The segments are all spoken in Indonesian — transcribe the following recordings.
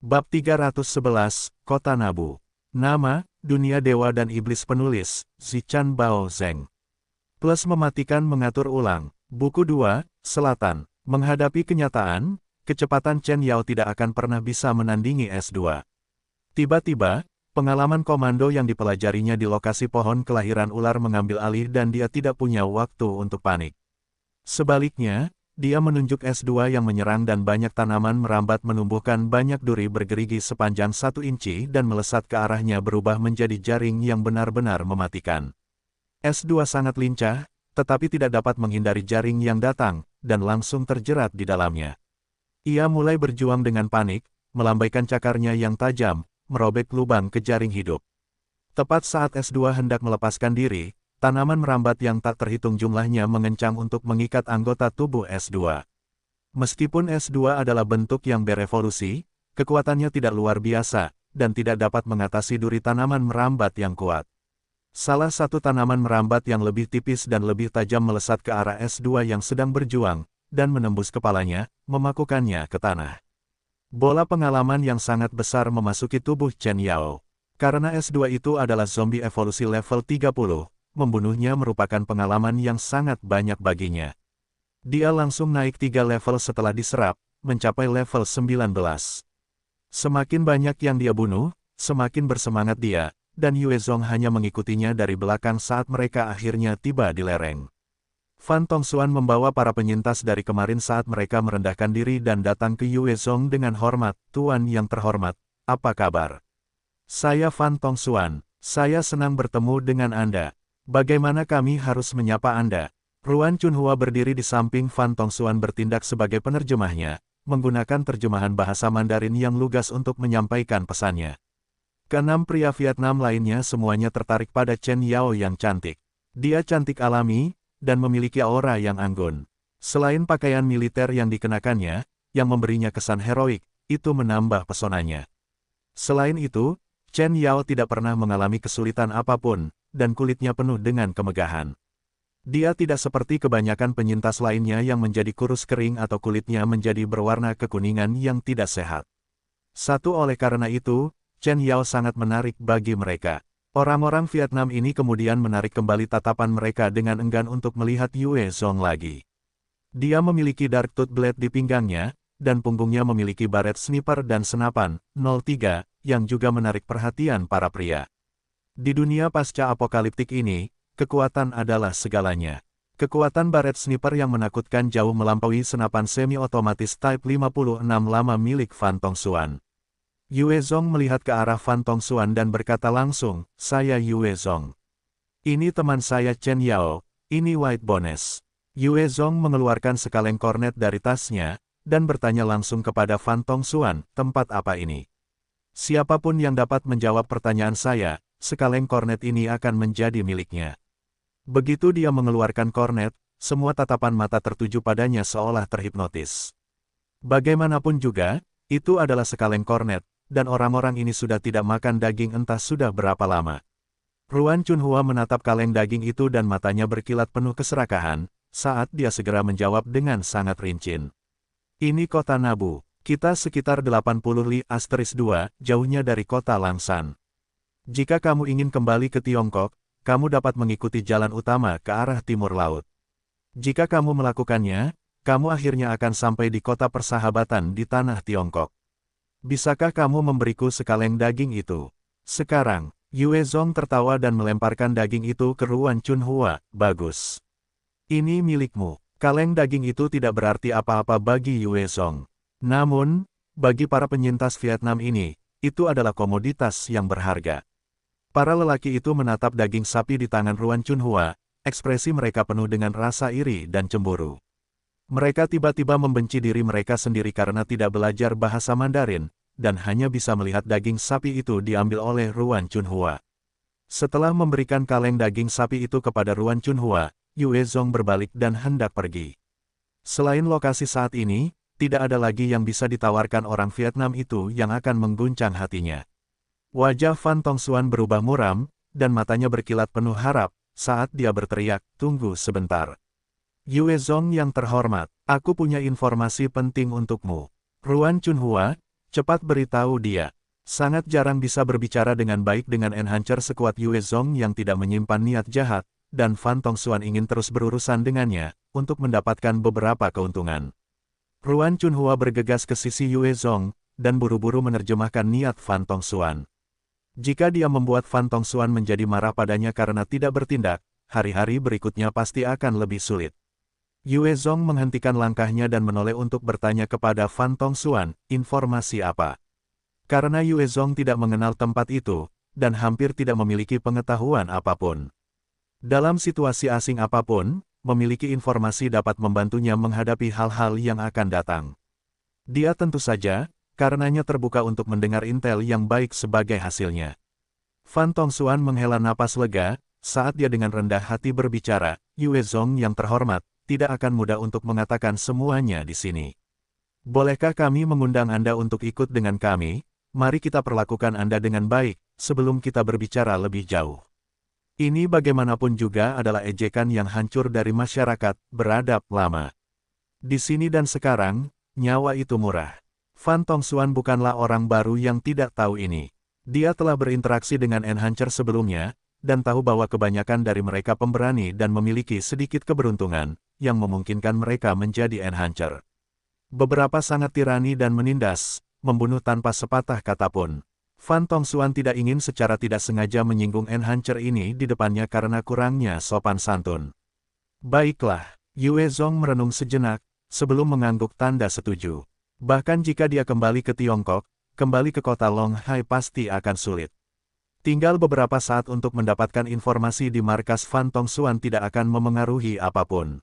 Bab 311, Kota Nabu. Nama, Dunia Dewa dan Iblis. Penulis, Zichan Bao Zeng. Plus mematikan mengatur ulang. Buku 2, Selatan. Menghadapi kenyataan, kecepatan Chen Yao tidak akan pernah bisa menandingi S2. Tiba-tiba, pengalaman komando yang dipelajarinya di lokasi pohon kelahiran ular mengambil alih dan dia tidak punya waktu untuk panik. Sebaliknya, dia menunjuk S2 yang menyerang dan banyak tanaman merambat menumbuhkan banyak duri bergerigi sepanjang 1 inci dan melesat ke arahnya berubah menjadi jaring yang benar-benar mematikan. S2 sangat lincah, tetapi tidak dapat menghindari jaring yang datang, dan langsung terjerat di dalamnya. Ia mulai berjuang dengan panik, melambaikan cakarnya yang tajam, merobek lubang ke jaring hidup. Tepat saat S2 hendak melepaskan diri, tanaman merambat yang tak terhitung jumlahnya mengencang untuk mengikat anggota tubuh S2. Meskipun S2 adalah bentuk yang berevolusi, kekuatannya tidak luar biasa, dan tidak dapat mengatasi duri tanaman merambat yang kuat. Salah satu tanaman merambat yang lebih tipis dan lebih tajam melesat ke arah S2 yang sedang berjuang, dan menembus kepalanya, memakukannya ke tanah. Bola pengalaman yang sangat besar memasuki tubuh Chen Yao. Karena S2 itu adalah zombie evolusi level 30, membunuhnya merupakan pengalaman yang sangat banyak baginya. Dia langsung naik 3 level setelah diserap, mencapai level 19. Semakin banyak yang dia bunuh, semakin bersemangat dia, dan Yue Zong hanya mengikutinya dari belakang saat mereka akhirnya tiba di lereng. Fan Tongxuan membawa para penyintas dari kemarin saat mereka merendahkan diri dan datang ke Yue Zong dengan hormat. "Tuan yang terhormat, apa kabar? Saya Fan Tongxuan, saya senang bertemu dengan Anda. Bagaimana kami harus menyapa Anda?" Ruan Chunhua berdiri di samping Fan Tongxuan bertindak sebagai penerjemahnya, menggunakan terjemahan bahasa Mandarin yang lugas untuk menyampaikan pesannya. Keenam pria Vietnam lainnya semuanya tertarik pada Chen Yao yang cantik. Dia cantik alami, dan memiliki aura yang anggun. Selain pakaian militer yang dikenakannya, yang memberinya kesan heroik, itu menambah pesonanya. Selain itu, Chen Yao tidak pernah mengalami kesulitan apapun, dan kulitnya penuh dengan kemegahan. Dia tidak seperti kebanyakan penyintas lainnya yang menjadi kurus kering atau kulitnya menjadi berwarna kekuningan yang tidak sehat. Oleh karena itu, Chen Yao sangat menarik bagi mereka. Orang-orang Vietnam ini kemudian menarik kembali tatapan mereka dengan enggan untuk melihat Yue Zong lagi. Dia memiliki Dark Tooth Blade di pinggangnya, dan punggungnya memiliki baret sniper dan senapan 03, yang juga menarik perhatian para pria. Di dunia pasca apokaliptik ini, kekuatan adalah segalanya. Kekuatan baret sniper yang menakutkan jauh melampaui senapan semi-otomatis Type 56 lama milik Fan Tongxuan. Yue Zong melihat ke arah Fan Tongxuan dan berkata langsung, "Saya Yue Zong. Ini teman saya Chen Yao, ini White Bones." Yue Zong mengeluarkan sekaleng kornet dari tasnya, dan bertanya langsung kepada Fan Tongxuan, "Tempat apa ini?" "Siapapun yang dapat menjawab pertanyaan saya, sekaleng kornet ini akan menjadi miliknya." Begitu dia mengeluarkan kornet, semua tatapan mata tertuju padanya seolah terhipnotis. Bagaimanapun juga, itu adalah sekaleng kornet, dan orang-orang ini sudah tidak makan daging entah sudah berapa lama. Ruan Chunhua menatap kaleng daging itu dan matanya berkilat penuh keserakahan, saat dia segera menjawab dengan sangat rincin. "Ini kota Nabu, kita sekitar 80 li *2, jauhnya dari kota Langsan. Jika kamu ingin kembali ke Tiongkok, kamu dapat mengikuti jalan utama ke arah timur laut. Jika kamu melakukannya, kamu akhirnya akan sampai di kota persahabatan di tanah Tiongkok. Bisakah kamu memberiku sekaleng daging itu?" Sekarang, Yue Zong tertawa dan melemparkan daging itu ke Ruan Chunhua. "Bagus. Ini milikmu." Kaleng daging itu tidak berarti apa-apa bagi Yue Zong. Namun, bagi para penyintas Vietnam ini, itu adalah komoditas yang berharga. Para lelaki itu menatap daging sapi di tangan Ruan Chunhua, ekspresi mereka penuh dengan rasa iri dan cemburu. Mereka tiba-tiba membenci diri mereka sendiri karena tidak belajar bahasa Mandarin, dan hanya bisa melihat daging sapi itu diambil oleh Ruan Chunhua. Setelah memberikan kaleng daging sapi itu kepada Ruan Chunhua, Yue Zong berbalik dan hendak pergi. Selain lokasi saat ini, tidak ada lagi yang bisa ditawarkan orang Vietnam itu yang akan mengguncang hatinya. Wajah Fan Tongxuan berubah muram, dan matanya berkilat penuh harap, saat dia berteriak, "Tunggu sebentar. Yue Zong yang terhormat, aku punya informasi penting untukmu." Ruan Chunhua, Cepat beritahu dia. Sangat jarang bisa berbicara dengan baik dengan Enhancer sekuat Yue Zong yang tidak menyimpan niat jahat, dan Fan Tongxuan ingin terus berurusan dengannya, untuk mendapatkan beberapa keuntungan. Ruan Chunhua bergegas ke sisi Yue Zong, dan buru-buru menerjemahkan niat Fan Tongxuan. Jika dia membuat Fan Tongxuan menjadi marah padanya karena tidak bertindak, hari-hari berikutnya pasti akan lebih sulit. Yue Zong menghentikan langkahnya dan menoleh untuk bertanya kepada Fan Tongxuan, informasi apa? Karena Yue Zong tidak mengenal tempat itu, dan hampir tidak memiliki pengetahuan apapun. Dalam situasi asing apapun, memiliki informasi dapat membantunya menghadapi hal-hal yang akan datang. Dia tentu saja, karenanya terbuka untuk mendengar intel yang baik sebagai hasilnya. Fan Tongxuan menghela napas lega, saat dia dengan rendah hati berbicara, Yue Zong yang terhormat, tidak akan mudah untuk mengatakan semuanya di sini. Bolehkah kami mengundang Anda untuk ikut dengan kami? Mari kita perlakukan Anda dengan baik, sebelum kita berbicara lebih jauh. Ini bagaimanapun juga adalah ejekan yang hancur dari masyarakat beradab lama. Di sini dan sekarang, nyawa itu murah. Fan Tongxuan bukanlah orang baru yang tidak tahu ini. Dia telah berinteraksi dengan Enhancer sebelumnya, dan tahu bahwa kebanyakan dari mereka pemberani dan memiliki sedikit keberuntungan, yang memungkinkan mereka menjadi Enhancer. Beberapa sangat tirani dan menindas, membunuh tanpa sepatah kata pun. Fan Tongxuan tidak ingin secara tidak sengaja menyinggung Enhancer ini di depannya karena kurangnya sopan santun. Baiklah, Yue Zong merenung sejenak, sebelum mengangguk tanda setuju. Bahkan jika dia kembali ke Tiongkok, kembali ke kota Longhai pasti akan sulit. Tinggal beberapa saat untuk mendapatkan informasi di markas Fan Tongxuan tidak akan memengaruhi apapun.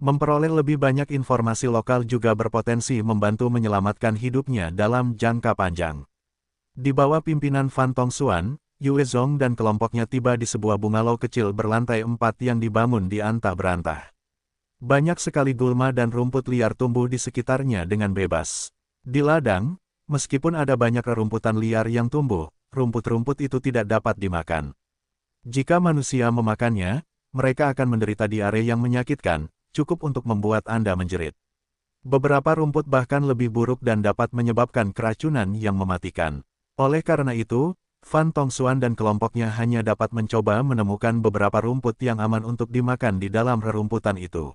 Memperoleh lebih banyak informasi lokal juga berpotensi membantu menyelamatkan hidupnya dalam jangka panjang. Di bawah pimpinan Fan Tongxuan, Yue Zong dan kelompoknya tiba di sebuah bungalow kecil berlantai 4 yang dibangun di antah berantah. Banyak sekali gulma dan rumput liar tumbuh di sekitarnya dengan bebas. Di ladang, meskipun ada banyak rerumputan liar yang tumbuh, rumput-rumput itu tidak dapat dimakan. Jika manusia memakannya, mereka akan menderita diare yang menyakitkan, cukup untuk membuat Anda menjerit. Beberapa rumput bahkan lebih buruk dan dapat menyebabkan keracunan yang mematikan. Oleh karena itu, Fan Tongxuan dan kelompoknya hanya dapat mencoba menemukan beberapa rumput yang aman untuk dimakan di dalam rerumputan itu.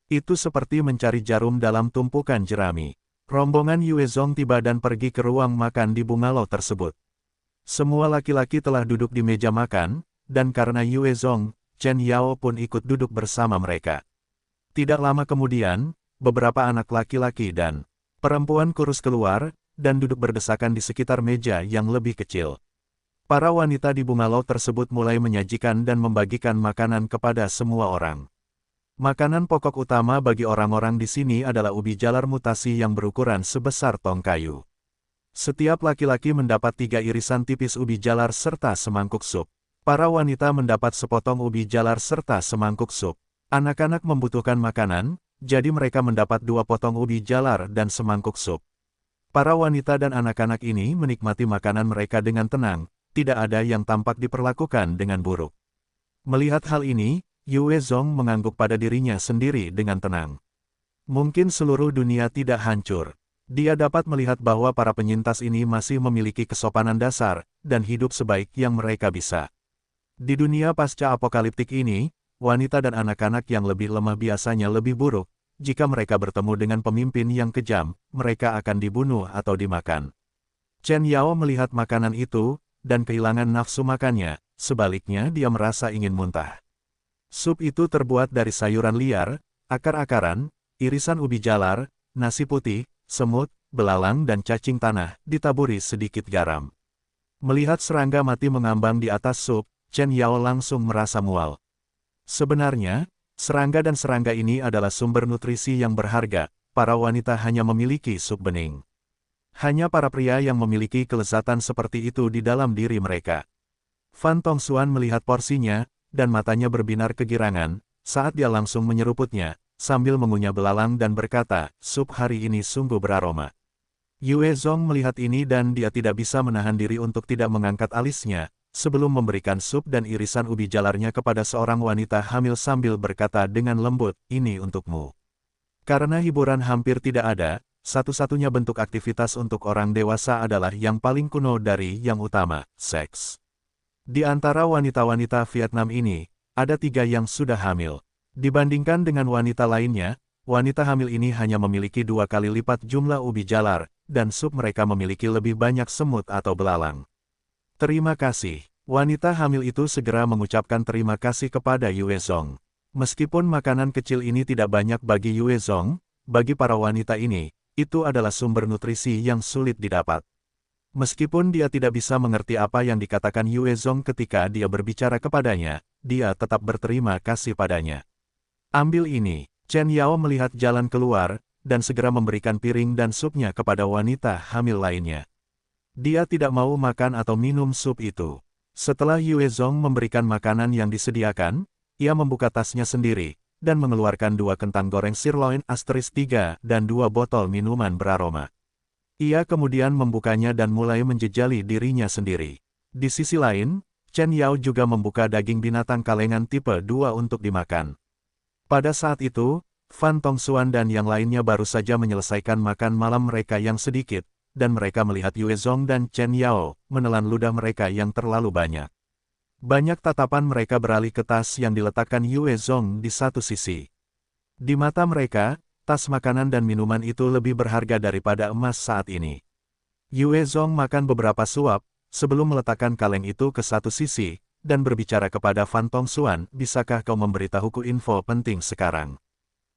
Itu seperti mencari jarum dalam tumpukan jerami. Rombongan Yue Zong tiba dan pergi ke ruang makan di bungalow tersebut. Semua laki-laki telah duduk di meja makan, dan karena Yue Zong, Chen Yao pun ikut duduk bersama mereka. Tidak lama kemudian, beberapa anak laki-laki dan perempuan kurus keluar, dan duduk berdesakan di sekitar meja yang lebih kecil. Para wanita di bungalow tersebut mulai menyajikan dan membagikan makanan kepada semua orang. Makanan pokok utama bagi orang-orang di sini adalah ubi jalar mutasi yang berukuran sebesar tong kayu. Setiap laki-laki mendapat 3 irisan tipis ubi jalar serta semangkuk sup. Para wanita mendapat sepotong ubi jalar serta semangkuk sup. Anak-anak membutuhkan makanan, jadi mereka mendapat 2 potong ubi jalar dan semangkuk sup. Para wanita dan anak-anak ini menikmati makanan mereka dengan tenang, tidak ada yang tampak diperlakukan dengan buruk. Melihat hal ini, Yue Zong mengangguk pada dirinya sendiri dengan tenang. Mungkin seluruh dunia tidak hancur. Dia dapat melihat bahwa para penyintas ini masih memiliki kesopanan dasar, dan hidup sebaik yang mereka bisa. Di dunia pasca apokaliptik ini, wanita dan anak-anak yang lebih lemah biasanya lebih buruk. Jika mereka bertemu dengan pemimpin yang kejam, mereka akan dibunuh atau dimakan. Chen Yao melihat makanan itu, dan kehilangan nafsu makannya, sebaliknya dia merasa ingin muntah. Sup itu terbuat dari sayuran liar, akar-akaran, irisan ubi jalar, nasi putih, semut, belalang dan cacing tanah, ditaburi sedikit garam. Melihat serangga mati mengambang di atas sup, Chen Yao langsung merasa mual. Sebenarnya, serangga dan serangga ini adalah sumber nutrisi yang berharga, para wanita hanya memiliki sup bening. Hanya para pria yang memiliki kelezatan seperti itu di dalam diri mereka. Fan Tongxuan melihat porsinya, dan matanya berbinar kegirangan, saat dia langsung menyeruputnya, sambil mengunyah belalang dan berkata, sup hari ini sungguh beraroma. Yue Zong melihat ini dan dia tidak bisa menahan diri untuk tidak mengangkat alisnya, sebelum memberikan sup dan irisan ubi jalarnya kepada seorang wanita hamil sambil berkata dengan lembut, ini untukmu. Karena hiburan hampir tidak ada, satu-satunya bentuk aktivitas untuk orang dewasa adalah yang paling kuno dari yang utama, seks. Di antara wanita-wanita Vietnam ini, ada 3 yang sudah hamil. Dibandingkan dengan wanita lainnya, wanita hamil ini hanya memiliki 2 kali lipat jumlah ubi jalar, dan sup mereka memiliki lebih banyak semut atau belalang. Terima kasih. Wanita hamil itu segera mengucapkan terima kasih kepada Yue Zong. Meskipun makanan kecil ini tidak banyak bagi Yue Zong, bagi para wanita ini, itu adalah sumber nutrisi yang sulit didapat. Meskipun dia tidak bisa mengerti apa yang dikatakan Yue Zong ketika dia berbicara kepadanya, dia tetap berterima kasih padanya. Ambil ini. Chen Yao melihat jalan keluar, dan segera memberikan piring dan supnya kepada wanita hamil lainnya. Dia tidak mau makan atau minum sup itu. Setelah Yue Zong memberikan makanan yang disediakan, ia membuka tasnya sendiri, dan mengeluarkan 2 kentang goreng sirloin *3 dan 2 botol minuman beraroma. Ia kemudian membukanya dan mulai menjejali dirinya sendiri. Di sisi lain, Chen Yao juga membuka daging binatang kalengan tipe 2 untuk dimakan. Pada saat itu, Fan Tongxuan dan yang lainnya baru saja menyelesaikan makan malam mereka yang sedikit, dan mereka melihat Yue Zong dan Chen Yao menelan ludah mereka yang terlalu banyak. Banyak tatapan mereka beralih ke tas yang diletakkan Yue Zong di satu sisi. Di mata mereka, tas makanan dan minuman itu lebih berharga daripada emas saat ini. Yue Zong makan beberapa suap, sebelum meletakkan kaleng itu ke satu sisi, dan berbicara kepada Fan Tongxuan, bisakah kau memberitahuku info penting sekarang?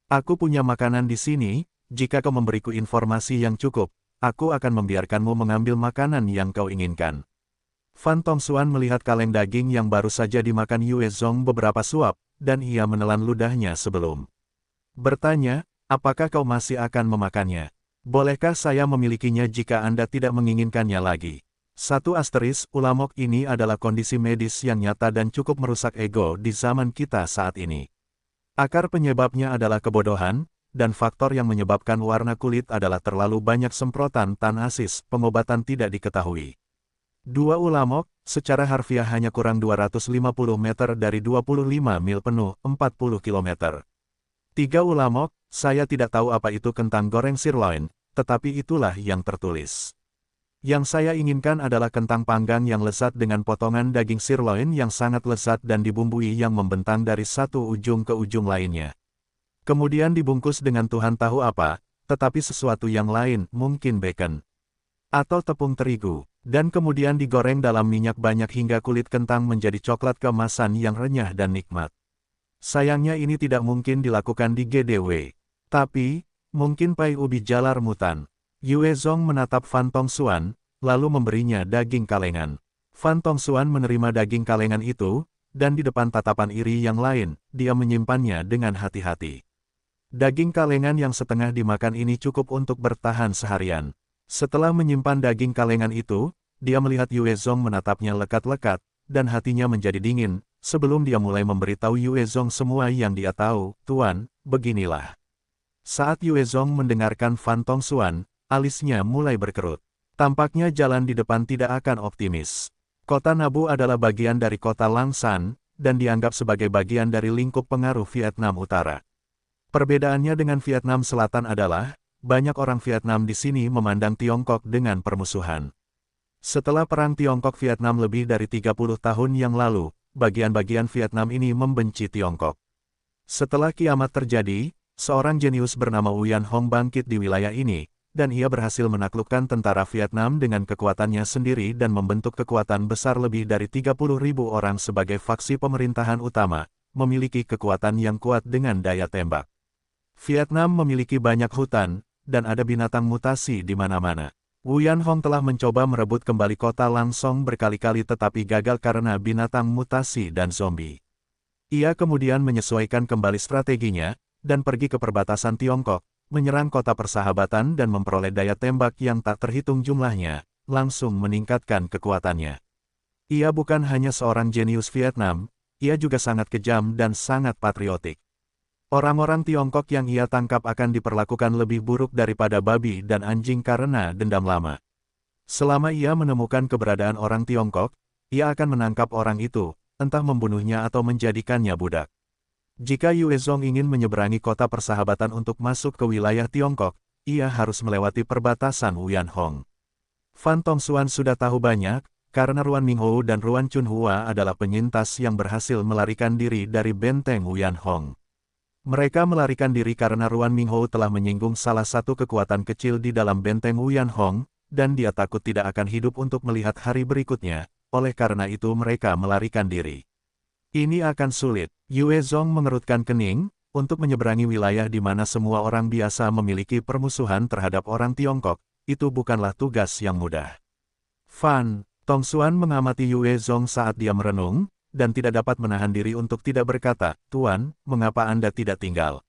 Aku punya makanan di sini, jika kau memberiku informasi yang cukup, aku akan membiarkanmu mengambil makanan yang kau inginkan. Fan Tongxuan melihat kaleng daging yang baru saja dimakan Yue Zong beberapa suap, dan ia menelan ludahnya sebelum bertanya, apakah kau masih akan memakannya? Bolehkah saya memilikinya jika Anda tidak menginginkannya lagi? Ulamok ini adalah kondisi medis yang nyata dan cukup merusak ego di zaman kita saat ini. Akar penyebabnya adalah kebodohan, dan faktor yang menyebabkan warna kulit adalah terlalu banyak semprotan tan asis, pengobatan tidak diketahui. 2 ulamok, secara harfiah hanya kurang 250 meter dari 25 mil penuh, 40 km. 3 ulamok, saya tidak tahu apa itu kentang goreng sirloin, tetapi itulah yang tertulis. Yang saya inginkan adalah kentang panggang yang lezat dengan potongan daging sirloin yang sangat lezat dan dibumbui yang membentang dari satu ujung ke ujung lainnya. Kemudian dibungkus dengan Tuhan tahu apa, tetapi sesuatu yang lain, mungkin bacon atau tepung terigu. Dan kemudian digoreng dalam minyak banyak hingga kulit kentang menjadi coklat keemasan yang renyah dan nikmat. Sayangnya ini tidak mungkin dilakukan di GDW. Tapi, mungkin pai ubi jalar mutan. Yue Zong menatap Fan Tongxuan, lalu memberinya daging kalengan. Fan Tongxuan menerima daging kalengan itu, dan di depan tatapan iri yang lain, dia menyimpannya dengan hati-hati. Daging kalengan yang setengah dimakan ini cukup untuk bertahan seharian. Setelah menyimpan daging kalengan itu, dia melihat Yue Zong menatapnya lekat-lekat, dan hatinya menjadi dingin, sebelum dia mulai memberitahu Yue Zong semua yang dia tahu. Tuan, beginilah. Saat Yue Zong mendengarkan Fan Tongxuan, alisnya mulai berkerut. Tampaknya jalan di depan tidak akan optimis. Kota Nabu adalah bagian dari kota Lang San, dan dianggap sebagai bagian dari lingkup pengaruh Vietnam Utara. Perbedaannya dengan Vietnam Selatan adalah, banyak orang Vietnam di sini memandang Tiongkok dengan permusuhan. Setelah Perang Tiongkok-Vietnam lebih dari 30 tahun yang lalu, bagian-bagian Vietnam ini membenci Tiongkok. Setelah kiamat terjadi, seorang jenius bernama Uyan Hong bangkit di wilayah ini, dan ia berhasil menaklukkan tentara Vietnam dengan kekuatannya sendiri dan membentuk kekuatan besar lebih dari 30.000 orang sebagai faksi pemerintahan utama, memiliki kekuatan yang kuat dengan daya tembak. Vietnam memiliki banyak hutan, dan ada binatang mutasi di mana-mana. Uyan Hong telah mencoba merebut kembali kota Lang Song berkali-kali tetapi gagal karena binatang mutasi dan zombie. Ia kemudian menyesuaikan kembali strateginya, dan pergi ke perbatasan Tiongkok, menyerang kota persahabatan dan memperoleh daya tembak yang tak terhitung jumlahnya, langsung meningkatkan kekuatannya. Ia bukan hanya seorang jenius Vietnam, ia juga sangat kejam dan sangat patriotik. Orang-orang Tiongkok yang ia tangkap akan diperlakukan lebih buruk daripada babi dan anjing karena dendam lama. Selama ia menemukan keberadaan orang Tiongkok, ia akan menangkap orang itu, entah membunuhnya atau menjadikannya budak. Jika Yue Zong ingin menyeberangi kota persahabatan untuk masuk ke wilayah Tiongkok, ia harus melewati perbatasan Wuyanhong. Fan Tongxuan sudah tahu banyak, karena Ruan Minghou dan Ruan Chunhua adalah penyintas yang berhasil melarikan diri dari benteng Wuyanhong. Mereka melarikan diri karena Ruan Minghou telah menyinggung salah satu kekuatan kecil di dalam benteng Wuyanhong, dan dia takut tidak akan hidup untuk melihat hari berikutnya, oleh karena itu mereka melarikan diri. Ini akan sulit. Yue Zong mengerutkan kening, untuk menyeberangi wilayah di mana semua orang biasa memiliki permusuhan terhadap orang Tiongkok, itu bukanlah tugas yang mudah. Fan Tongxuan mengamati Yue Zong saat dia merenung, dan tidak dapat menahan diri untuk tidak berkata, "Tuan, mengapa Anda tidak tinggal?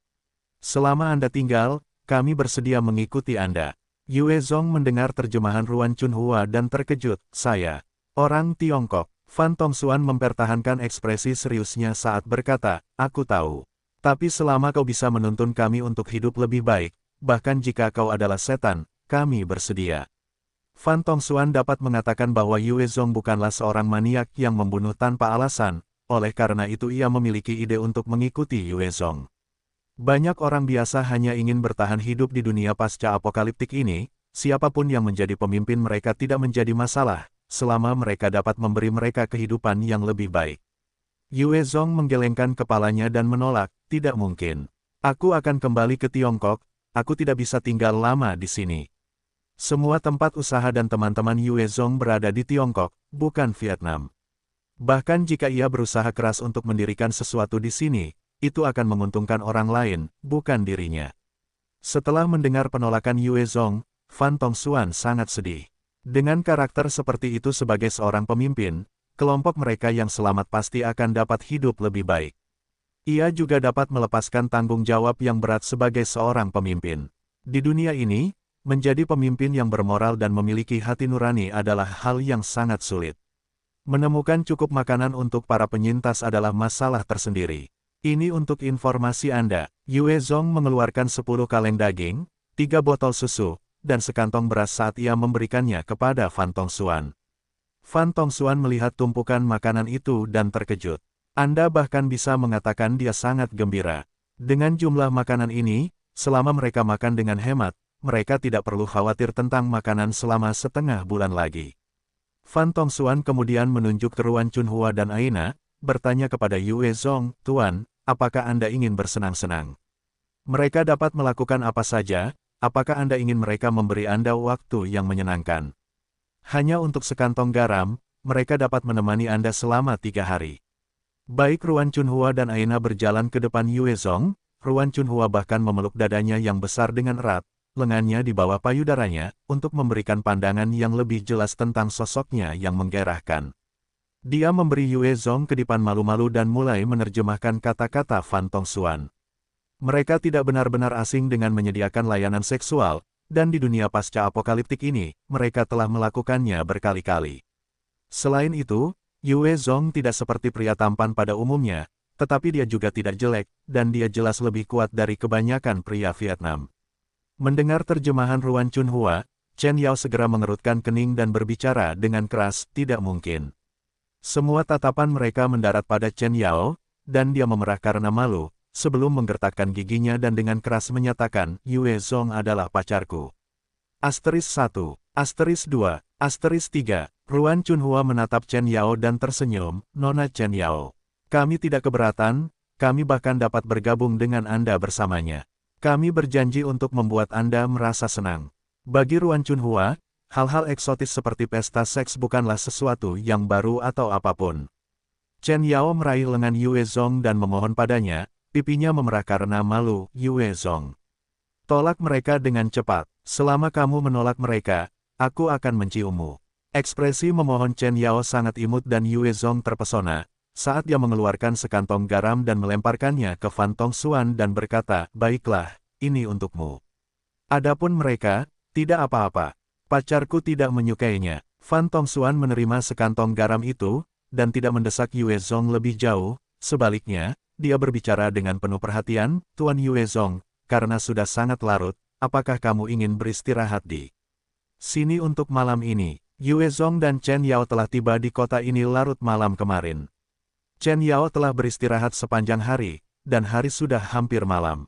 Selama Anda tinggal, kami bersedia mengikuti Anda." Yue Zong mendengar terjemahan Ruan Chunhua dan terkejut, "Saya, orang Tiongkok." Fan Tongxuan mempertahankan ekspresi seriusnya saat berkata, "Aku tahu. Tapi selama kau bisa menuntun kami untuk hidup lebih baik, bahkan jika kau adalah setan, kami bersedia." Fan Tongxuan dapat mengatakan bahwa Yue Zong bukanlah seorang maniak yang membunuh tanpa alasan, oleh karena itu ia memiliki ide untuk mengikuti Yue Zong. Banyak orang biasa hanya ingin bertahan hidup di dunia pasca apokaliptik ini, siapapun yang menjadi pemimpin mereka tidak menjadi masalah, selama mereka dapat memberi mereka kehidupan yang lebih baik. Yue Zong menggelengkan kepalanya dan menolak, "Tidak mungkin. Aku akan kembali ke Tiongkok, aku tidak bisa tinggal lama di sini." Semua tempat usaha dan teman-teman Yue Zong berada di Tiongkok, bukan Vietnam. Bahkan jika ia berusaha keras untuk mendirikan sesuatu di sini, itu akan menguntungkan orang lain, bukan dirinya. Setelah mendengar penolakan Yue Zong, Fan Tongxuan sangat sedih. Dengan karakter seperti itu sebagai seorang pemimpin, kelompok mereka yang selamat pasti akan dapat hidup lebih baik. Ia juga dapat melepaskan tanggung jawab yang berat sebagai seorang pemimpin. Di dunia ini, menjadi pemimpin yang bermoral dan memiliki hati nurani adalah hal yang sangat sulit. Menemukan cukup makanan untuk para penyintas adalah masalah tersendiri. Ini untuk informasi Anda, Yue Zong mengeluarkan 10 kaleng daging, 3 botol susu, dan sekantong beras saat ia memberikannya kepada Fan Tongxuan. Fan Tongxuan melihat tumpukan makanan itu dan terkejut. Anda bahkan bisa mengatakan dia sangat gembira. Dengan jumlah makanan ini, selama mereka makan dengan hemat, mereka tidak perlu khawatir tentang makanan selama setengah bulan lagi. Fan Tongxuan kemudian menunjuk ke Ruan Chunhua dan Aina, bertanya kepada Yue Zong, "Tuan, apakah Anda ingin bersenang-senang? Mereka dapat melakukan apa saja. Apakah Anda ingin mereka memberi Anda waktu yang menyenangkan? Hanya untuk sekantong garam, mereka dapat menemani Anda selama 3 hari." Baik Ruan Chunhua dan Aina berjalan ke depan Yue Zong, Ruan Chunhua bahkan memeluk dadanya yang besar dengan erat, lengannya di bawah payudaranya, untuk memberikan pandangan yang lebih jelas tentang sosoknya yang menggairahkan. Dia memberi Yue Zong kedipan malu-malu dan mulai menerjemahkan kata-kata Fan Tongxuan. Mereka tidak benar-benar asing dengan menyediakan layanan seksual, dan di dunia pasca apokaliptik ini, mereka telah melakukannya berkali-kali. Selain itu, Yue Zong tidak seperti pria tampan pada umumnya, tetapi dia juga tidak jelek, dan dia jelas lebih kuat dari kebanyakan pria Vietnam. Mendengar terjemahan Ruan Chunhua, Chen Yao segera mengerutkan kening dan berbicara dengan keras, "Tidak mungkin." Semua tatapan mereka mendarat pada Chen Yao, dan dia memerah karena malu, sebelum menggertakkan giginya dan dengan keras menyatakan, "Yue Zong adalah pacarku." Asteris 1, Asteris 2, Asteris 3, Ruan Chunhua menatap Chen Yao dan tersenyum, "Nona Chen Yao. Kami tidak keberatan, kami bahkan dapat bergabung dengan Anda bersamanya. Kami berjanji untuk membuat Anda merasa senang." Bagi Ruan Chunhua, hal-hal eksotis seperti pesta seks bukanlah sesuatu yang baru atau apapun. Chen Yao meraih lengan Yue Zong dan memohon padanya, pipinya memerah karena malu. "Yue Zong, tolak mereka dengan cepat. Selama kamu menolak mereka, aku akan menciummu." Ekspresi memohon Chen Yao sangat imut dan Yue Zong terpesona, saat dia mengeluarkan sekantong garam dan melemparkannya ke Fan Tongxuan dan berkata, "Baiklah, ini untukmu." Adapun mereka, tidak apa-apa. Pacarku tidak menyukainya. Fan Tongxuan menerima sekantong garam itu, dan tidak mendesak Yue Zong lebih jauh, sebaliknya, dia berbicara dengan penuh perhatian, "Tuan Yue Zong, karena sudah sangat larut, apakah kamu ingin beristirahat di sini untuk malam ini?" Yue Zong dan Chen Yao telah tiba di kota ini larut malam kemarin. Chen Yao telah beristirahat sepanjang hari, dan hari sudah hampir malam.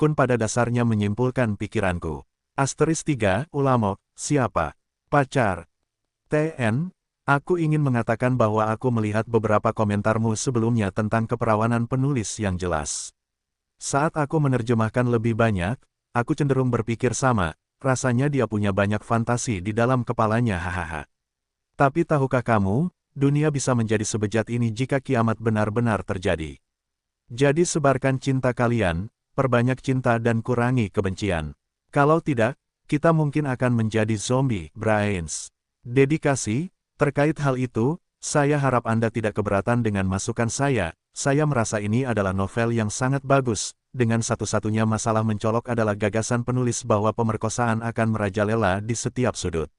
Kun pada dasarnya menyimpulkan pikiranku. Asteris 3, Ulamok, siapa? Pacar. TN, aku ingin mengatakan bahwa aku melihat beberapa komentarmu sebelumnya tentang keperawanan penulis yang jelas. Saat aku menerjemahkan lebih banyak, aku cenderung berpikir sama, rasanya dia punya banyak fantasi di dalam kepalanya hahaha. Tapi tahukah kamu, dunia bisa menjadi sebejat ini jika kiamat benar-benar terjadi. Jadi sebarkan cinta kalian, perbanyak cinta dan kurangi kebencian. Kalau tidak, kita mungkin akan menjadi zombie, Brains. Dedikasi, terkait hal itu, saya harap Anda tidak keberatan dengan masukan saya merasa ini adalah novel yang sangat bagus, dengan satu-satunya masalah mencolok adalah gagasan penulis bahwa pemerkosaan akan merajalela di setiap sudut.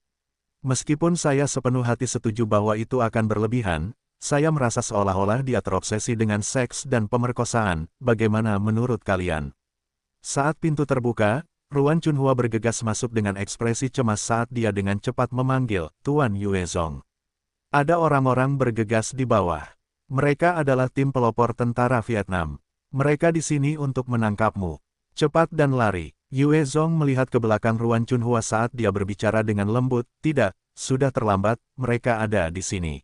Meskipun saya sepenuh hati setuju bahwa itu akan berlebihan, saya merasa seolah-olah dia terobsesi dengan seks dan pemerkosaan, bagaimana menurut kalian? Saat pintu terbuka, Ruan Chunhua bergegas masuk dengan ekspresi cemas saat dia dengan cepat memanggil, Tuan Yuezong. Ada orang-orang bergegas di bawah. Mereka adalah tim pelopor tentara Vietnam. Mereka di sini untuk menangkapmu. Cepat dan lari. Yuezong melihat ke belakang Ruan Chunhua saat dia berbicara dengan lembut, tidak, sudah terlambat, mereka ada di sini.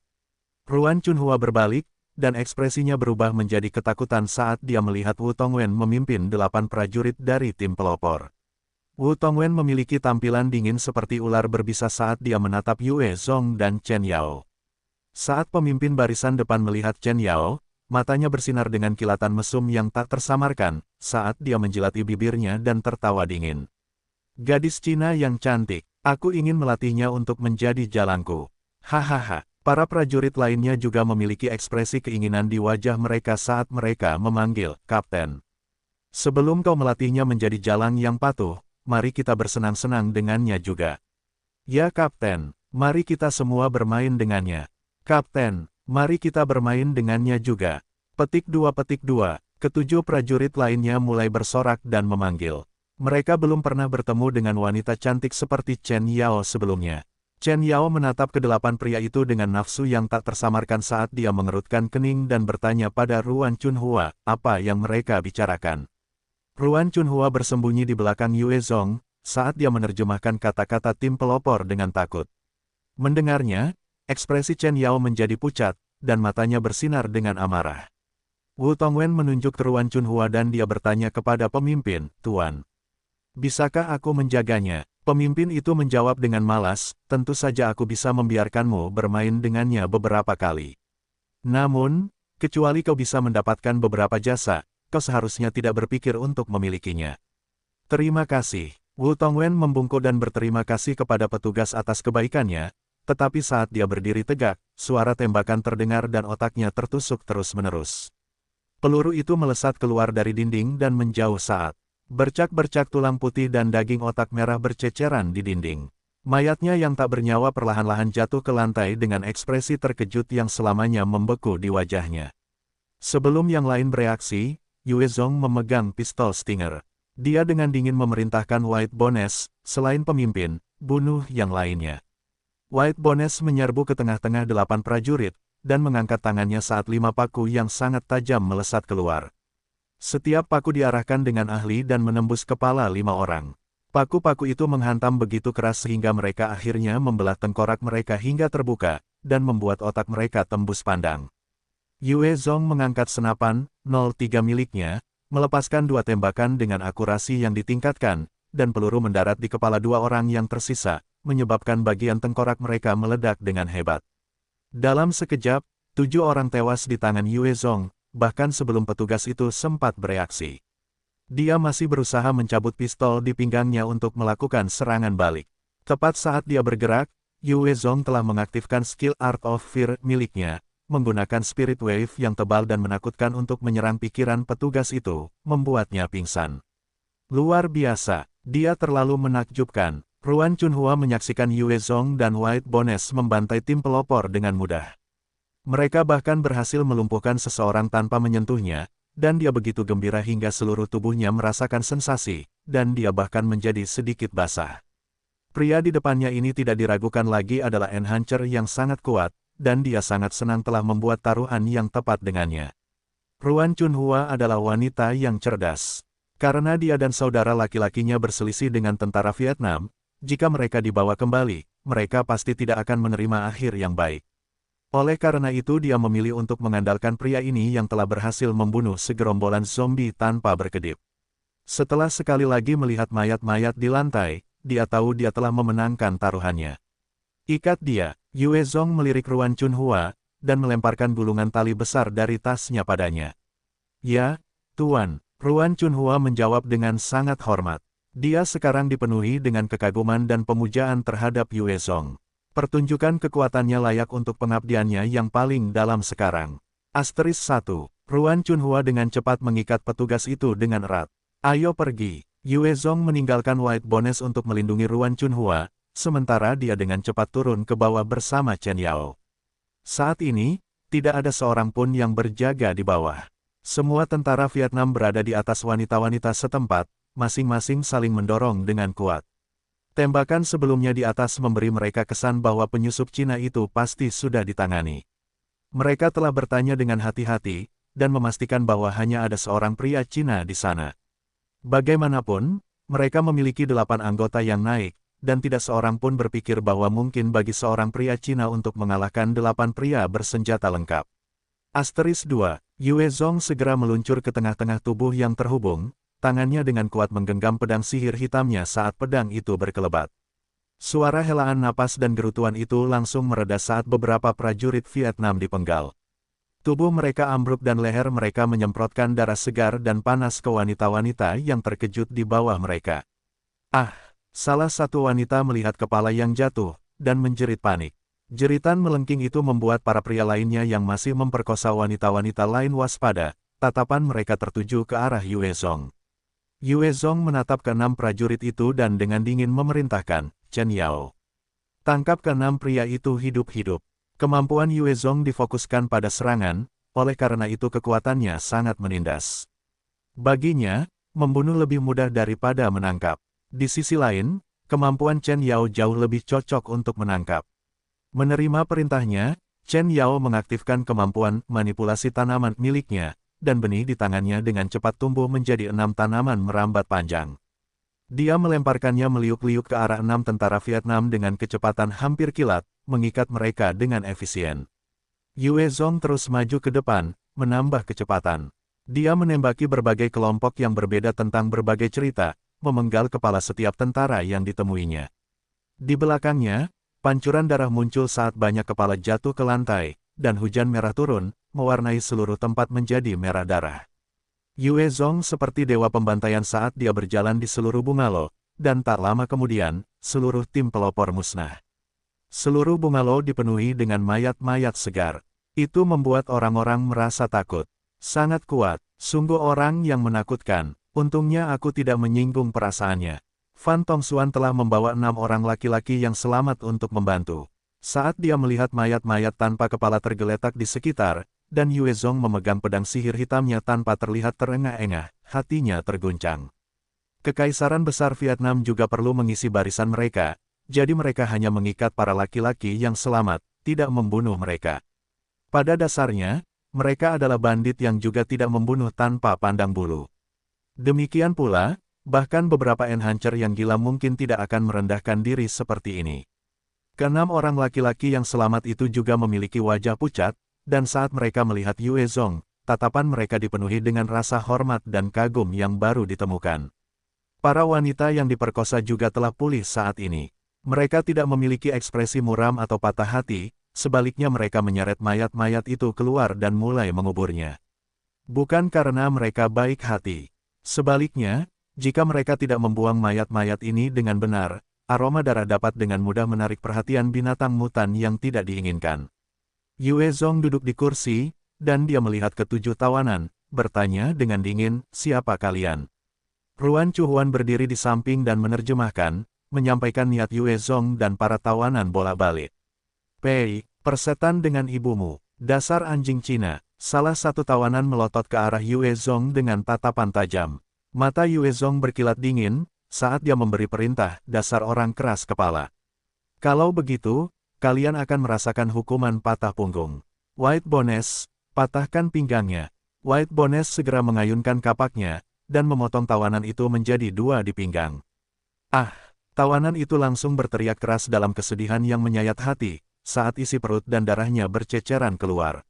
Ruan Chunhua berbalik, dan ekspresinya berubah menjadi ketakutan saat dia melihat Wu Tongwen memimpin 8 prajurit dari tim pelopor. Wu Tongwen memiliki tampilan dingin seperti ular berbisa saat dia menatap Yue Zong dan Chen Yao. Saat pemimpin barisan depan melihat Chen Yao, matanya bersinar dengan kilatan mesum yang tak tersamarkan, saat dia menjilati bibirnya dan tertawa dingin. Gadis Cina yang cantik, aku ingin melatihnya untuk menjadi jalangku. Hahaha, para prajurit lainnya juga memiliki ekspresi keinginan di wajah mereka saat mereka memanggil, Kapten. Sebelum kau melatihnya menjadi jalang yang patuh, mari kita bersenang-senang dengannya juga. Ya Kapten, mari kita semua bermain dengannya. Kapten, mari kita bermain dengannya juga. Petik 2. Ketujuh prajurit lainnya mulai bersorak dan memanggil. Mereka belum pernah bertemu dengan wanita cantik seperti Chen Yao sebelumnya. Chen Yao menatap ke-8 pria itu dengan nafsu yang tak tersamarkan saat dia mengerutkan kening dan bertanya pada Ruan Chunhua, apa yang mereka bicarakan. Ruan Chunhua bersembunyi di belakang Yue Zong, saat dia menerjemahkan kata-kata tim pelopor dengan takut. Mendengarnya, ekspresi Chen Yao menjadi pucat, dan matanya bersinar dengan amarah. Wu Tongwen menunjuk ke Ruan Chunhua dan dia bertanya kepada pemimpin, Tuan. Bisakah aku menjaganya? Pemimpin itu menjawab dengan malas, tentu saja aku bisa membiarkanmu bermain dengannya beberapa kali. Namun, kecuali kau bisa mendapatkan beberapa jasa, kau seharusnya tidak berpikir untuk memilikinya. Terima kasih. Wu Tongwen membungkuk dan berterima kasih kepada petugas atas kebaikannya, tetapi saat dia berdiri tegak, suara tembakan terdengar dan otaknya tertusuk terus-menerus. Peluru itu melesat keluar dari dinding dan menjauh saat bercak-bercak tulang putih dan daging otak merah berceceran di dinding. Mayatnya yang tak bernyawa perlahan-lahan jatuh ke lantai dengan ekspresi terkejut yang selamanya membeku di wajahnya. Sebelum yang lain bereaksi, Yue Zong memegang pistol Stinger. Dia dengan dingin memerintahkan White Bones, selain pemimpin, bunuh yang lainnya. White Bones menyerbu ke tengah-tengah 8 prajurit, dan mengangkat tangannya saat 5 paku yang sangat tajam melesat keluar. Setiap paku diarahkan dengan ahli dan menembus kepala 5 orang. Paku-paku itu menghantam begitu keras sehingga mereka akhirnya membelah tengkorak mereka hingga terbuka, dan membuat otak mereka tembus pandang. Yue Zong mengangkat senapan 03 miliknya, melepaskan 2 tembakan dengan akurasi yang ditingkatkan, dan peluru mendarat di kepala 2 orang yang tersisa, menyebabkan bagian tengkorak mereka meledak dengan hebat. Dalam sekejap, 7 orang tewas di tangan Yue Zong, bahkan sebelum petugas itu sempat bereaksi. Dia masih berusaha mencabut pistol di pinggangnya untuk melakukan serangan balik. Tepat saat dia bergerak, Yue Zong telah mengaktifkan skill Art of Fear miliknya, menggunakan Spirit Wave yang tebal dan menakutkan untuk menyerang pikiran petugas itu, membuatnya pingsan. Luar biasa, dia terlalu menakjubkan. Ruan Chunhua menyaksikan Yue Zong dan White Bones membantai tim pelopor dengan mudah. Mereka bahkan berhasil melumpuhkan seseorang tanpa menyentuhnya, dan dia begitu gembira hingga seluruh tubuhnya merasakan sensasi, dan dia bahkan menjadi sedikit basah. Pria di depannya ini tidak diragukan lagi adalah Enhancer yang sangat kuat, dan dia sangat senang telah membuat taruhan yang tepat dengannya. Ruan Chunhua adalah wanita yang cerdas. Karena dia dan saudara laki-lakinya berselisih dengan tentara Vietnam, jika mereka dibawa kembali, mereka pasti tidak akan menerima akhir yang baik. Oleh karena itu dia memilih untuk mengandalkan pria ini yang telah berhasil membunuh segerombolan zombie tanpa berkedip. Setelah sekali lagi melihat mayat-mayat di lantai, dia tahu dia telah memenangkan taruhannya. Ikat dia, Yue Zong melirik Ruan Chunhua, dan melemparkan gulungan tali besar dari tasnya padanya. Ya, Tuan, Ruan Chunhua menjawab dengan sangat hormat. Dia sekarang dipenuhi dengan kekaguman dan pemujaan terhadap Yue Zong. Pertunjukan kekuatannya layak untuk pengabdiannya yang paling dalam sekarang. Asteris 1. Ruan Chunhua dengan cepat mengikat petugas itu dengan erat. Ayo pergi. Yue Zong meninggalkan White Bones untuk melindungi Ruan Chunhua, sementara dia dengan cepat turun ke bawah bersama Chen Yao. Saat ini, tidak ada seorang pun yang berjaga di bawah. Semua tentara Vietnam berada di atas wanita-wanita setempat, masing-masing saling mendorong dengan kuat. Tembakan sebelumnya di atas memberi mereka kesan bahwa penyusup Cina itu pasti sudah ditangani. Mereka telah bertanya dengan hati-hati, dan memastikan bahwa hanya ada seorang pria Cina di sana. Bagaimanapun, mereka memiliki 8 anggota yang naik, dan tidak seorang pun berpikir bahwa mungkin bagi seorang pria Cina untuk mengalahkan 8 pria bersenjata lengkap. Asteris 2. Yue Zong segera meluncur ke tengah-tengah tubuh yang terhubung, tangannya dengan kuat menggenggam pedang sihir hitamnya saat pedang itu berkelebat. Suara helaan napas dan gerutuan itu langsung mereda saat beberapa prajurit Vietnam dipenggal. Tubuh mereka ambruk dan leher mereka menyemprotkan darah segar dan panas ke wanita-wanita yang terkejut di bawah mereka. Ah! Salah satu wanita melihat kepala yang jatuh, dan menjerit panik. Jeritan melengking itu membuat para pria lainnya yang masih memperkosa wanita-wanita lain waspada, tatapan mereka tertuju ke arah Yue Zong. Yue Zong menatap ke-6 prajurit itu dan dengan dingin memerintahkan, Chen Yao. Tangkap ke-6 pria itu hidup-hidup. Kemampuan Yue Zong difokuskan pada serangan, oleh karena itu kekuatannya sangat menindas. Baginya, membunuh lebih mudah daripada menangkap. Di sisi lain, kemampuan Chen Yao jauh lebih cocok untuk menangkap. Menerima perintahnya, Chen Yao mengaktifkan kemampuan manipulasi tanaman miliknya, dan benih di tangannya dengan cepat tumbuh menjadi 6 tanaman merambat panjang. Dia melemparkannya meliuk-liuk ke arah 6 tentara Vietnam dengan kecepatan hampir kilat, mengikat mereka dengan efisien. Yue Zong terus maju ke depan, menambah kecepatan. Dia menembaki berbagai kelompok yang berbeda tentang berbagai cerita, memenggal kepala setiap tentara yang ditemuinya. Di belakangnya, pancuran darah muncul saat banyak kepala jatuh ke lantai, dan hujan merah turun, mewarnai seluruh tempat menjadi merah darah. Yue Zong seperti dewa pembantaian saat dia berjalan di seluruh bungalow, dan tak lama kemudian, seluruh tim pelopor musnah. Seluruh bungalow dipenuhi dengan mayat-mayat segar. Itu membuat orang-orang merasa takut. Sangat kuat, sungguh orang yang menakutkan. Untungnya aku tidak menyinggung perasaannya. Fan Tongxuan telah membawa 6 orang laki-laki yang selamat untuk membantu. Saat dia melihat mayat-mayat tanpa kepala tergeletak di sekitar, dan Yue Zong memegang pedang sihir hitamnya tanpa terlihat terengah-engah, hatinya terguncang. Kekaisaran besar Vietnam juga perlu mengisi barisan mereka, jadi mereka hanya mengikat para laki-laki yang selamat, tidak membunuh mereka. Pada dasarnya, mereka adalah bandit yang juga tidak membunuh tanpa pandang bulu. Demikian pula, bahkan beberapa enhancer yang gila mungkin tidak akan merendahkan diri seperti ini. Ke-6 orang laki-laki yang selamat itu juga memiliki wajah pucat, dan saat mereka melihat Yue Zong, tatapan mereka dipenuhi dengan rasa hormat dan kagum yang baru ditemukan. Para wanita yang diperkosa juga telah pulih saat ini. Mereka tidak memiliki ekspresi muram atau patah hati, sebaliknya mereka menyeret mayat-mayat itu keluar dan mulai menguburnya. Bukan karena mereka baik hati. Sebaliknya, jika mereka tidak membuang mayat-mayat ini dengan benar, aroma darah dapat dengan mudah menarik perhatian binatang mutan yang tidak diinginkan. Yue Zong duduk di kursi, dan dia melihat ke-7 tawanan, bertanya dengan dingin, siapa kalian? Ruan Chunhua berdiri di samping dan menerjemahkan, menyampaikan niat Yue Zong dan para tawanan bolak-balik. Pei, persetan dengan ibumu, dasar anjing Cina. Salah satu tawanan melotot ke arah Yue Zong dengan tatapan tajam. Mata Yue Zong berkilat dingin, saat dia memberi perintah, dasar orang keras kepala. Kalau begitu, kalian akan merasakan hukuman patah punggung. White Bones, patahkan pinggangnya. White Bones segera mengayunkan kapaknya, dan memotong tawanan itu menjadi dua di pinggang. Ah! Tawanan itu langsung berteriak keras dalam kesedihan yang menyayat hati, saat isi perut dan darahnya berceceran keluar.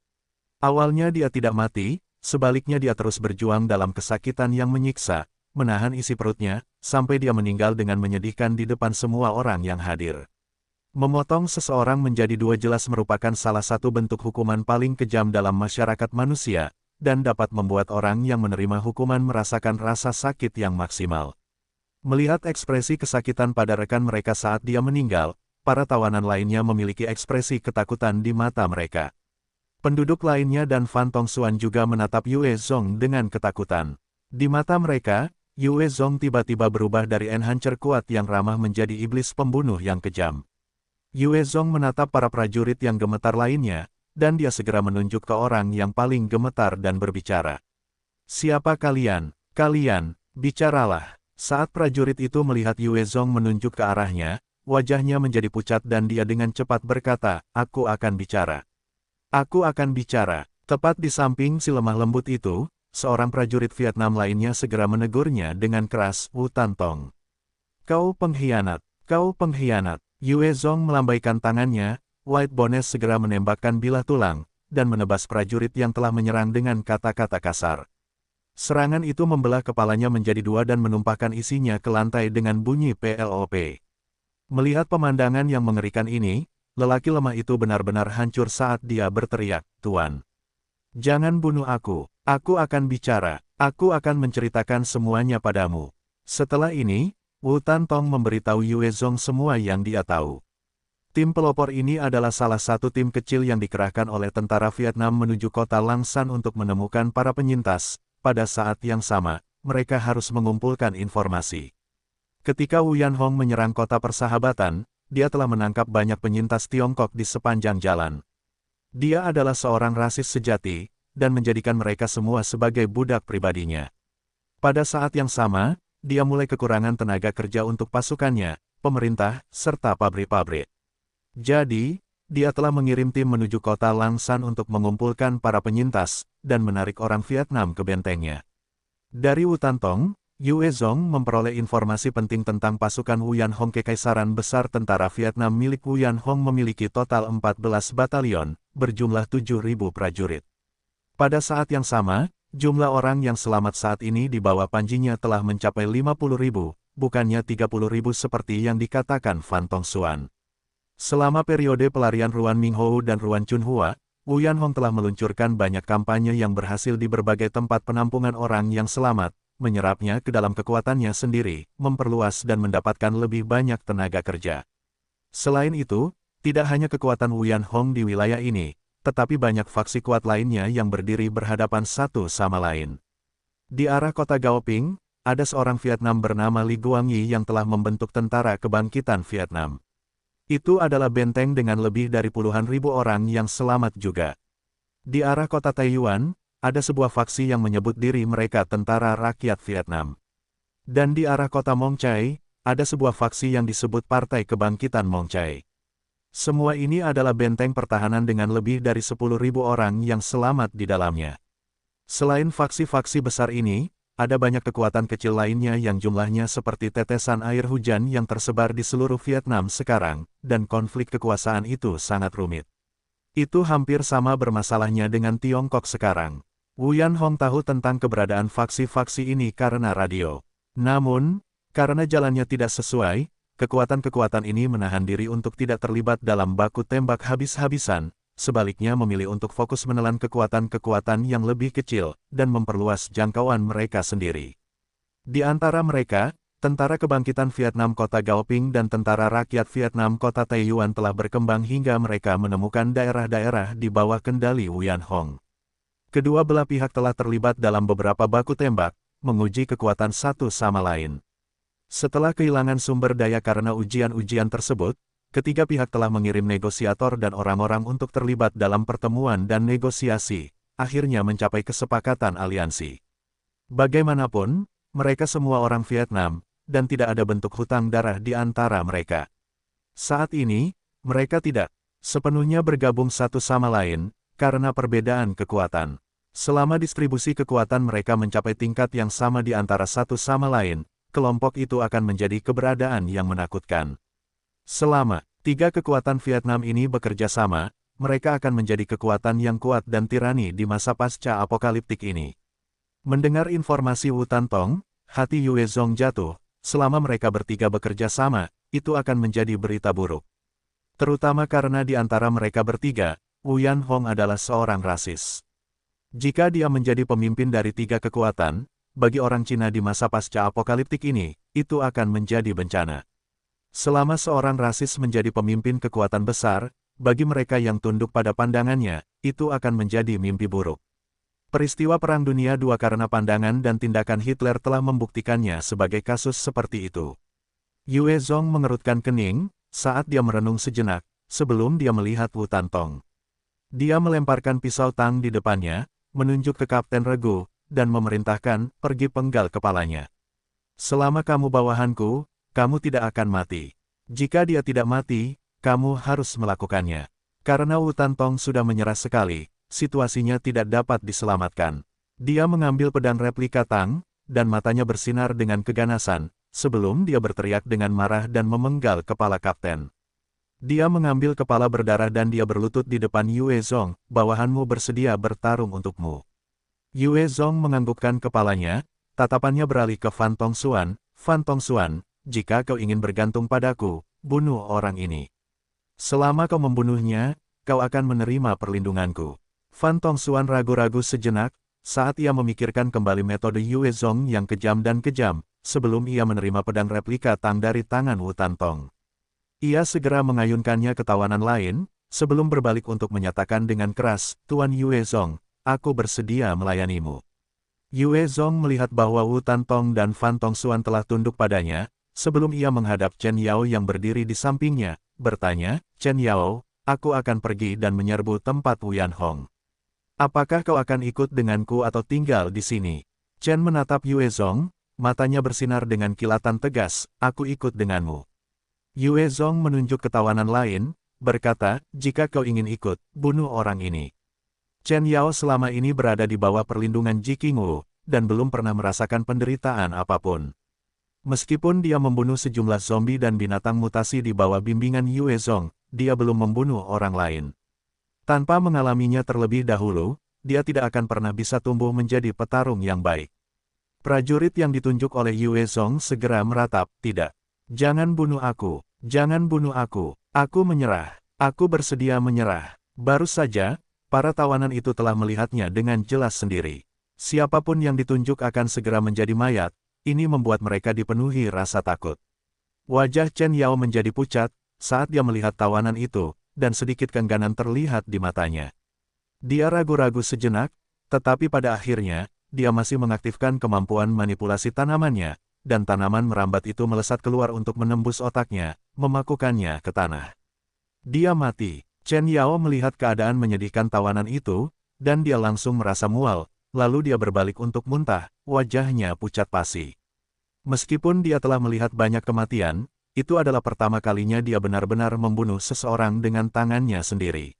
Awalnya dia tidak mati, sebaliknya dia terus berjuang dalam kesakitan yang menyiksa, menahan isi perutnya, sampai dia meninggal dengan menyedihkan di depan semua orang yang hadir. Memotong seseorang menjadi dua jelas merupakan salah satu bentuk hukuman paling kejam dalam masyarakat manusia, dan dapat membuat orang yang menerima hukuman merasakan rasa sakit yang maksimal. Melihat ekspresi kesakitan pada rekan mereka saat dia meninggal, para tawanan lainnya memiliki ekspresi ketakutan di mata mereka. Penduduk lainnya dan Fan Tongxuan juga menatap Yue Zong dengan ketakutan. Di mata mereka, Yue Zong tiba-tiba berubah dari enhancer kuat yang ramah menjadi iblis pembunuh yang kejam. Yue Zong menatap para prajurit yang gemetar lainnya, dan dia segera menunjuk ke orang yang paling gemetar dan berbicara. "Siapa kalian? Kalian, bicaralah." Saat prajurit itu melihat Yue Zong menunjuk ke arahnya, wajahnya menjadi pucat dan dia dengan cepat berkata, "Aku akan bicara. Aku akan bicara." Tepat di samping si lemah lembut itu, seorang prajurit Vietnam lainnya segera menegurnya dengan keras, "Wu Tantong. Kau pengkhianat, kau pengkhianat." Yue Zong melambaikan tangannya, White Bones segera menembakkan bilah tulang, dan menebas prajurit yang telah menyerang dengan kata-kata kasar. Serangan itu membelah kepalanya menjadi dua dan menumpahkan isinya ke lantai dengan bunyi plop. Melihat pemandangan yang mengerikan ini, lelaki lemah itu benar-benar hancur saat dia berteriak, "Tuan, jangan bunuh aku akan bicara, aku akan menceritakan semuanya padamu." Setelah ini, Wu Tantong memberitahu Yue Zong semua yang dia tahu. Tim pelopor ini adalah salah satu tim kecil yang dikerahkan oleh tentara Vietnam menuju kota Langsan untuk menemukan para penyintas. Pada saat yang sama, mereka harus mengumpulkan informasi. Ketika Wu Yanhong menyerang kota persahabatan, dia telah menangkap banyak penyintas Tiongkok di sepanjang jalan. Dia adalah seorang rasis sejati, dan menjadikan mereka semua sebagai budak pribadinya. Pada saat yang sama, dia mulai kekurangan tenaga kerja untuk pasukannya, pemerintah, serta pabrik-pabrik. Jadi, dia telah mengirim tim menuju kota Langsan untuk mengumpulkan para penyintas, dan menarik orang Vietnam ke bentengnya. Dari Wu Tantong, Yue Zong memperoleh informasi penting tentang pasukan Wu Yanhong. Kekaisaran Besar Tentara Vietnam milik Wu Yanhong memiliki total 14 batalion, berjumlah 7.000 prajurit. Pada saat yang sama, jumlah orang yang selamat saat ini di bawah panjinya telah mencapai 50.000, bukannya 30.000 seperti yang dikatakan Fan Tongxuan. Selama periode pelarian Ruan Minghou dan Ruan Chunhua, Wu Yanhong telah meluncurkan banyak kampanye yang berhasil di berbagai tempat penampungan orang yang selamat, menyerapnya ke dalam kekuatannya sendiri, memperluas dan mendapatkan lebih banyak tenaga kerja. Selain itu, tidak hanya kekuatan Wu Yanhong di wilayah ini, tetapi banyak faksi kuat lainnya yang berdiri berhadapan satu sama lain. Di arah kota Gaoping, ada seorang Vietnam bernama Li Guangyi yang telah membentuk Tentara Kebangkitan Vietnam. Itu adalah benteng dengan lebih dari puluhan ribu orang yang selamat juga. Di arah kota Taiyuan, ada sebuah faksi yang menyebut diri mereka Tentara Rakyat Vietnam. Dan di arah kota Mong Chai, ada sebuah faksi yang disebut Partai Kebangkitan Mong Chai. Semua ini adalah benteng pertahanan dengan lebih dari 10.000 orang yang selamat di dalamnya. Selain faksi-faksi besar ini, ada banyak kekuatan kecil lainnya yang jumlahnya seperti tetesan air hujan yang tersebar di seluruh Vietnam sekarang, dan konflik kekuasaan itu sangat rumit. Itu hampir sama bermasalahnya dengan Tiongkok sekarang. Wu Yanhong tahu tentang keberadaan faksi-faksi ini karena radio. Namun, karena jalannya tidak sesuai, kekuatan-kekuatan ini menahan diri untuk tidak terlibat dalam baku tembak habis-habisan, sebaliknya memilih untuk fokus menelan kekuatan-kekuatan yang lebih kecil, dan memperluas jangkauan mereka sendiri. Di antara mereka, Tentara Kebangkitan Vietnam Kota Gaoping dan Tentara Rakyat Vietnam Kota Taiyuan telah berkembang hingga mereka menemukan daerah-daerah di bawah kendali Wu Yanhong. Kedua belah pihak telah terlibat dalam beberapa baku tembak, menguji kekuatan satu sama lain. Setelah kehilangan sumber daya karena ujian-ujian tersebut, ketiga pihak telah mengirim negosiator dan orang-orang untuk terlibat dalam pertemuan dan negosiasi, akhirnya mencapai kesepakatan aliansi. Bagaimanapun, mereka semua orang Vietnam, dan tidak ada bentuk hutang darah di antara mereka. Saat ini, mereka tidak sepenuhnya bergabung satu sama lain, karena perbedaan kekuatan. Selama distribusi kekuatan mereka mencapai tingkat yang sama di antara satu sama lain, kelompok itu akan menjadi keberadaan yang menakutkan. Selama tiga kekuatan Vietnam ini bekerja sama, mereka akan menjadi kekuatan yang kuat dan tirani di masa pasca apokaliptik ini. Mendengar informasi Wu Tantong, hati Yue Zong jatuh. Selama mereka bertiga bekerja sama, itu akan menjadi berita buruk. Terutama karena di antara mereka bertiga, Wu Yanhong adalah seorang rasis. Jika dia menjadi pemimpin dari tiga kekuatan, bagi orang Cina di masa pasca apokaliptik ini, itu akan menjadi bencana. Selama seorang rasis menjadi pemimpin kekuatan besar, bagi mereka yang tunduk pada pandangannya, itu akan menjadi mimpi buruk. Peristiwa Perang Dunia II karena pandangan dan tindakan Hitler telah membuktikannya sebagai kasus seperti itu. Yue Zong mengerutkan kening, saat dia merenung sejenak, sebelum dia melihat Wu Tantong. Dia melemparkan pisau tang di depannya, menunjuk ke Kapten Regu, dan memerintahkan, pergi penggal kepalanya. Selama kamu bawahanku, kamu tidak akan mati. Jika dia tidak mati, kamu harus melakukannya. Karena Wu Tantong sudah menyerah sekali, situasinya tidak dapat diselamatkan. Dia mengambil pedang replika tang, dan matanya bersinar dengan keganasan, sebelum dia berteriak dengan marah dan memenggal kepala kapten. Dia mengambil kepala berdarah dan dia berlutut di depan Yue Zong, bawahanmu bersedia bertarung untukmu. Yue Zong menganggukkan kepalanya, tatapannya beralih ke Fan Tongxuan. Fan Tongxuan, jika kau ingin bergantung padaku, bunuh orang ini. Selama kau membunuhnya, kau akan menerima perlindunganku. Fan Tongxuan ragu-ragu sejenak, saat ia memikirkan kembali metode Yue Zong yang kejam dan kejam, sebelum ia menerima pedang replika tang dari tangan Wu Tantong. Ia segera mengayunkannya ke tawanan lain, sebelum berbalik untuk menyatakan dengan keras, Tuan Yue Zong, aku bersedia melayanimu. Yue Zong melihat bahwa Wu Tantong dan Fan Tongxuan telah tunduk padanya, sebelum ia menghadap Chen Yao yang berdiri di sampingnya, bertanya, Chen Yao, aku akan pergi dan menyerbu tempat Wu Yanhong. Apakah kau akan ikut denganku atau tinggal di sini? Chen menatap Yue Zong, matanya bersinar dengan kilatan tegas, aku ikut denganmu. Yue Zong menunjuk ke tawanan lain, berkata, jika kau ingin ikut, bunuh orang ini. Chen Yao selama ini berada di bawah perlindungan Ji Qingwu, dan belum pernah merasakan penderitaan apapun. Meskipun dia membunuh sejumlah zombie dan binatang mutasi di bawah bimbingan Yue Zong, dia belum membunuh orang lain. Tanpa mengalaminya terlebih dahulu, dia tidak akan pernah bisa tumbuh menjadi petarung yang baik. Prajurit yang ditunjuk oleh Yue Zong segera meratap, tidak. Jangan bunuh aku. Jangan bunuh aku menyerah, aku bersedia menyerah. Baru saja, para tawanan itu telah melihatnya dengan jelas sendiri. Siapapun yang ditunjuk akan segera menjadi mayat, ini membuat mereka dipenuhi rasa takut. Wajah Chen Yao menjadi pucat, saat dia melihat tawanan itu, dan sedikit keengganan terlihat di matanya. Dia ragu-ragu sejenak, tetapi pada akhirnya, dia masih mengaktifkan kemampuan manipulasi tanamannya, dan tanaman merambat itu melesat keluar untuk menembus otaknya, memakukannya ke tanah. Dia mati. Chen Yao melihat keadaan menyedihkan tawanan itu, dan dia langsung merasa mual, lalu dia berbalik untuk muntah, wajahnya pucat pasi. Meskipun dia telah melihat banyak kematian, itu adalah pertama kalinya dia benar-benar membunuh seseorang dengan tangannya sendiri.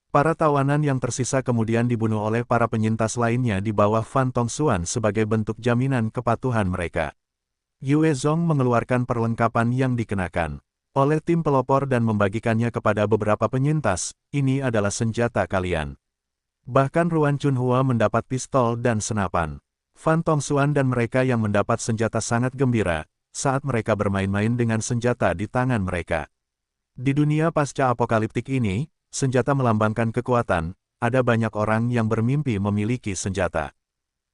Para tawanan yang tersisa kemudian dibunuh oleh para penyintas lainnya di bawah Fan Tongxuan sebagai bentuk jaminan kepatuhan mereka. Yue Zong mengeluarkan perlengkapan yang dikenakan oleh tim pelopor dan membagikannya kepada beberapa penyintas, ini adalah senjata kalian. Bahkan Ruan Chunhua mendapat pistol dan senapan. Fan Tongxuan dan mereka yang mendapat senjata sangat gembira, saat mereka bermain-main dengan senjata di tangan mereka. Di dunia pasca apokaliptik ini, senjata melambangkan kekuatan, ada banyak orang yang bermimpi memiliki senjata.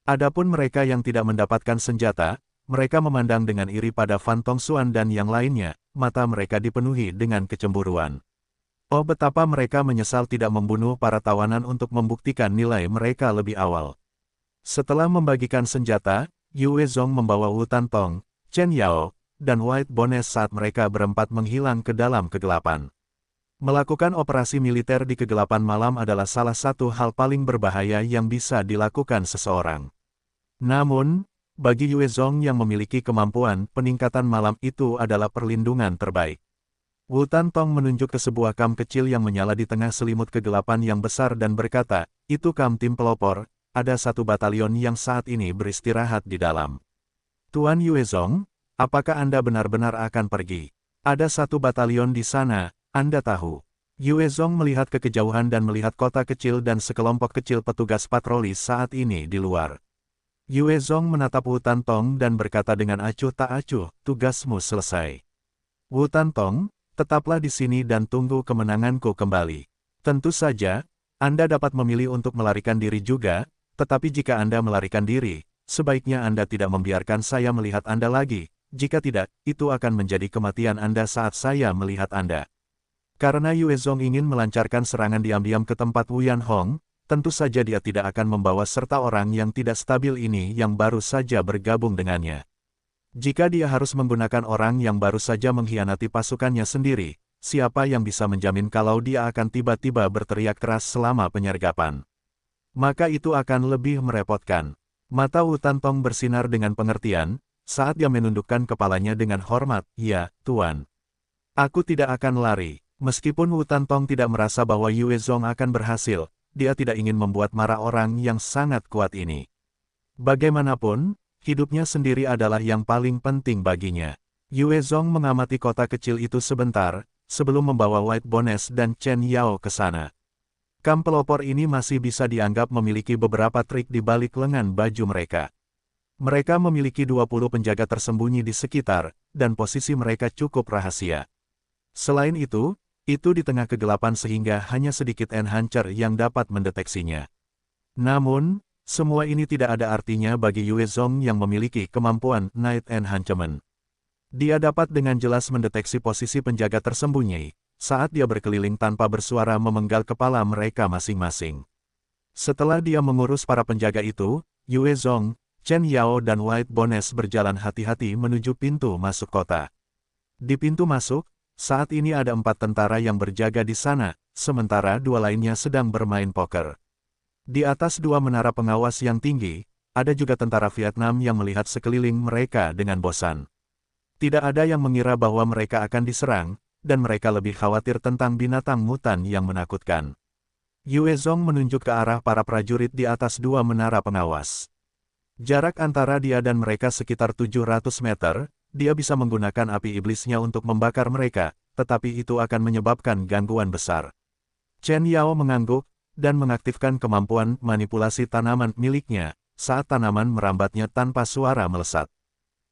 Adapun mereka yang tidak mendapatkan senjata, mereka memandang dengan iri pada Fan Tongxuan dan yang lainnya, mata mereka dipenuhi dengan kecemburuan. Oh betapa mereka menyesal tidak membunuh para tawanan untuk membuktikan nilai mereka lebih awal. Setelah membagikan senjata, Yue Zong membawa Wu Tantong, Chen Yao, dan White Bones saat mereka berempat menghilang ke dalam kegelapan. Melakukan operasi militer di kegelapan malam adalah salah satu hal paling berbahaya yang bisa dilakukan seseorang. Namun, bagi Yue Zong yang memiliki kemampuan, peningkatan malam itu adalah perlindungan terbaik. Wu Tantong menunjuk ke sebuah kam kecil yang menyala di tengah selimut kegelapan yang besar dan berkata, itu kam tim pelopor, ada satu batalion yang saat ini beristirahat di dalam. Tuan Yuezong, apakah Anda benar-benar akan pergi? Ada satu batalion di sana, Anda tahu. Yuezong melihat ke kejauhan dan melihat kota kecil dan sekelompok kecil petugas patroli saat ini di luar. Yuezong menatap Wu Tantong dan berkata dengan acuh tak acuh, tugasmu selesai. Wu Tantong, tetaplah di sini dan tunggu kemenanganku kembali. Tentu saja, Anda dapat memilih untuk melarikan diri juga, tetapi jika Anda melarikan diri, sebaiknya Anda tidak membiarkan saya melihat Anda lagi. Jika tidak, itu akan menjadi kematian Anda saat saya melihat Anda. Karena Yuezong ingin melancarkan serangan diam-diam ke tempat Wu Yanhong, tentu saja dia tidak akan membawa serta orang yang tidak stabil ini yang baru saja bergabung dengannya. Jika dia harus menggunakan orang yang baru saja mengkhianati pasukannya sendiri, siapa yang bisa menjamin kalau dia akan tiba-tiba berteriak keras selama penyergapan? Maka itu akan lebih merepotkan. Mata Wu Tantong bersinar dengan pengertian, saat dia menundukkan kepalanya dengan hormat, ya, Tuan. Aku tidak akan lari. Meskipun Wu Tantong tidak merasa bahwa Yuezong akan berhasil, dia tidak ingin membuat marah orang yang sangat kuat ini. Bagaimanapun, hidupnya sendiri adalah yang paling penting baginya. Yuezong mengamati kota kecil itu sebentar, sebelum membawa White Bones dan Chen Yao ke sana. Kam pelopor ini masih bisa dianggap memiliki beberapa trik di balik lengan baju mereka. Mereka memiliki 20 penjaga tersembunyi di sekitar, dan posisi mereka cukup rahasia. Selain itu di tengah kegelapan sehingga hanya sedikit enhancer yang dapat mendeteksinya. Namun, semua ini tidak ada artinya bagi Yuezong yang memiliki kemampuan Night Enhancement. Dia dapat dengan jelas mendeteksi posisi penjaga tersembunyi, saat dia berkeliling tanpa bersuara memenggal kepala mereka masing-masing. Setelah dia mengurus para penjaga itu, Yuezong, Chen Yao dan White Bones berjalan hati-hati menuju pintu masuk kota. Di pintu masuk, saat ini ada 4 tentara yang berjaga di sana, sementara 2 lainnya sedang bermain poker. Di atas 2 menara pengawas yang tinggi, ada juga tentara Vietnam yang melihat sekeliling mereka dengan bosan. Tidak ada yang mengira bahwa mereka akan diserang, dan mereka lebih khawatir tentang binatang mutan yang menakutkan. Yuezong menunjuk ke arah para prajurit di atas 2 menara pengawas. Jarak antara dia dan mereka sekitar 700 meter, dia bisa menggunakan api iblisnya untuk membakar mereka, tetapi itu akan menyebabkan gangguan besar. Chen Yao mengangguk, dan mengaktifkan kemampuan manipulasi tanaman miliknya, saat tanaman merambatnya tanpa suara melesat.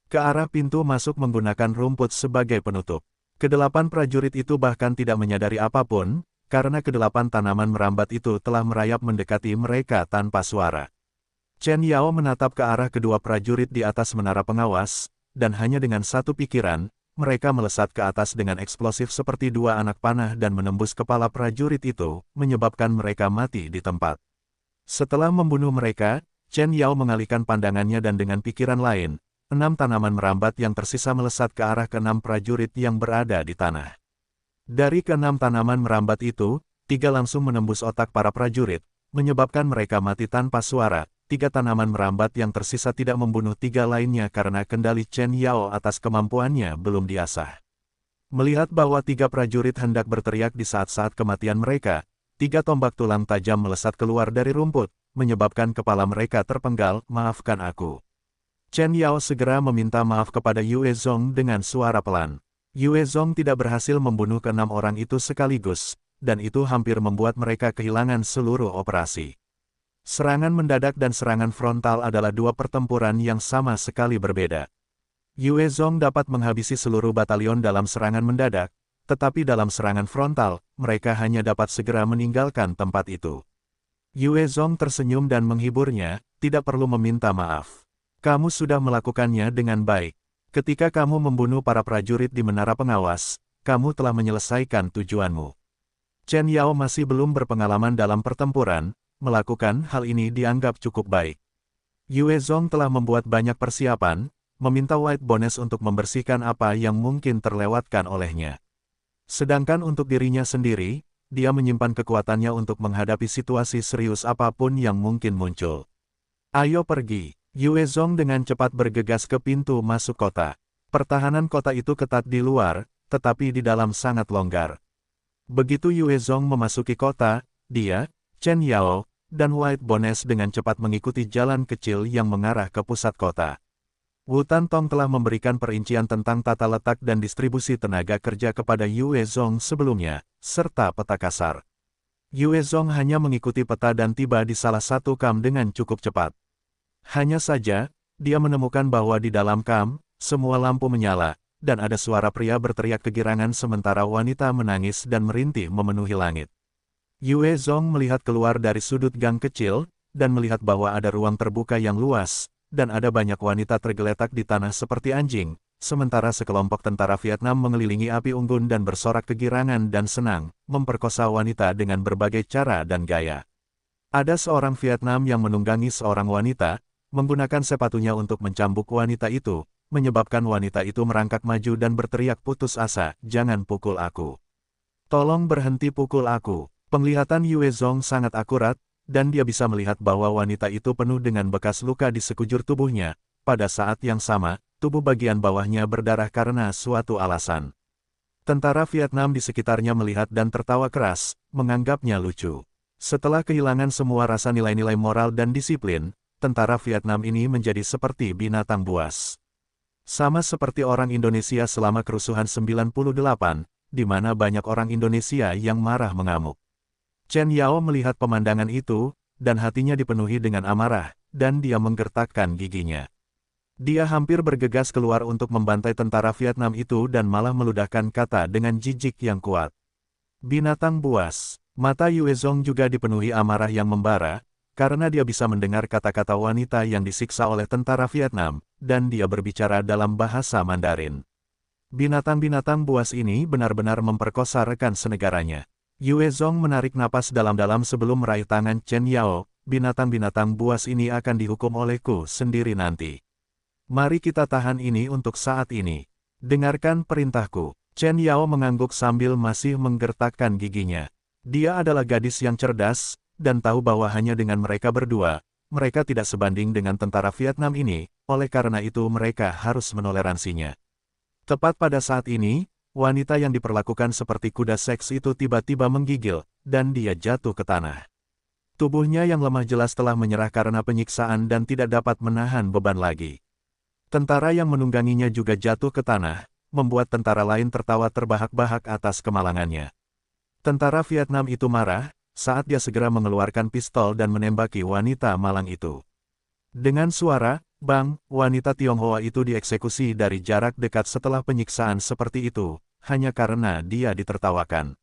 Ke arah pintu masuk menggunakan rumput sebagai penutup. Kedelapan prajurit itu bahkan tidak menyadari apapun, karena kedelapan tanaman merambat itu telah merayap mendekati mereka tanpa suara. Chen Yao menatap ke arah kedua prajurit di atas menara pengawas, dan hanya dengan satu pikiran, mereka melesat ke atas dengan eksplosif seperti 2 anak panah dan menembus kepala prajurit itu, menyebabkan mereka mati di tempat. Setelah membunuh mereka, Chen Yao mengalihkan pandangannya dan dengan pikiran lain, 6 tanaman merambat yang tersisa melesat ke arah ke-6 prajurit yang berada di tanah. Dari ke-6 tanaman merambat itu, 3 langsung menembus otak para prajurit, menyebabkan mereka mati tanpa suara. 3 tanaman merambat yang tersisa tidak membunuh 3 lainnya karena kendali Chen Yao atas kemampuannya belum diasah. Melihat bahwa 3 prajurit hendak berteriak di saat-saat kematian mereka, 3 tombak tulang tajam melesat keluar dari rumput, menyebabkan kepala mereka terpenggal, maafkan aku. Chen Yao segera meminta maaf kepada Yuezong dengan suara pelan. Yuezong tidak berhasil membunuh ke-6 orang itu sekaligus, dan itu hampir membuat mereka kehilangan seluruh operasi. Serangan mendadak dan serangan frontal adalah 2 pertempuran yang sama sekali berbeda. Yuezong dapat menghabisi seluruh batalion dalam serangan mendadak, tetapi dalam serangan frontal, mereka hanya dapat segera meninggalkan tempat itu. Yuezong tersenyum dan menghiburnya, tidak perlu meminta maaf. Kamu sudah melakukannya dengan baik. Ketika kamu membunuh para prajurit di menara pengawas, kamu telah menyelesaikan tujuanmu. Chen Yao masih belum berpengalaman dalam pertempuran, melakukan hal ini dianggap cukup baik. Yuezong telah membuat banyak persiapan, meminta White Bones untuk membersihkan apa yang mungkin terlewatkan olehnya. Sedangkan untuk dirinya sendiri, dia menyimpan kekuatannya untuk menghadapi situasi serius apapun yang mungkin muncul. Ayo pergi. Yuezong dengan cepat bergegas ke pintu masuk kota. Pertahanan kota itu ketat di luar, tetapi di dalam sangat longgar. Begitu Yuezong memasuki kota, dia, Chen Yao, dan White Bones dengan cepat mengikuti jalan kecil yang mengarah ke pusat kota. Wu Tantong telah memberikan perincian tentang tata letak dan distribusi tenaga kerja kepada Yue Zong sebelumnya, serta peta kasar. Yue Zong hanya mengikuti peta dan tiba di salah satu kamp dengan cukup cepat. Hanya saja, dia menemukan bahwa di dalam kamp, semua lampu menyala, dan ada suara pria berteriak kegirangan sementara wanita menangis dan merintih memenuhi langit. Yue Zong melihat keluar dari sudut gang kecil, dan melihat bahwa ada ruang terbuka yang luas, dan ada banyak wanita tergeletak di tanah seperti anjing, sementara sekelompok tentara Vietnam mengelilingi api unggun dan bersorak kegirangan dan senang, memperkosa wanita dengan berbagai cara dan gaya. Ada seorang Vietnam yang menunggangi seorang wanita, menggunakan sepatunya untuk mencambuk wanita itu, menyebabkan wanita itu merangkak maju dan berteriak putus asa, "Jangan pukul aku. Tolong berhenti pukul aku." Penglihatan Yue Zong sangat akurat, dan dia bisa melihat bahwa wanita itu penuh dengan bekas luka di sekujur tubuhnya. Pada saat yang sama, tubuh bagian bawahnya berdarah karena suatu alasan. Tentara Vietnam di sekitarnya melihat dan tertawa keras, menganggapnya lucu. Setelah kehilangan semua rasa nilai-nilai moral dan disiplin, tentara Vietnam ini menjadi seperti binatang buas. Sama seperti orang Indonesia selama kerusuhan 98, di mana banyak orang Indonesia yang marah mengamuk. Chen Yao melihat pemandangan itu, dan hatinya dipenuhi dengan amarah, dan dia menggertakkan giginya. Dia hampir bergegas keluar untuk membantai tentara Vietnam itu dan malah meludahkan kata dengan jijik yang kuat. Binatang buas. Mata Yue Zong juga dipenuhi amarah yang membara, karena dia bisa mendengar kata-kata wanita yang disiksa oleh tentara Vietnam, dan dia berbicara dalam bahasa Mandarin. Binatang-binatang buas ini benar-benar memperkosa rekan senegaranya. Yue Zong menarik napas dalam-dalam sebelum meraih tangan Chen Yao. Binatang-binatang buas ini akan dihukum olehku sendiri nanti. Mari kita tahan ini untuk saat ini. Dengarkan perintahku. Chen Yao mengangguk sambil masih menggertakkan giginya. Dia adalah gadis yang cerdas, dan tahu bahwa hanya dengan mereka berdua, mereka tidak sebanding dengan tentara Vietnam ini, oleh karena itu mereka harus menoleransinya. Tepat pada saat ini, wanita yang diperlakukan seperti kuda seks itu tiba-tiba menggigil, dan dia jatuh ke tanah. Tubuhnya yang lemah jelas telah menyerah karena penyiksaan dan tidak dapat menahan beban lagi. Tentara yang menungganginya juga jatuh ke tanah, membuat tentara lain tertawa terbahak-bahak atas kemalangannya. Tentara Vietnam itu marah, saat dia segera mengeluarkan pistol dan menembaki wanita malang itu. Dengan suara, "Bang!" wanita Tionghoa itu dieksekusi dari jarak dekat setelah penyiksaan seperti itu, hanya karena dia ditertawakan.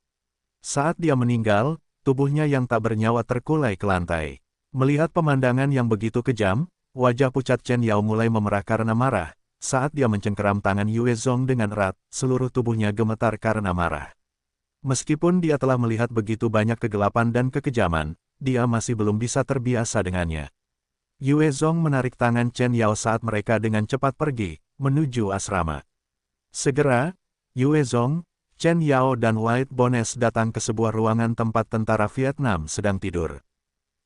Saat dia meninggal, tubuhnya yang tak bernyawa terkulai ke lantai. Melihat pemandangan yang begitu kejam, wajah pucat Chen Yao mulai memerah karena marah. Saat dia mencengkeram tangan Yue Zong dengan erat, seluruh tubuhnya gemetar karena marah. Meskipun dia telah melihat begitu banyak kegelapan dan kekejaman, dia masih belum bisa terbiasa dengannya. Yue Zong menarik tangan Chen Yao saat mereka dengan cepat pergi, menuju asrama. Segera, Yue Zong, Chen Yao dan White Bones datang ke sebuah ruangan tempat tentara Vietnam sedang tidur.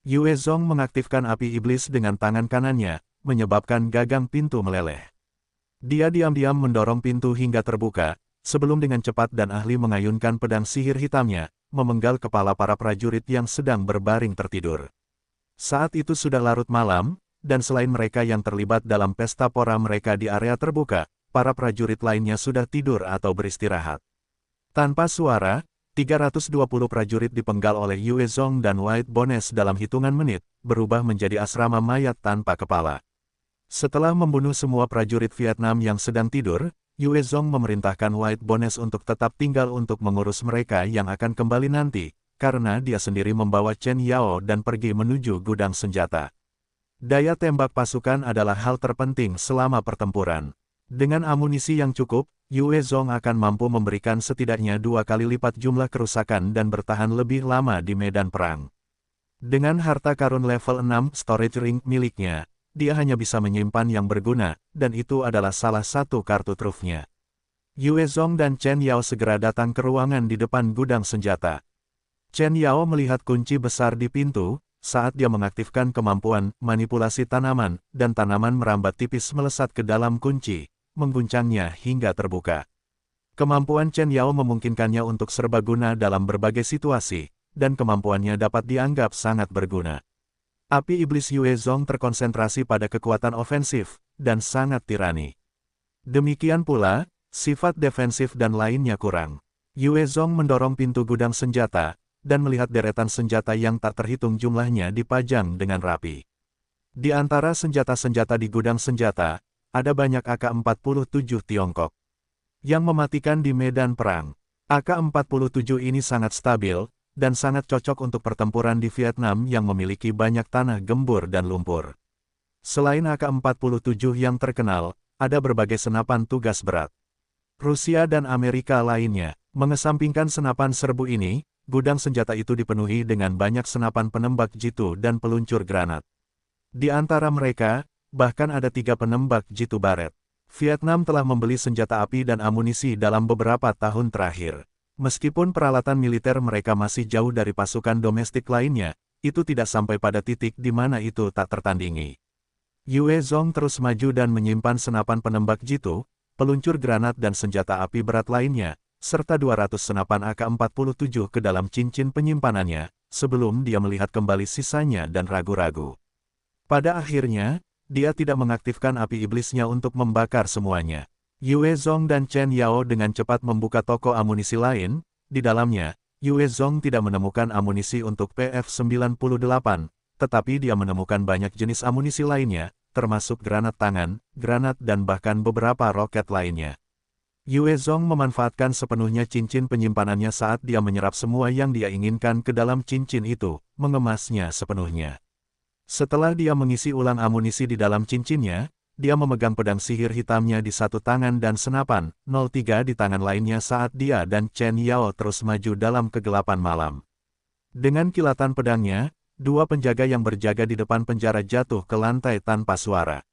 Yue Zong mengaktifkan api iblis dengan tangan kanannya, menyebabkan gagang pintu meleleh. Dia diam-diam mendorong pintu hingga terbuka, sebelum dengan cepat dan ahli mengayunkan pedang sihir hitamnya, memenggal kepala para prajurit yang sedang berbaring tertidur. Saat itu sudah larut malam, dan selain mereka yang terlibat dalam pesta pora mereka di area terbuka, para prajurit lainnya sudah tidur atau beristirahat. Tanpa suara, 320 prajurit dipenggal oleh Yue Zong dan White Bones dalam hitungan menit, berubah menjadi asrama mayat tanpa kepala. Setelah membunuh semua prajurit Vietnam yang sedang tidur, Yue Zong memerintahkan White Bones untuk tetap tinggal untuk mengurus mereka yang akan kembali nanti, karena dia sendiri membawa Chen Yao dan pergi menuju gudang senjata. Daya tembak pasukan adalah hal terpenting selama pertempuran. Dengan amunisi yang cukup, Yue Zong akan mampu memberikan setidaknya 2 kali lipat jumlah kerusakan dan bertahan lebih lama di medan perang. Dengan harta karun level 6 storage ring miliknya, dia hanya bisa menyimpan yang berguna, dan itu adalah salah satu kartu trufnya. Yue Zong dan Chen Yao segera datang ke ruangan di depan gudang senjata. Chen Yao melihat kunci besar di pintu, saat dia mengaktifkan kemampuan manipulasi tanaman, dan tanaman merambat tipis melesat ke dalam kunci, mengguncangnya hingga terbuka. Kemampuan Chen Yao memungkinkannya untuk serbaguna dalam berbagai situasi, dan kemampuannya dapat dianggap sangat berguna. Api iblis Yue Zong terkonsentrasi pada kekuatan ofensif, dan sangat tirani. Demikian pula, sifat defensif dan lainnya kurang. Yue Zong mendorong pintu gudang senjata, dan melihat deretan senjata yang tak terhitung jumlahnya dipajang dengan rapi. Di antara senjata-senjata di gudang senjata, ada banyak AK-47 Tiongkok yang mematikan di medan perang. AK-47 ini sangat stabil, dan sangat cocok untuk pertempuran di Vietnam yang memiliki banyak tanah gembur dan lumpur. Selain AK-47 yang terkenal, ada berbagai senapan tugas berat. Rusia dan Amerika lainnya, mengesampingkan senapan serbu ini, gudang senjata itu dipenuhi dengan banyak senapan penembak jitu dan peluncur granat. Di antara mereka, bahkan ada 3 penembak jitu baret. Vietnam telah membeli senjata api dan amunisi dalam beberapa tahun terakhir. Meskipun peralatan militer mereka masih jauh dari pasukan domestik lainnya, itu tidak sampai pada titik di mana itu tak tertandingi. Yue Zong terus maju dan menyimpan senapan penembak jitu, peluncur granat dan senjata api berat lainnya, serta 200 senapan AK-47 ke dalam cincin penyimpanannya, sebelum dia melihat kembali sisanya dan ragu-ragu. Pada akhirnya, dia tidak mengaktifkan api iblisnya untuk membakar semuanya. Yue Zong dan Chen Yao dengan cepat membuka toko amunisi lain. Di dalamnya, Yue Zong tidak menemukan amunisi untuk PF-98, tetapi dia menemukan banyak jenis amunisi lainnya, termasuk granat tangan, granat dan bahkan beberapa roket lainnya. Yue Zong memanfaatkan sepenuhnya cincin penyimpanannya saat dia menyerap semua yang dia inginkan ke dalam cincin itu, mengemasnya sepenuhnya. Setelah dia mengisi ulang amunisi di dalam cincinnya, dia memegang pedang sihir hitamnya di satu tangan dan senapan 03 di tangan lainnya saat dia dan Chen Yao terus maju dalam kegelapan malam. Dengan kilatan pedangnya, 2 penjaga yang berjaga di depan penjara jatuh ke lantai tanpa suara.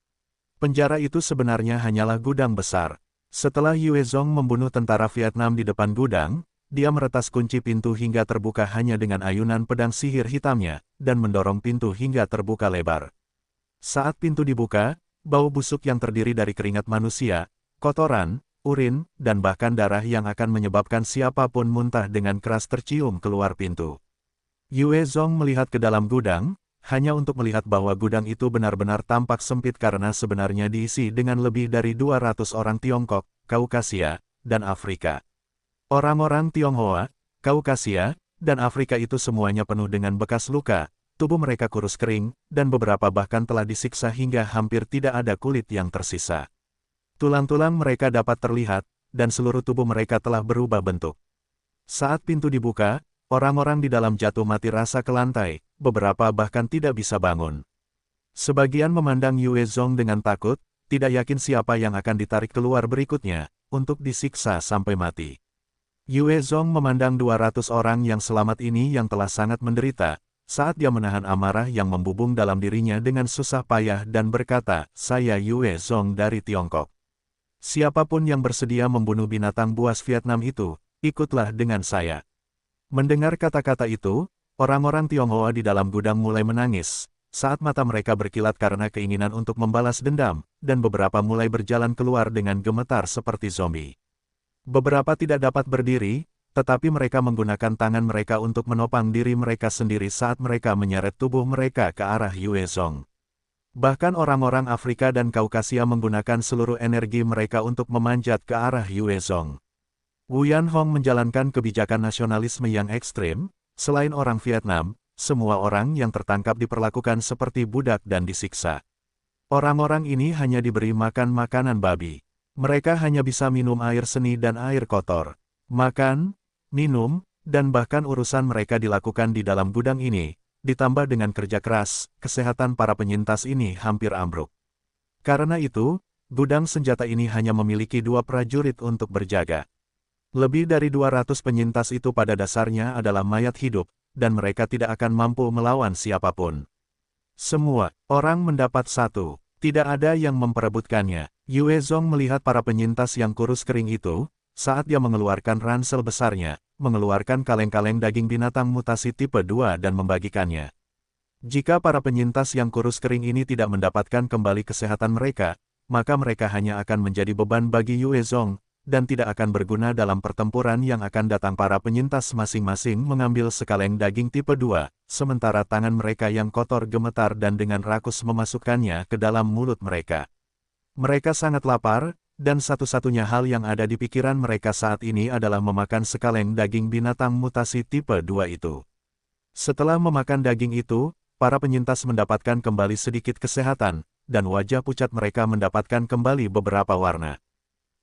Penjara itu sebenarnya hanyalah gudang besar. Setelah Yue Zong membunuh tentara Vietnam di depan gudang, dia meretas kunci pintu hingga terbuka hanya dengan ayunan pedang sihir hitamnya, dan mendorong pintu hingga terbuka lebar. Saat pintu dibuka, bau busuk yang terdiri dari keringat manusia, kotoran, urin, dan bahkan darah yang akan menyebabkan siapapun muntah dengan keras tercium keluar pintu. Yue Zong melihat ke dalam gudang, hanya untuk melihat bahwa gudang itu benar-benar tampak sempit karena sebenarnya diisi dengan lebih dari 200 orang Tiongkok, Kaukasia, dan Afrika. Orang-orang Tionghoa, Kaukasia, dan Afrika itu semuanya penuh dengan bekas luka, tubuh mereka kurus kering, dan beberapa bahkan telah disiksa hingga hampir tidak ada kulit yang tersisa. Tulang-tulang mereka dapat terlihat, dan seluruh tubuh mereka telah berubah bentuk. Saat pintu dibuka, orang-orang di dalam jatuh mati rasa ke lantai, beberapa bahkan tidak bisa bangun. Sebagian memandang Yue Zong dengan takut, tidak yakin siapa yang akan ditarik keluar berikutnya, untuk disiksa sampai mati. Yue Zong memandang 200 orang yang selamat ini yang telah sangat menderita, saat dia menahan amarah yang membubung dalam dirinya dengan susah payah dan berkata, "Saya Yue Zong dari Tiongkok. Siapapun yang bersedia membunuh binatang buas Vietnam itu, ikutlah dengan saya." Mendengar kata-kata itu, orang-orang Tionghoa di dalam gudang mulai menangis, saat mata mereka berkilat karena keinginan untuk membalas dendam, dan beberapa mulai berjalan keluar dengan gemetar seperti zombie. Beberapa tidak dapat berdiri, tetapi mereka menggunakan tangan mereka untuk menopang diri mereka sendiri saat mereka menyeret tubuh mereka ke arah Yue Zong. Bahkan orang-orang Afrika dan Kaukasia menggunakan seluruh energi mereka untuk memanjat ke arah Yue Zong. Wu Yanhong menjalankan kebijakan nasionalisme yang ekstrim. Selain orang Vietnam, semua orang yang tertangkap diperlakukan seperti budak dan disiksa. Orang-orang ini hanya diberi makan makanan babi. Mereka hanya bisa minum air seni dan air kotor. Makan, minum, dan bahkan urusan mereka dilakukan di dalam gudang ini, ditambah dengan kerja keras, kesehatan para penyintas ini hampir ambruk. Karena itu, gudang senjata ini hanya memiliki 2 prajurit untuk berjaga. Lebih dari 200 penyintas itu pada dasarnya adalah mayat hidup, dan mereka tidak akan mampu melawan siapapun. Semua orang mendapat satu, tidak ada yang memperebutkannya. Yue Zong melihat para penyintas yang kurus kering itu, saat dia mengeluarkan ransel besarnya, mengeluarkan kaleng-kaleng daging binatang mutasi tipe 2 dan membagikannya. Jika para penyintas yang kurus kering ini tidak mendapatkan kembali kesehatan mereka, maka mereka hanya akan menjadi beban bagi Yue Zong, dan tidak akan berguna dalam pertempuran yang akan datang. Para penyintas masing-masing mengambil sekaleng daging tipe 2, sementara tangan mereka yang kotor gemetar dan dengan rakus memasukkannya ke dalam mulut mereka. Mereka sangat lapar, dan satu-satunya hal yang ada di pikiran mereka saat ini adalah memakan sekaleng daging binatang mutasi tipe 2 itu. Setelah memakan daging itu, para penyintas mendapatkan kembali sedikit kesehatan, dan wajah pucat mereka mendapatkan kembali beberapa warna.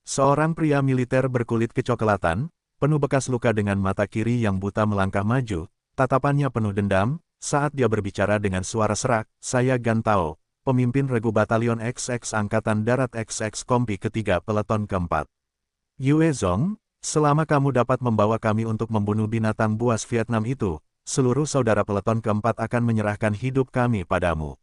Seorang pria militer berkulit kecoklatan, penuh bekas luka dengan mata kiri yang buta melangkah maju, tatapannya penuh dendam, saat dia berbicara dengan suara serak, "Saya Gantao, pemimpin Regu Batalion XX Angkatan Darat XX Kompi Ketiga Peleton Keempat. Yue Zong, selama kamu dapat membawa kami untuk membunuh binatang buas Vietnam itu, seluruh saudara Peleton Keempat akan menyerahkan hidup kami padamu."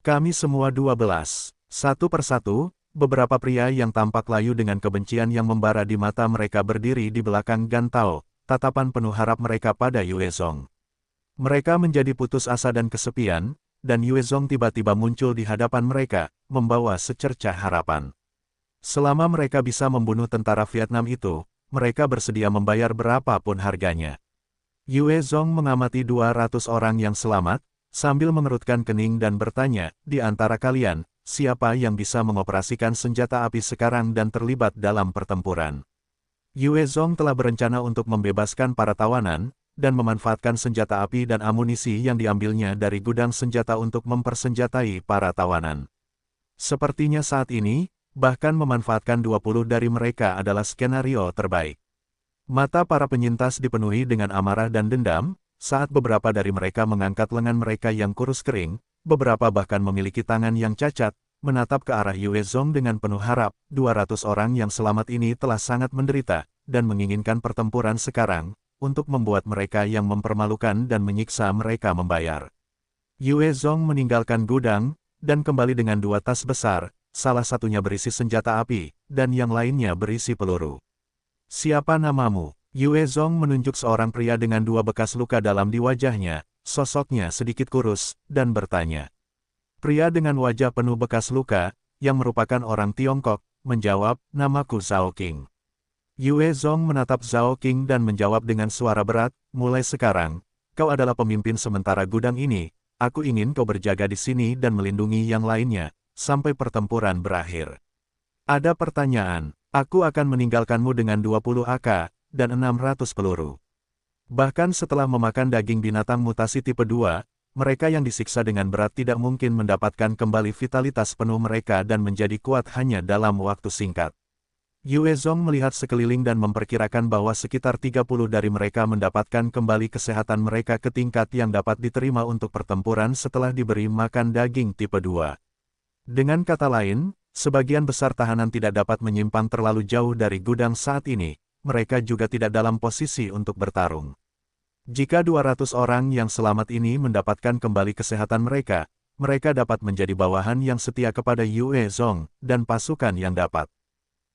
Kami semua 12. Satu persatu, beberapa pria yang tampak layu dengan kebencian yang membara di mata mereka berdiri di belakang Gantao, tatapan penuh harap mereka pada Yue Zong. Mereka menjadi putus asa dan kesepian, dan Yue Zong tiba-tiba muncul di hadapan mereka, membawa secercah harapan. Selama mereka bisa membunuh tentara Vietnam itu, mereka bersedia membayar berapapun harganya. Yue Zong mengamati 200 orang yang selamat, sambil mengerutkan kening dan bertanya, "Di antara kalian, siapa yang bisa mengoperasikan senjata api sekarang dan terlibat dalam pertempuran?" Yue Zong telah berencana untuk membebaskan para tawanan, dan memanfaatkan senjata api dan amunisi yang diambilnya dari gudang senjata untuk mempersenjatai para tawanan. Sepertinya saat ini, bahkan memanfaatkan 20 dari mereka adalah skenario terbaik. Mata para penyintas dipenuhi dengan amarah dan dendam, saat beberapa dari mereka mengangkat lengan mereka yang kurus kering, beberapa bahkan memiliki tangan yang cacat, menatap ke arah Yue Zong dengan penuh harap. 200 orang yang selamat ini telah sangat menderita, dan menginginkan pertempuran sekarang, untuk membuat mereka yang mempermalukan dan menyiksa mereka membayar. Yue Zong meninggalkan gudang, dan kembali dengan 2 tas besar, salah satunya berisi senjata api, dan yang lainnya berisi peluru. "Siapa namamu?" Yue Zong menunjuk seorang pria dengan 2 bekas luka dalam di wajahnya, sosoknya sedikit kurus, dan bertanya. Pria dengan wajah penuh bekas luka, yang merupakan orang Tiongkok, menjawab, "Namaku Zhao Qing." Yue Zong menatap Zhao Qing dan menjawab dengan suara berat, "Mulai sekarang, kau adalah pemimpin sementara gudang ini, aku ingin kau berjaga di sini dan melindungi yang lainnya, sampai pertempuran berakhir. Ada pertanyaan, aku akan meninggalkanmu dengan 20 AK, dan 600 peluru." Bahkan setelah memakan daging binatang mutasi tipe 2, mereka yang disiksa dengan berat tidak mungkin mendapatkan kembali vitalitas penuh mereka dan menjadi kuat hanya dalam waktu singkat. Yue Zong melihat sekeliling dan memperkirakan bahwa sekitar 30 dari mereka mendapatkan kembali kesehatan mereka ke tingkat yang dapat diterima untuk pertempuran setelah diberi makan daging tipe 2. Dengan kata lain, sebagian besar tahanan tidak dapat menyimpang terlalu jauh dari gudang saat ini. Mereka juga tidak dalam posisi untuk bertarung. Jika 200 orang yang selamat ini mendapatkan kembali kesehatan mereka, mereka dapat menjadi bawahan yang setia kepada Yue Zong, dan pasukan yang dapat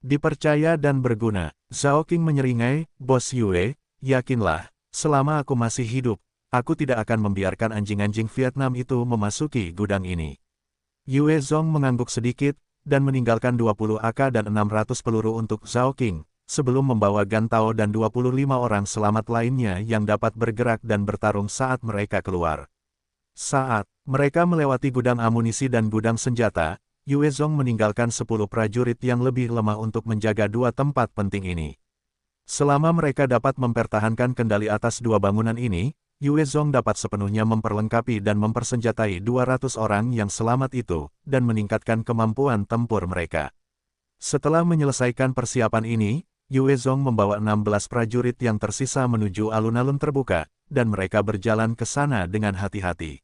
dipercaya dan berguna. Zhao Qing menyeringai, "Bos Yue, yakinlah, selama aku masih hidup, aku tidak akan membiarkan anjing-anjing Vietnam itu memasuki gudang ini." Yue Zong mengangguk sedikit, dan meninggalkan 20 AK dan 600 peluru untuk Zhao Qing, sebelum membawa Gantao dan 25 orang selamat lainnya yang dapat bergerak dan bertarung saat mereka keluar. Saat mereka melewati gudang amunisi dan gudang senjata, Yue Zong meninggalkan 10 prajurit yang lebih lemah untuk menjaga 2 tempat penting ini. Selama mereka dapat mempertahankan kendali atas 2 bangunan ini, Yue Zong dapat sepenuhnya memperlengkapi dan mempersenjatai 200 orang yang selamat itu, dan meningkatkan kemampuan tempur mereka. Setelah menyelesaikan persiapan ini, Yue Zong membawa 16 prajurit yang tersisa menuju alun-alun terbuka, dan mereka berjalan ke sana dengan hati-hati.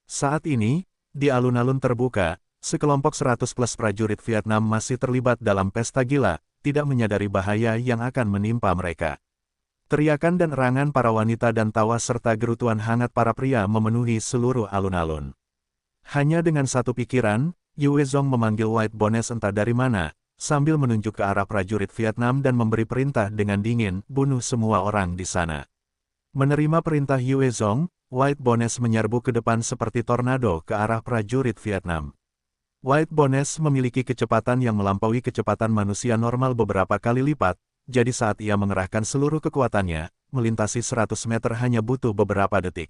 Saat ini, di alun-alun terbuka, sekelompok 100 plus prajurit Vietnam masih terlibat dalam pesta gila, tidak menyadari bahaya yang akan menimpa mereka. Teriakan dan erangan para wanita dan tawa serta gerutuan hangat para pria memenuhi seluruh alun-alun. Hanya dengan satu pikiran, Yue Zong memanggil White Bones entah dari mana, sambil menunjuk ke arah prajurit Vietnam dan memberi perintah dengan dingin, "Bunuh semua orang di sana." Menerima perintah Yue Zong, White Bones menyerbu ke depan seperti tornado ke arah prajurit Vietnam. White Bones memiliki kecepatan yang melampaui kecepatan manusia normal beberapa kali lipat, jadi saat ia mengerahkan seluruh kekuatannya, melintasi 100 meter hanya butuh beberapa detik.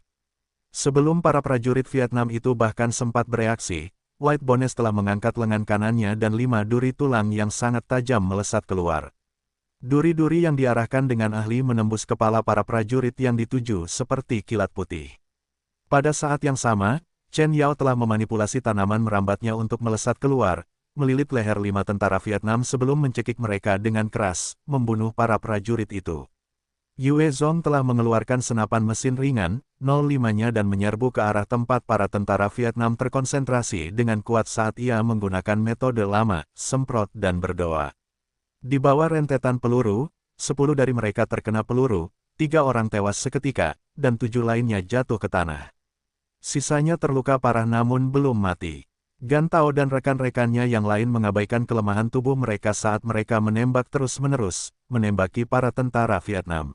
Sebelum para prajurit Vietnam itu bahkan sempat bereaksi, White Bones telah mengangkat lengan kanannya dan 5 duri tulang yang sangat tajam melesat keluar. Duri-duri yang diarahkan dengan ahli menembus kepala para prajurit yang dituju seperti kilat putih. Pada saat yang sama, Chen Yao telah memanipulasi tanaman merambatnya untuk melesat keluar, melilit leher 5 tentara Vietnam sebelum mencekik mereka dengan keras, membunuh para prajurit itu. Yue Zong telah mengeluarkan senapan mesin ringan, 05-nya dan menyerbu ke arah tempat para tentara Vietnam terkonsentrasi dengan kuat saat ia menggunakan metode lama, semprot dan berdoa. Di bawah rentetan peluru, 10 dari mereka terkena peluru, 3 orang tewas seketika, dan 7 lainnya jatuh ke tanah. Sisanya terluka parah namun belum mati. Gan Tao dan rekan-rekannya yang lain mengabaikan kelemahan tubuh mereka saat mereka menembak terus-menerus, menembaki para tentara Vietnam.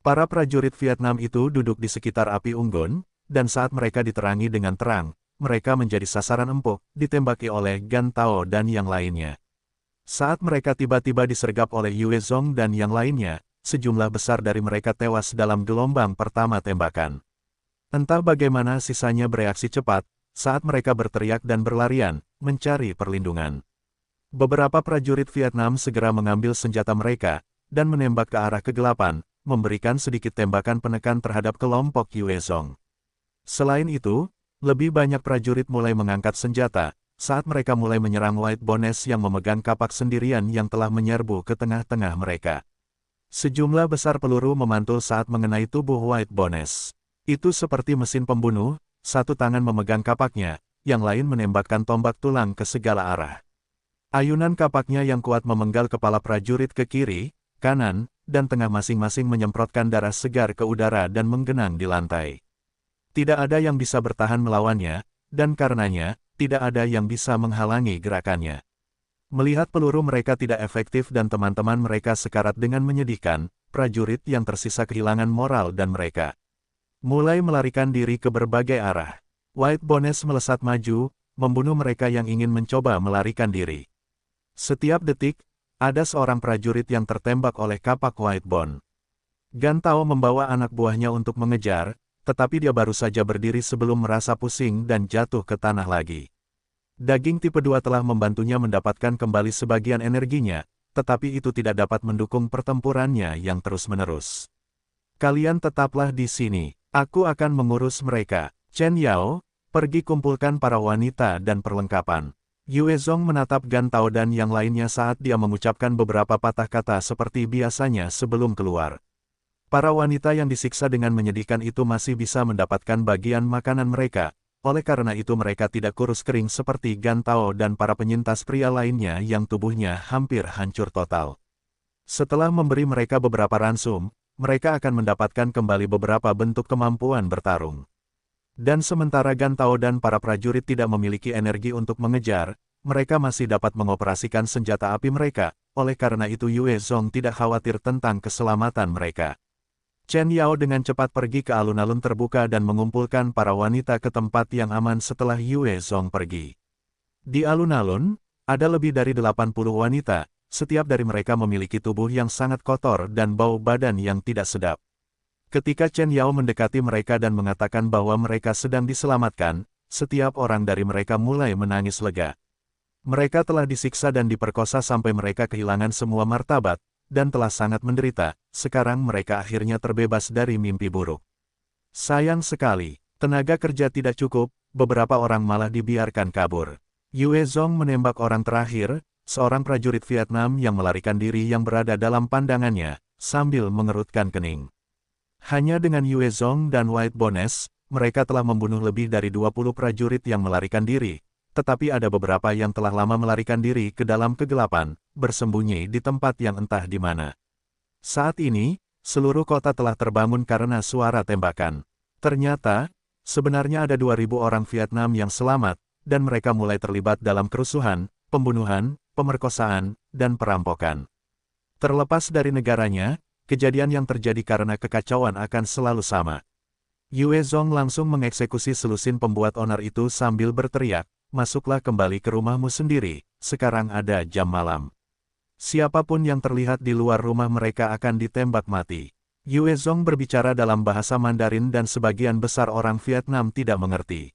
Para prajurit Vietnam itu duduk di sekitar api unggun, dan saat mereka diterangi dengan terang, mereka menjadi sasaran empuk, ditembaki oleh Gan Tao dan yang lainnya. Saat mereka tiba-tiba disergap oleh Yue Zong dan yang lainnya, sejumlah besar dari mereka tewas dalam gelombang pertama tembakan. Entah bagaimana sisanya bereaksi cepat, saat mereka berteriak dan berlarian, mencari perlindungan. Beberapa prajurit Vietnam segera mengambil senjata mereka, dan menembak ke arah kegelapan, memberikan sedikit tembakan penekan terhadap kelompok Yue Zong. Selain itu, lebih banyak prajurit mulai mengangkat senjata, saat mereka mulai menyerang White Bones yang memegang kapak sendirian yang telah menyerbu ke tengah-tengah mereka. Sejumlah besar peluru memantul saat mengenai tubuh White Bones. Itu seperti mesin pembunuh, satu tangan memegang kapaknya, yang lain menembakkan tombak tulang ke segala arah. Ayunan kapaknya yang kuat memenggal kepala prajurit ke kiri, kanan, dan tengah masing-masing menyemprotkan darah segar ke udara dan menggenang di lantai. Tidak ada yang bisa bertahan melawannya, dan karenanya, tidak ada yang bisa menghalangi gerakannya. Melihat peluru mereka tidak efektif dan teman-teman mereka sekarat dengan menyedihkan, prajurit yang tersisa kehilangan moral dan mereka mulai melarikan diri ke berbagai arah. White Bones melesat maju, membunuh mereka yang ingin mencoba melarikan diri. Setiap detik, ada seorang prajurit yang tertembak oleh kapak White Bone. Gan Tao membawa anak buahnya untuk mengejar, tetapi dia baru saja berdiri sebelum merasa pusing dan jatuh ke tanah lagi. Daging tipe 2 telah membantunya mendapatkan kembali sebagian energinya, tetapi itu tidak dapat mendukung pertempurannya yang terus-menerus. Kalian tetaplah di sini. Aku akan mengurus mereka. Chen Yao, pergi kumpulkan para wanita dan perlengkapan. Yue Zong menatap Gan Tao dan yang lainnya saat dia mengucapkan beberapa patah kata seperti biasanya sebelum keluar. Para wanita yang disiksa dengan menyedihkan itu masih bisa mendapatkan bagian makanan mereka, oleh karena itu mereka tidak kurus kering seperti Gan Tao dan para penyintas pria lainnya yang tubuhnya hampir hancur total. Setelah memberi mereka beberapa ransum, mereka akan mendapatkan kembali beberapa bentuk kemampuan bertarung. Dan sementara Gan Tao dan para prajurit tidak memiliki energi untuk mengejar, mereka masih dapat mengoperasikan senjata api mereka, oleh karena itu Yue Zong tidak khawatir tentang keselamatan mereka. Chen Yao dengan cepat pergi ke alun-alun terbuka dan mengumpulkan para wanita ke tempat yang aman setelah Yue Zong pergi. Di alun-alun, ada lebih dari 80 wanita. Setiap dari mereka memiliki tubuh yang sangat kotor dan bau badan yang tidak sedap. Ketika Chen Yao mendekati mereka dan mengatakan bahwa mereka sedang diselamatkan, setiap orang dari mereka mulai menangis lega. Mereka telah disiksa dan diperkosa sampai mereka kehilangan semua martabat, dan telah sangat menderita, sekarang mereka akhirnya terbebas dari mimpi buruk. Sayang sekali, tenaga kerja tidak cukup, beberapa orang malah dibiarkan kabur. Yue Zong menembak orang terakhir, seorang prajurit Vietnam yang melarikan diri yang berada dalam pandangannya, sambil mengerutkan kening. Hanya dengan Yue Zong dan White Bones, mereka telah membunuh lebih dari 20 prajurit yang melarikan diri, tetapi ada beberapa yang telah lama melarikan diri ke dalam kegelapan, bersembunyi di tempat yang entah di mana. Saat ini, seluruh kota telah terbangun karena suara tembakan. Ternyata, sebenarnya ada 2.000 orang Vietnam yang selamat, dan mereka mulai terlibat dalam kerusuhan, pembunuhan, pemerkosaan, dan perampokan. Terlepas dari negaranya, kejadian yang terjadi karena kekacauan akan selalu sama. Yue Zong langsung mengeksekusi selusin pembuat onar itu sambil berteriak, masuklah kembali ke rumahmu sendiri, sekarang ada jam malam. Siapapun yang terlihat di luar rumah mereka akan ditembak mati. Yue Zong berbicara dalam bahasa Mandarin dan sebagian besar orang Vietnam tidak mengerti.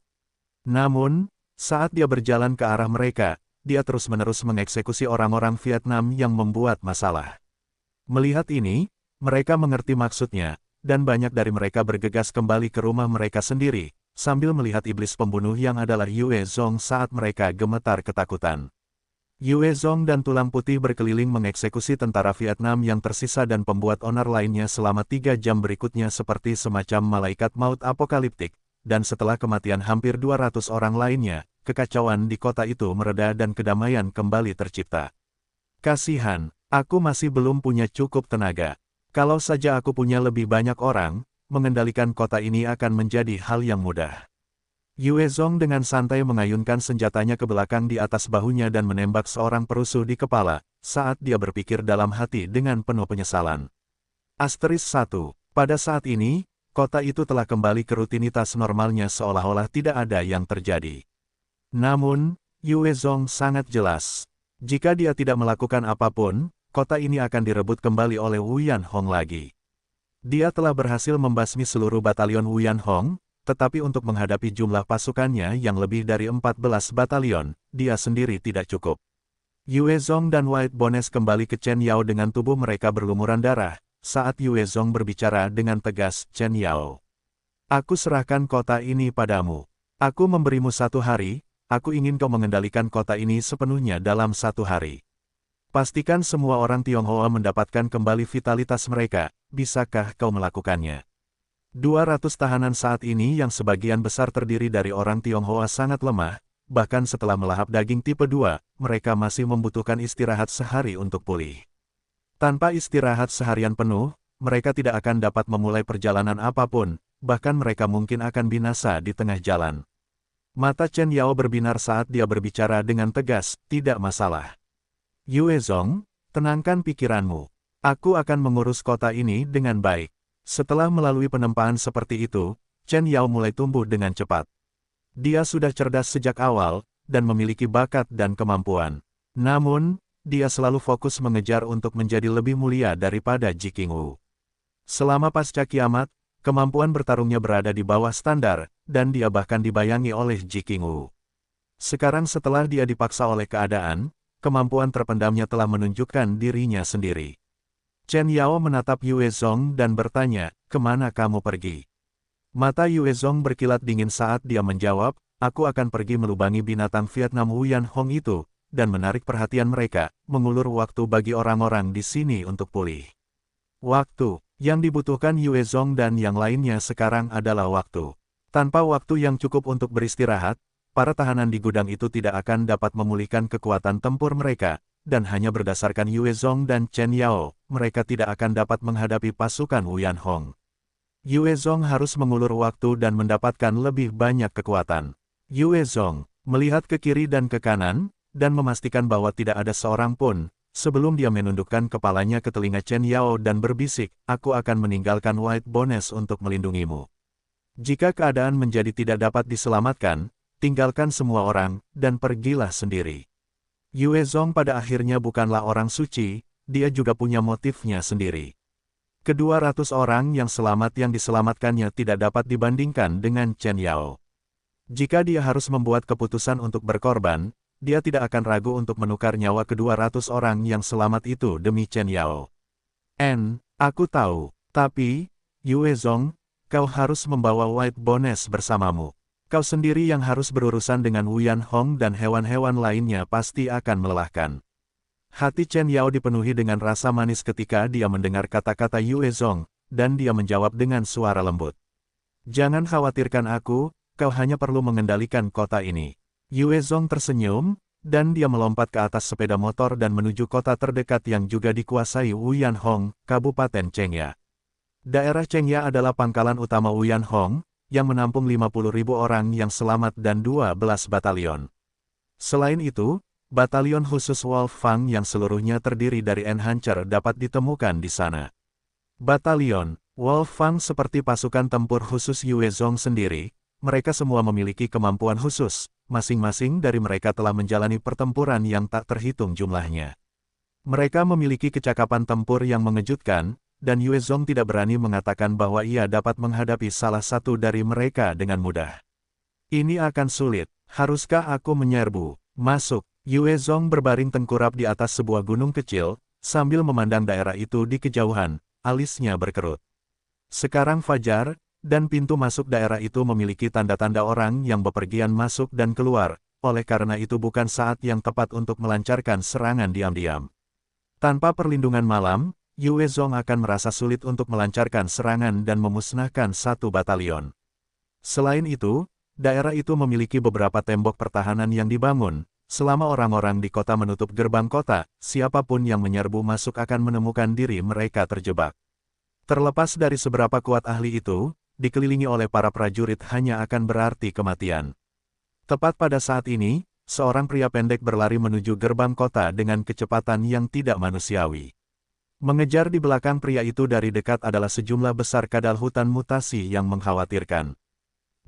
Namun, saat dia berjalan ke arah mereka, dia terus-menerus mengeksekusi orang-orang Vietnam yang membuat masalah. Melihat ini, mereka mengerti maksudnya, dan banyak dari mereka bergegas kembali ke rumah mereka sendiri, sambil melihat iblis pembunuh yang adalah Yue Zong saat mereka gemetar ketakutan. Yue Zong dan Tulang Putih berkeliling mengeksekusi tentara Vietnam yang tersisa dan pembuat onar lainnya selama 3 jam berikutnya seperti semacam malaikat maut apokaliptik, dan setelah kematian hampir 200 orang lainnya, kekacauan di kota itu mereda dan kedamaian kembali tercipta. Kasihan, aku masih belum punya cukup tenaga. Kalau saja aku punya lebih banyak orang, mengendalikan kota ini akan menjadi hal yang mudah. Yue Zong dengan santai mengayunkan senjatanya ke belakang di atas bahunya dan menembak seorang perusuh di kepala, saat dia berpikir dalam hati dengan penuh penyesalan. Asteris 1. Pada saat ini, kota itu telah kembali ke rutinitas normalnya seolah-olah tidak ada yang terjadi. Namun, Yue Zong sangat jelas. Jika dia tidak melakukan apapun, kota ini akan direbut kembali oleh Wu Yanhong lagi. Dia telah berhasil membasmi seluruh batalion Wu Yanhong, tetapi untuk menghadapi jumlah pasukannya yang lebih dari 14 batalion, dia sendiri tidak cukup. Yue Zong dan White Bones kembali ke Chen Yao dengan tubuh mereka berlumuran darah, saat Yue Zong berbicara dengan tegas, Chen Yao. Aku serahkan kota ini padamu. Aku memberimu 1 hari, aku ingin kau mengendalikan kota ini sepenuhnya dalam 1 hari. Pastikan semua orang Tionghoa mendapatkan kembali vitalitas mereka, bisakah kau melakukannya? 200 tahanan saat ini yang sebagian besar terdiri dari orang Tionghoa sangat lemah, bahkan setelah melahap daging tipe 2, mereka masih membutuhkan istirahat sehari untuk pulih. Tanpa istirahat seharian penuh, mereka tidak akan dapat memulai perjalanan apapun, bahkan mereka mungkin akan binasa di tengah jalan. Mata Chen Yao berbinar saat dia berbicara dengan tegas, tidak masalah. Yue Zong, tenangkan pikiranmu. Aku akan mengurus kota ini dengan baik. Setelah melalui penempaan seperti itu, Chen Yao mulai tumbuh dengan cepat. Dia sudah cerdas sejak awal, dan memiliki bakat dan kemampuan. Namun, dia selalu fokus mengejar untuk menjadi lebih mulia daripada Ji Qingwu. Selama pasca kiamat, kemampuan bertarungnya berada di bawah standar, dan dia bahkan dibayangi oleh Ji Qingwu. Sekarang setelah dia dipaksa oleh keadaan, kemampuan terpendamnya telah menunjukkan dirinya sendiri. Chen Yao menatap Yue Zong dan bertanya, kemana kamu pergi? Mata Yue Zong berkilat dingin saat dia menjawab, aku akan pergi melubangi binatang Vietnam Wu Yanhong itu, dan menarik perhatian mereka, mengulur waktu bagi orang-orang di sini untuk pulih. Waktu yang dibutuhkan Yue Zong dan yang lainnya sekarang adalah waktu. Tanpa waktu yang cukup untuk beristirahat, para tahanan di gudang itu tidak akan dapat memulihkan kekuatan tempur mereka, dan hanya berdasarkan Yue Zong dan Chen Yao, mereka tidak akan dapat menghadapi pasukan Wu Yanhong. Yue Zong harus mengulur waktu dan mendapatkan lebih banyak kekuatan. Yue Zong melihat ke kiri dan ke kanan, dan memastikan bahwa tidak ada seorang pun, sebelum dia menundukkan kepalanya ke telinga Chen Yao dan berbisik, aku akan meninggalkan White Bones untuk melindungimu. Jika keadaan menjadi tidak dapat diselamatkan, tinggalkan semua orang, dan pergilah sendiri. Yue Zong pada akhirnya bukanlah orang suci, dia juga punya motifnya sendiri. Kedua ratus orang yang selamat yang diselamatkannya tidak dapat dibandingkan dengan Chen Yao. Jika dia harus membuat keputusan untuk berkorban, dia tidak akan ragu untuk menukar nyawa kedua ratus orang yang selamat itu demi Chen Yao. Aku tahu, tapi, Yue Zong, kau harus membawa White Bones bersamamu. Kau sendiri yang harus berurusan dengan Wu Yanhong dan hewan-hewan lainnya pasti akan melelahkan. Hati Chen Yao dipenuhi dengan rasa manis ketika dia mendengar kata-kata Yue Zong, dan dia menjawab dengan suara lembut. Jangan khawatirkan aku, kau hanya perlu mengendalikan kota ini. Yue Zong tersenyum, dan dia melompat ke atas sepeda motor dan menuju kota terdekat yang juga dikuasai Wu Yanhong, Kabupaten Chengya. Daerah Chengya adalah pangkalan utama Wu Yanhong, yang menampung 50.000 orang yang selamat dan 12 batalion. Selain itu, batalion khusus Wolf Fang yang seluruhnya terdiri dari Enhancer dapat ditemukan di sana. Batalion Wolf Fang seperti pasukan tempur khusus Yue Zong sendiri, mereka semua memiliki kemampuan khusus, masing-masing dari mereka telah menjalani pertempuran yang tak terhitung jumlahnya. Mereka memiliki kecakapan tempur yang mengejutkan, dan Yue Zong tidak berani mengatakan bahwa ia dapat menghadapi salah satu dari mereka dengan mudah. Ini akan sulit. Haruskah aku menyerbu? Masuk. Yue Zong berbaring tengkurap di atas sebuah gunung kecil, sambil memandang daerah itu di kejauhan, alisnya berkerut. Sekarang fajar, dan pintu masuk daerah itu memiliki tanda-tanda orang yang bepergian masuk dan keluar, oleh karena itu bukan saat yang tepat untuk melancarkan serangan diam-diam. Tanpa perlindungan malam, Yue Zong akan merasa sulit untuk melancarkan serangan dan memusnahkan satu batalion. Selain itu, daerah itu memiliki beberapa tembok pertahanan yang dibangun. Selama orang-orang di kota menutup gerbang kota, siapapun yang menyerbu masuk akan menemukan diri mereka terjebak. Terlepas dari seberapa kuat ahli itu, dikelilingi oleh para prajurit hanya akan berarti kematian. Tepat pada saat ini, seorang pria pendek berlari menuju gerbang kota dengan kecepatan yang tidak manusiawi. Mengejar di belakang pria itu dari dekat adalah sejumlah besar kadal hutan mutasi yang mengkhawatirkan.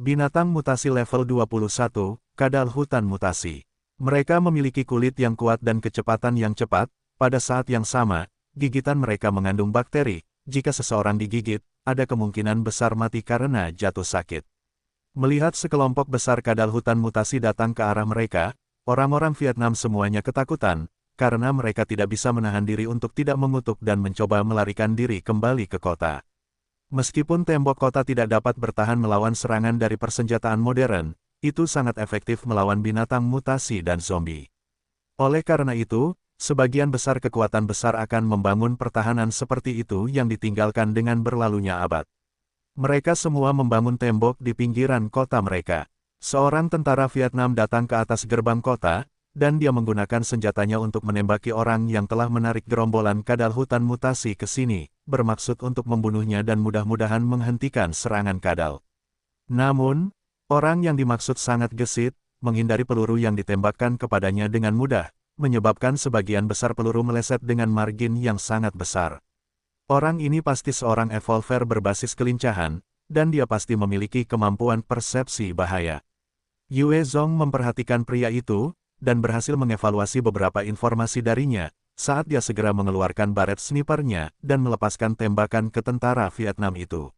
Binatang mutasi level 21, kadal hutan mutasi. Mereka memiliki kulit yang kuat dan kecepatan yang cepat, pada saat yang sama, gigitan mereka mengandung bakteri. Jika seseorang digigit, ada kemungkinan besar mati karena jatuh sakit. Melihat sekelompok besar kadal hutan mutasi datang ke arah mereka, orang-orang Vietnam semuanya ketakutan, karena mereka tidak bisa menahan diri untuk tidak mengutuk dan mencoba melarikan diri kembali ke kota. Meskipun tembok kota tidak dapat bertahan melawan serangan dari persenjataan modern, itu sangat efektif melawan binatang mutasi dan zombie. Oleh karena itu, sebagian besar kekuatan besar akan membangun pertahanan seperti itu yang ditinggalkan dengan berlalunya abad. Mereka semua membangun tembok di pinggiran kota mereka. Seorang tentara Vietnam datang ke atas gerbang kota, dan dia menggunakan senjatanya untuk menembaki orang yang telah menarik gerombolan kadal hutan mutasi ke sini, bermaksud untuk membunuhnya dan mudah-mudahan menghentikan serangan kadal. Namun, orang yang dimaksud sangat gesit, menghindari peluru yang ditembakkan kepadanya dengan mudah, menyebabkan sebagian besar peluru meleset dengan margin yang sangat besar. Orang ini pasti seorang evolver berbasis kelincahan, dan dia pasti memiliki kemampuan persepsi bahaya. Yue Zong memperhatikan pria itu, dan berhasil mengevaluasi beberapa informasi darinya, saat dia segera mengeluarkan baret snipernya dan melepaskan tembakan ke tentara Vietnam itu.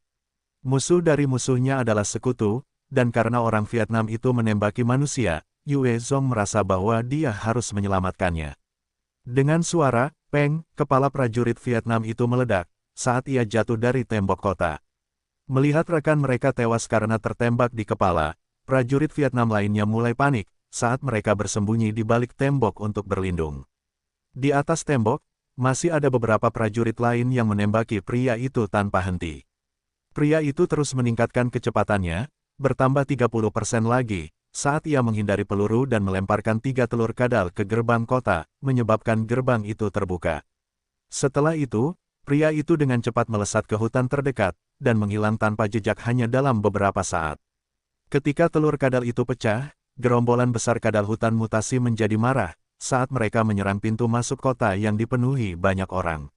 Musuh dari musuhnya adalah sekutu, dan karena orang Vietnam itu menembaki manusia, Yue Zong merasa bahwa dia harus menyelamatkannya. Dengan suara, peng, kepala prajurit Vietnam itu meledak, saat ia jatuh dari tembok kota. Melihat rekan mereka tewas karena tertembak di kepala, prajurit Vietnam lainnya mulai panik, saat mereka bersembunyi di balik tembok untuk berlindung. Di atas tembok, masih ada beberapa prajurit lain yang menembaki pria itu tanpa henti. Pria itu terus meningkatkan kecepatannya, bertambah 30% lagi, saat ia menghindari peluru dan melemparkan 3 telur kadal ke gerbang kota, menyebabkan gerbang itu terbuka. Setelah itu, pria itu dengan cepat melesat ke hutan terdekat, dan menghilang tanpa jejak hanya dalam beberapa saat. Ketika telur kadal itu pecah, gerombolan besar kadal hutan mutasi menjadi marah, saat mereka menyerang pintu masuk kota yang dipenuhi banyak orang.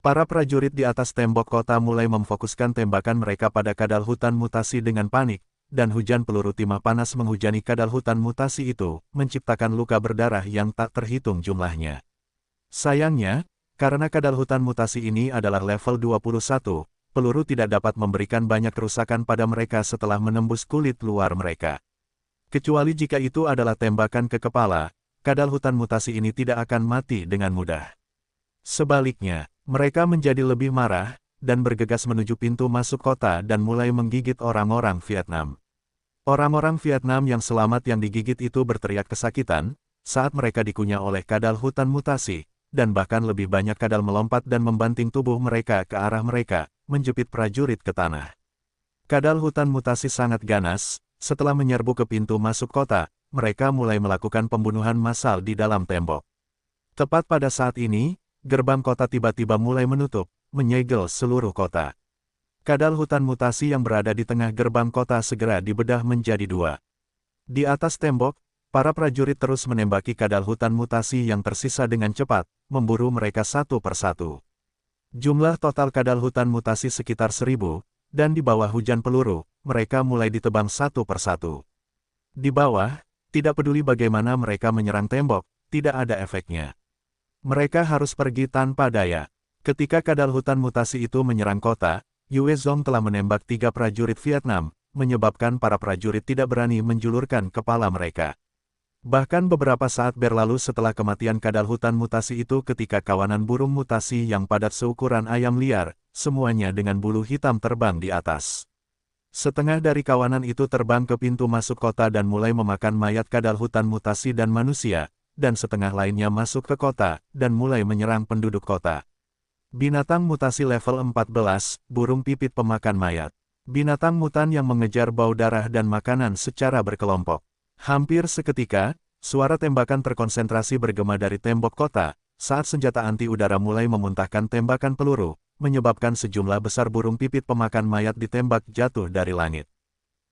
Para prajurit di atas tembok kota mulai memfokuskan tembakan mereka pada kadal hutan mutasi dengan panik, dan hujan peluru timah panas menghujani kadal hutan mutasi itu, menciptakan luka berdarah yang tak terhitung jumlahnya. Sayangnya, karena kadal hutan mutasi ini adalah level 21, peluru tidak dapat memberikan banyak kerusakan pada mereka setelah menembus kulit luar mereka. Kecuali jika itu adalah tembakan ke kepala, kadal hutan mutasi ini tidak akan mati dengan mudah. Sebaliknya, mereka menjadi lebih marah, dan bergegas menuju pintu masuk kota dan mulai menggigit orang-orang Vietnam. Orang-orang Vietnam yang selamat yang digigit itu berteriak kesakitan, saat mereka dikunyah oleh kadal hutan mutasi, dan bahkan lebih banyak kadal melompat dan membanting tubuh mereka ke arah mereka, menjepit prajurit ke tanah. Kadal hutan mutasi sangat ganas. Setelah menyerbu ke pintu masuk kota, mereka mulai melakukan pembunuhan massal di dalam tembok. Tepat pada saat ini, gerbang kota tiba-tiba mulai menutup, menyegel seluruh kota. Kadal hutan mutasi yang berada di tengah gerbang kota segera dibedah menjadi 2. Di atas tembok, para prajurit terus menembaki kadal hutan mutasi yang tersisa dengan cepat, memburu mereka satu persatu. Jumlah total kadal hutan mutasi sekitar 1000, dan di bawah hujan peluru, mereka mulai ditebang satu persatu. Di bawah, Tidak peduli bagaimana mereka menyerang tembok, tidak ada efeknya. Mereka harus pergi tanpa daya. Ketika kadal hutan mutasi itu menyerang kota, Yue Zong telah menembak 3 prajurit Vietnam, menyebabkan para prajurit tidak berani menjulurkan kepala mereka. Bahkan beberapa saat berlalu setelah kematian kadal hutan mutasi itu ketika kawanan burung mutasi yang padat seukuran ayam liar, semuanya dengan bulu hitam terbang di atas. Setengah dari kawanan itu terbang ke pintu masuk kota dan mulai memakan mayat kadal hutan mutasi dan manusia, dan setengah lainnya masuk ke kota, dan mulai menyerang penduduk kota. Binatang mutasi level 14, burung pipit pemakan mayat. Binatang mutan yang mengejar bau darah dan makanan secara berkelompok. Hampir seketika, suara tembakan terkonsentrasi bergema dari tembok kota, saat senjata anti udara mulai memuntahkan tembakan peluru, menyebabkan sejumlah besar burung pipit pemakan mayat ditembak jatuh dari langit.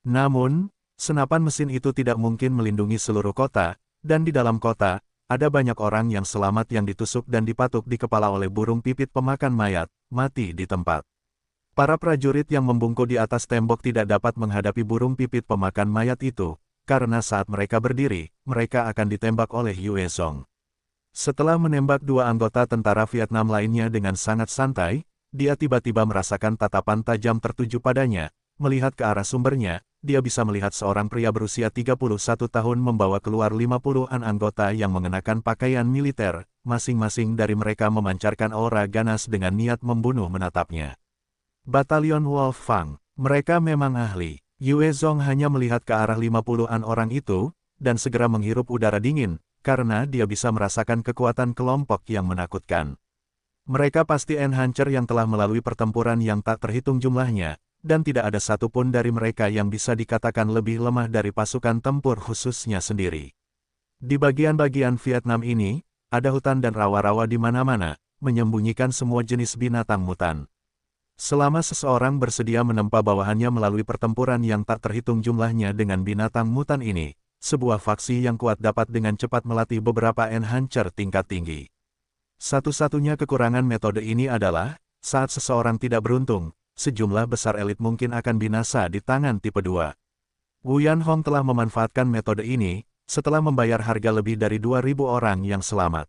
Namun, senapan mesin itu tidak mungkin melindungi seluruh kota, dan di dalam kota, ada banyak orang yang selamat yang ditusuk dan dipatuk di kepala oleh burung pipit pemakan mayat, mati di tempat. Para prajurit yang membungkuk di atas tembok tidak dapat menghadapi burung pipit pemakan mayat itu, karena saat mereka berdiri, mereka akan ditembak oleh Yue Zong. Setelah menembak 2 anggota tentara Vietnam lainnya dengan sangat santai, dia tiba-tiba merasakan tatapan tajam tertuju padanya. Melihat ke arah sumbernya, dia bisa melihat seorang pria berusia 31 tahun membawa keluar 50-an anggota yang mengenakan pakaian militer, masing-masing dari mereka memancarkan aura ganas dengan niat membunuh menatapnya. Batalion Wolf Fang, mereka memang ahli. Yue Zong hanya melihat ke arah 50-an orang itu, dan segera menghirup udara dingin, karena dia bisa merasakan kekuatan kelompok yang menakutkan. Mereka pasti enhancer yang telah melalui pertempuran yang tak terhitung jumlahnya, dan tidak ada satupun dari mereka yang bisa dikatakan lebih lemah dari pasukan tempur khususnya sendiri. Di bagian-bagian Vietnam ini, ada hutan dan rawa-rawa di mana-mana, menyembunyikan semua jenis binatang mutan. Selama seseorang bersedia menempa bawahannya melalui pertempuran yang tak terhitung jumlahnya dengan binatang mutan ini, sebuah faksi yang kuat dapat dengan cepat melatih beberapa enhancer tingkat tinggi. Satu-satunya kekurangan metode ini adalah, saat seseorang tidak beruntung, sejumlah besar elit mungkin akan binasa di tangan tipe 2. Wu Yanhong telah memanfaatkan metode ini, setelah membayar harga lebih dari 2.000 orang yang selamat.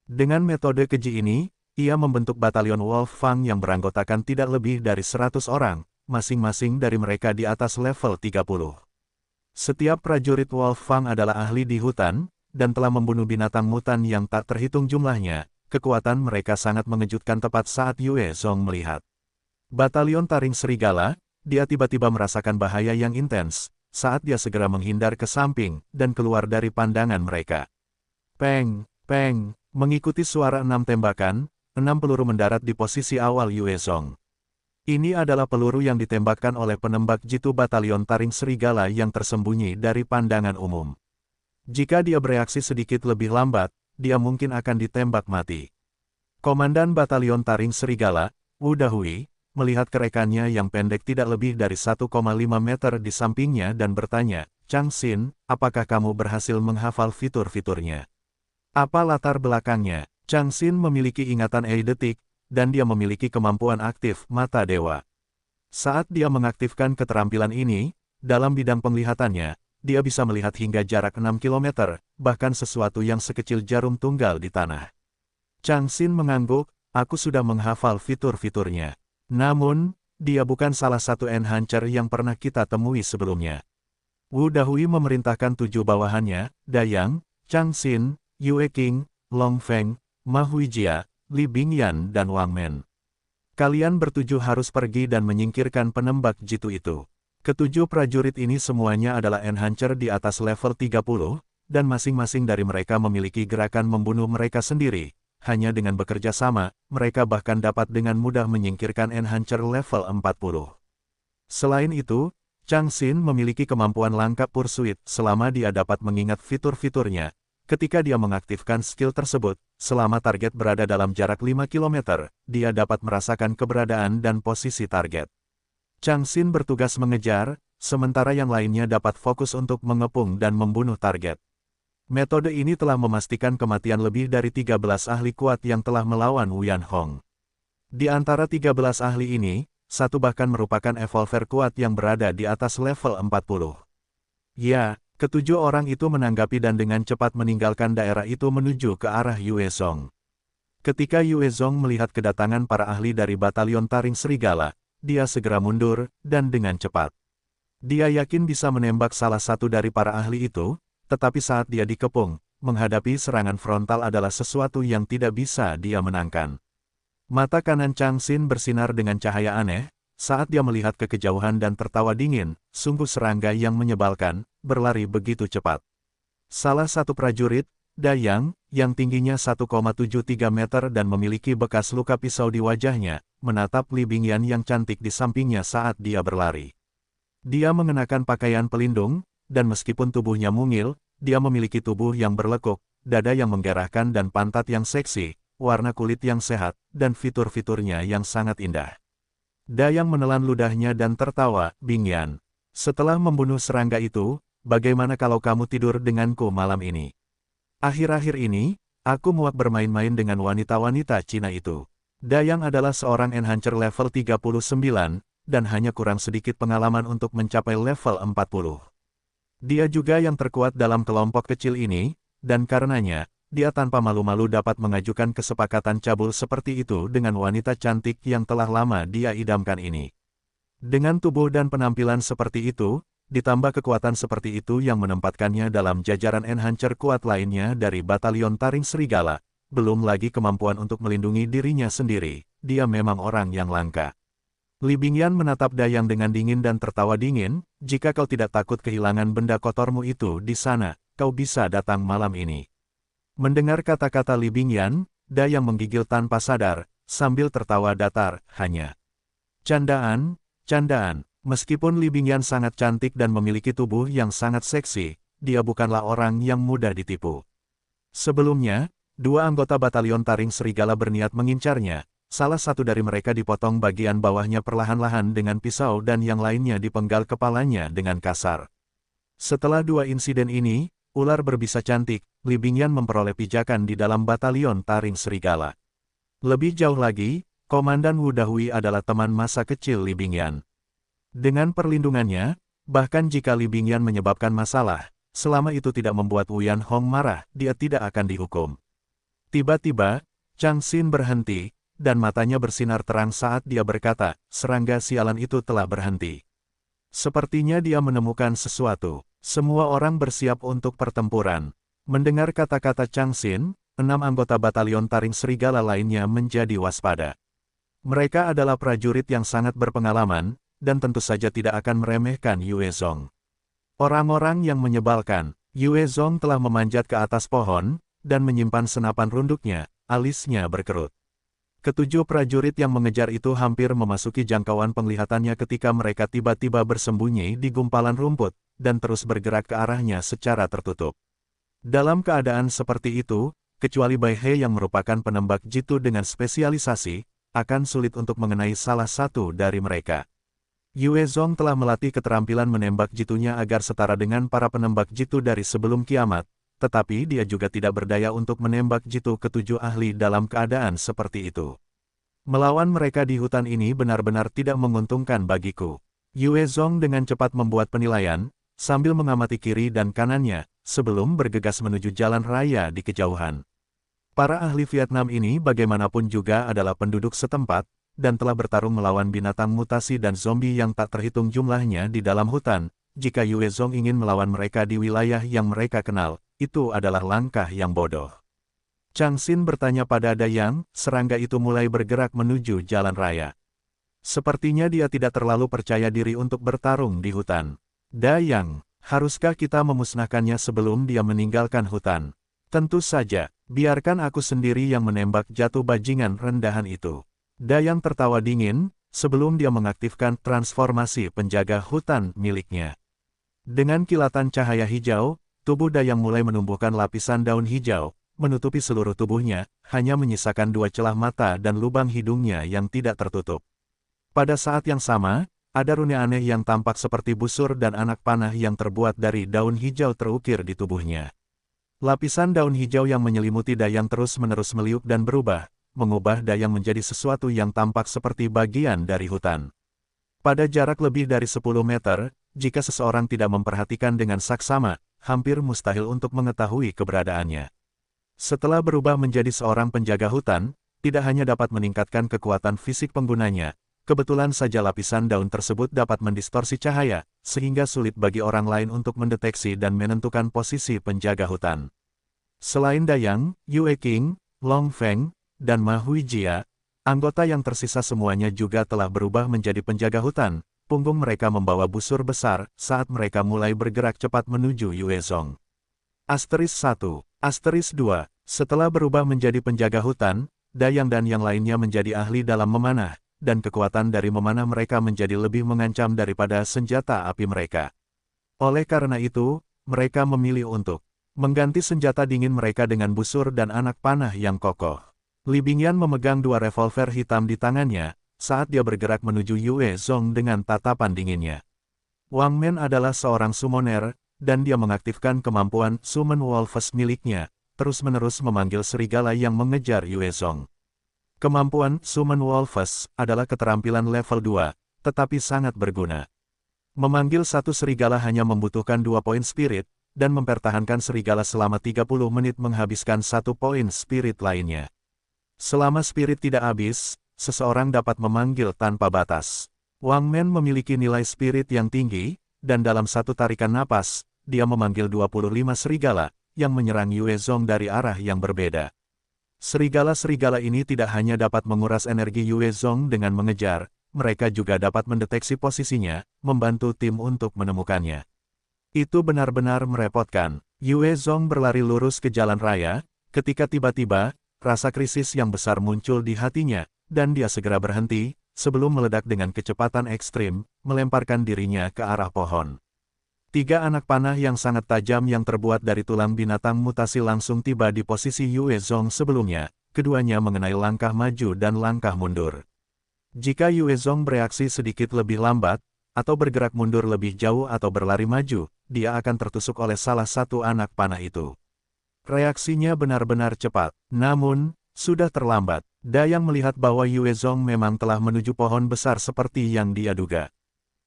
Dengan metode keji ini, ia membentuk batalion Wolf Fang yang beranggotakan tidak lebih dari 100 orang, masing-masing dari mereka di atas level 30. Setiap prajurit Wolf Fang adalah ahli di hutan, dan telah membunuh binatang mutan yang tak terhitung jumlahnya. Kekuatan mereka sangat mengejutkan tepat saat Yue Zong melihat. Batalion Taring Serigala, dia tiba-tiba merasakan bahaya yang intens, saat dia segera menghindar ke samping, dan keluar dari pandangan mereka. Peng, peng, mengikuti suara 6 tembakan, 6 peluru mendarat di posisi awal Yue Zong. Ini adalah peluru yang ditembakkan oleh penembak jitu Batalion Taring Serigala yang tersembunyi dari pandangan umum. Jika dia bereaksi sedikit lebih lambat, dia mungkin akan ditembak mati. Komandan Batalion Taring Serigala, Wu Dahui, melihat kerekannya yang pendek tidak lebih dari 1,5 meter di sampingnya dan bertanya, Chang Xin, apakah kamu berhasil menghafal fitur-fiturnya? Apa latar belakangnya? Chang Xin memiliki ingatan eidetik, dan dia memiliki kemampuan aktif mata dewa. Saat dia mengaktifkan keterampilan ini, dalam bidang penglihatannya, dia bisa melihat hingga jarak 6 km, bahkan sesuatu yang sekecil jarum tunggal di tanah. Chang Xin mengangguk, aku sudah menghafal fitur-fiturnya. Namun, dia bukan salah satu enhancer yang pernah kita temui sebelumnya. Wu Dahui memerintahkan 7 bawahannya, Dayang, Chang Xin, Yue Qing, Long Feng, Ma Huijia, Li Bingyan dan Wang Men. Kalian bertujuh harus pergi dan menyingkirkan penembak jitu itu. Ketujuh prajurit ini semuanya adalah enhancer di atas level 30, dan masing-masing dari mereka memiliki gerakan membunuh mereka sendiri. Hanya dengan bekerja sama, mereka bahkan dapat dengan mudah menyingkirkan enhancer level 40. Selain itu, Chang Xin memiliki kemampuan langkap pursuit selama dia dapat mengingat fitur-fiturnya. Ketika dia mengaktifkan skill tersebut, selama target berada dalam jarak 5 km, dia dapat merasakan keberadaan dan posisi target. Chang Xin bertugas mengejar, sementara yang lainnya dapat fokus untuk mengepung dan membunuh target. Metode ini telah memastikan kematian lebih dari 13 ahli kuat yang telah melawan Wu Yanhong. Di antara 13 ahli ini, satu bahkan merupakan evolver kuat yang berada di atas level 40. Ya, Ketujuh orang itu menanggapi dan dengan cepat meninggalkan daerah itu menuju ke arah Yue Zong. Ketika Yue Zong melihat kedatangan para ahli dari Batalion Taring Serigala, dia segera mundur, dan dengan cepat. Dia yakin bisa menembak salah satu dari para ahli itu, tetapi saat dia dikepung, menghadapi serangan frontal adalah sesuatu yang tidak bisa dia menangkan. Mata kanan Chang Xin bersinar dengan cahaya aneh, saat dia melihat ke kejauhan dan tertawa dingin, sungguh serangga yang menyebalkan, berlari begitu cepat. Salah satu prajurit, Dayang, yang tingginya 1,73 meter dan memiliki bekas luka pisau di wajahnya, menatap Li Bingyan yang cantik di sampingnya saat dia berlari. Dia mengenakan pakaian pelindung, dan meskipun tubuhnya mungil, dia memiliki tubuh yang berlekuk, dada yang menggerahkan dan pantat yang seksi, warna kulit yang sehat, dan fitur-fiturnya yang sangat indah. Dayang menelan ludahnya dan tertawa, Bingyan. Setelah membunuh serangga itu, bagaimana kalau kamu tidur denganku malam ini? Akhir-akhir ini, aku muak bermain-main dengan wanita-wanita Cina itu. Dayang adalah seorang enhancer level 39, dan hanya kurang sedikit pengalaman untuk mencapai level 40. Dia juga yang terkuat dalam kelompok kecil ini, dan karenanya, dia tanpa malu-malu dapat mengajukan kesepakatan cabul seperti itu dengan wanita cantik yang telah lama dia idamkan ini. Dengan tubuh dan penampilan seperti itu, ditambah kekuatan seperti itu yang menempatkannya dalam jajaran enhancer kuat lainnya dari Batalion Taring Serigala, belum lagi kemampuan untuk melindungi dirinya sendiri, dia memang orang yang langka. Li Bingyan menatap Dayang dengan dingin dan tertawa dingin, jika kau tidak takut kehilangan benda kotormu itu di sana, kau bisa datang malam ini. Mendengar kata-kata Li Bingyan, Dayang menggigil tanpa sadar, sambil tertawa datar, hanya. Candaan, candaan, meskipun Li Bingyan sangat cantik dan memiliki tubuh yang sangat seksi, dia bukanlah orang yang mudah ditipu. Sebelumnya, dua anggota Batalion Taring Serigala berniat mengincarnya, salah satu dari mereka dipotong bagian bawahnya perlahan-lahan dengan pisau dan yang lainnya dipenggal kepalanya dengan kasar. Setelah dua insiden ini, ular berbisa cantik, Li Bingyan memperoleh pijakan di dalam Batalion Taring Serigala. Lebih jauh lagi, Komandan Wu Dahui adalah teman masa kecil Li Bingyan. Dengan perlindungannya, bahkan jika Li Bingyan menyebabkan masalah, selama itu tidak membuat Wu Yanhong marah, dia tidak akan dihukum. Tiba-tiba, Chang Xin berhenti, dan matanya bersinar terang saat dia berkata, serangga sialan itu telah berhenti. Sepertinya dia menemukan sesuatu. Semua orang bersiap untuk pertempuran. Mendengar kata-kata Chang Xin, 6 anggota Batalion Taring Serigala lainnya menjadi waspada. Mereka adalah prajurit yang sangat berpengalaman, dan tentu saja tidak akan meremehkan Yue Zong. Orang-orang yang menyebalkan, Yue Zong telah memanjat ke atas pohon, dan menyimpan senapan runduknya, alisnya berkerut. Ketujuh prajurit yang mengejar itu hampir memasuki jangkauan penglihatannya ketika mereka tiba-tiba bersembunyi di gumpalan rumput, dan terus bergerak ke arahnya secara tertutup. Dalam keadaan seperti itu, kecuali Bai He yang merupakan penembak jitu dengan spesialisasi, akan sulit untuk mengenai salah satu dari mereka. Yue Zong telah melatih keterampilan menembak jitunya agar setara dengan para penembak jitu dari sebelum kiamat, tetapi dia juga tidak berdaya untuk menembak jitu ketujuh ahli dalam keadaan seperti itu. Melawan mereka di hutan ini benar-benar tidak menguntungkan bagiku. Yue Zong dengan cepat membuat penilaian, sambil mengamati kiri dan kanannya, sebelum bergegas menuju jalan raya di kejauhan. Para ahli Vietnam ini bagaimanapun juga adalah penduduk setempat, dan telah bertarung melawan binatang mutasi dan zombie yang tak terhitung jumlahnya di dalam hutan. Jika Yue Zong ingin melawan mereka di wilayah yang mereka kenal, itu adalah langkah yang bodoh. Chang Xin bertanya pada Dayang, serangga itu mulai bergerak menuju jalan raya. Sepertinya dia tidak terlalu percaya diri untuk bertarung di hutan. Dayang, haruskah kita memusnahkannya sebelum dia meninggalkan hutan? Tentu saja, biarkan aku sendiri yang menembak jatuh bajingan rendahan itu. Dayang tertawa dingin, sebelum dia mengaktifkan transformasi penjaga hutan miliknya. Dengan kilatan cahaya hijau, tubuh Dayang mulai menumbuhkan lapisan daun hijau, menutupi seluruh tubuhnya, hanya menyisakan dua celah mata dan lubang hidungnya yang tidak tertutup. Pada saat yang sama, ada rune aneh yang tampak seperti busur dan anak panah yang terbuat dari daun hijau terukir di tubuhnya. Lapisan daun hijau yang menyelimuti Dayang terus-menerus meliuk dan berubah, mengubah Dayang menjadi sesuatu yang tampak seperti bagian dari hutan. Pada jarak lebih dari 10 meter, jika seseorang tidak memperhatikan dengan saksama, hampir mustahil untuk mengetahui keberadaannya. Setelah berubah menjadi seorang penjaga hutan, tidak hanya dapat meningkatkan kekuatan fisik penggunanya, kebetulan saja lapisan daun tersebut dapat mendistorsi cahaya, sehingga sulit bagi orang lain untuk mendeteksi dan menentukan posisi penjaga hutan. Selain Dayang, Yue Qing, Long Feng, dan Ma Huijia, anggota yang tersisa semuanya juga telah berubah menjadi penjaga hutan. Punggung mereka membawa busur besar saat mereka mulai bergerak cepat menuju Yue Zong. Asteris 1. Asteris 2. Setelah berubah menjadi penjaga hutan, Dayang dan yang lainnya menjadi ahli dalam memanah, dan kekuatan dari memanah mereka menjadi lebih mengancam daripada senjata api mereka. Oleh karena itu, mereka memilih untuk mengganti senjata dingin mereka dengan busur dan anak panah yang kokoh. Li Bingyan memegang dua revolver hitam di tangannya, saat dia bergerak menuju Yue Zong dengan tatapan dinginnya. Wang Men adalah seorang summoner, dan dia mengaktifkan kemampuan Summon Wolves miliknya, terus-menerus memanggil serigala yang mengejar Yue Zong. Kemampuan Summon Wolves adalah keterampilan level 2, tetapi sangat berguna. Memanggil satu serigala hanya membutuhkan 2 poin spirit, dan mempertahankan serigala selama 30 menit menghabiskan 1 poin spirit lainnya. Selama spirit tidak habis, seseorang dapat memanggil tanpa batas. Wang Men memiliki nilai spirit yang tinggi, dan dalam satu tarikan napas, dia memanggil 25 serigala, yang menyerang Yue Zong dari arah yang berbeda. Serigala-serigala ini tidak hanya dapat menguras energi Yue Zong dengan mengejar, mereka juga dapat mendeteksi posisinya, membantu tim untuk menemukannya. Itu benar-benar merepotkan. Yue Zong berlari lurus ke jalan raya, ketika tiba-tiba, rasa krisis yang besar muncul di hatinya, dan dia segera berhenti, sebelum meledak dengan kecepatan ekstrim, melemparkan dirinya ke arah pohon. 3 anak panah yang sangat tajam yang terbuat dari tulang binatang mutasi langsung tiba di posisi Yue Zong sebelumnya, keduanya mengenai langkah maju dan langkah mundur. Jika Yue Zong bereaksi sedikit lebih lambat, atau bergerak mundur lebih jauh atau berlari maju, dia akan tertusuk oleh salah satu anak panah itu. Reaksinya benar-benar cepat, namun, sudah terlambat. Dayang melihat bahwa Yue Zong memang telah menuju pohon besar seperti yang dia duga.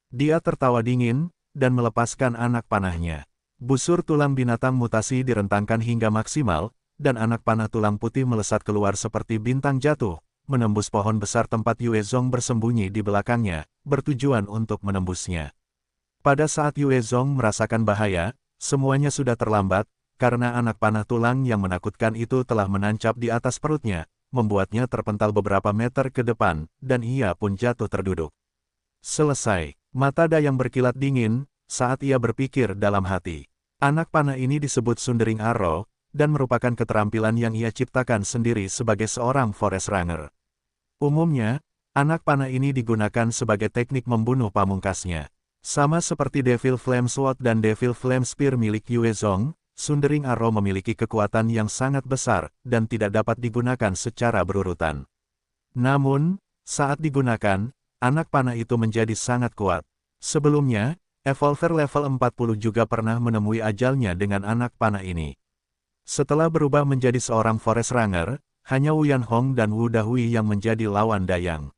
Dia tertawa dingin, dan melepaskan anak panahnya. Busur tulang binatang mutasi direntangkan hingga maksimal, dan anak panah tulang putih melesat keluar seperti bintang jatuh, menembus pohon besar tempat Yue Zong bersembunyi di belakangnya, bertujuan untuk menembusnya. Pada saat Yue Zong merasakan bahaya, semuanya sudah terlambat, karena anak panah tulang yang menakutkan itu telah menancap di atas perutnya, membuatnya terpental beberapa meter ke depan, dan ia pun jatuh terduduk. Selesai. Mata Dayang berkilat dingin, saat ia berpikir dalam hati. Anak panah ini disebut Sundering Arrow, dan merupakan keterampilan yang ia ciptakan sendiri sebagai seorang Forest Runner. Umumnya, anak panah ini digunakan sebagai teknik membunuh pamungkasnya. Sama seperti Devil Flame Sword dan Devil Flame Spear milik Yue Zong, Sundering Arrow memiliki kekuatan yang sangat besar, dan tidak dapat digunakan secara berurutan. Namun, saat digunakan, anak panah itu menjadi sangat kuat. Sebelumnya, Evolver level 40 juga pernah menemui ajalnya dengan anak panah ini. Setelah berubah menjadi seorang Forest Runner, hanya Wu Yanhong dan Wu Dahui yang menjadi lawan Dayang.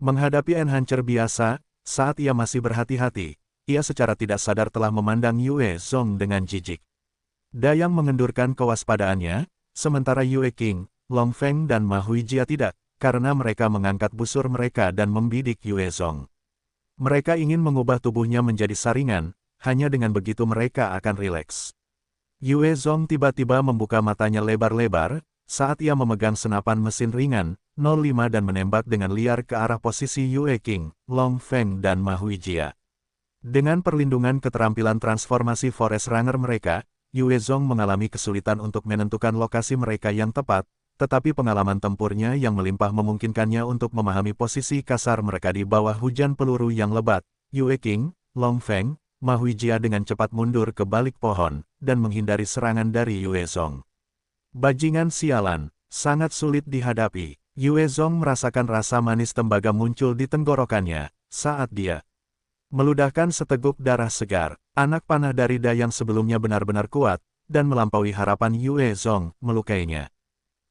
Menghadapi Enhancer biasa, saat ia masih berhati-hati, ia secara tidak sadar telah memandang Yue Zong dengan jijik. Dayang mengendurkan kewaspadaannya, sementara Yue Qing, Long Feng dan Ma Huijia tidak, karena mereka mengangkat busur mereka dan membidik Yue Zong. Mereka ingin mengubah tubuhnya menjadi saringan, hanya dengan begitu mereka akan rileks. Yue Zong tiba-tiba membuka matanya lebar-lebar, saat ia memegang senapan mesin ringan, 05 dan menembak dengan liar ke arah posisi Yue Qing, Long Feng dan Ma Huijia. Dengan perlindungan keterampilan transformasi Forest Runner mereka, Yue Zong mengalami kesulitan untuk menentukan lokasi mereka yang tepat, tetapi pengalaman tempurnya yang melimpah memungkinkannya untuk memahami posisi kasar mereka di bawah hujan peluru yang lebat. Yue Qing, Long Feng, Ma Huijia dengan cepat mundur ke balik pohon, dan menghindari serangan dari Yue Zong. Bajingan sialan, sangat sulit dihadapi. Yue Zong merasakan rasa manis tembaga muncul di tenggorokannya, saat dia meludahkan seteguk darah segar. Anak panah dari Dayang sebelumnya benar-benar kuat, dan melampaui harapan Yue Zong melukainya.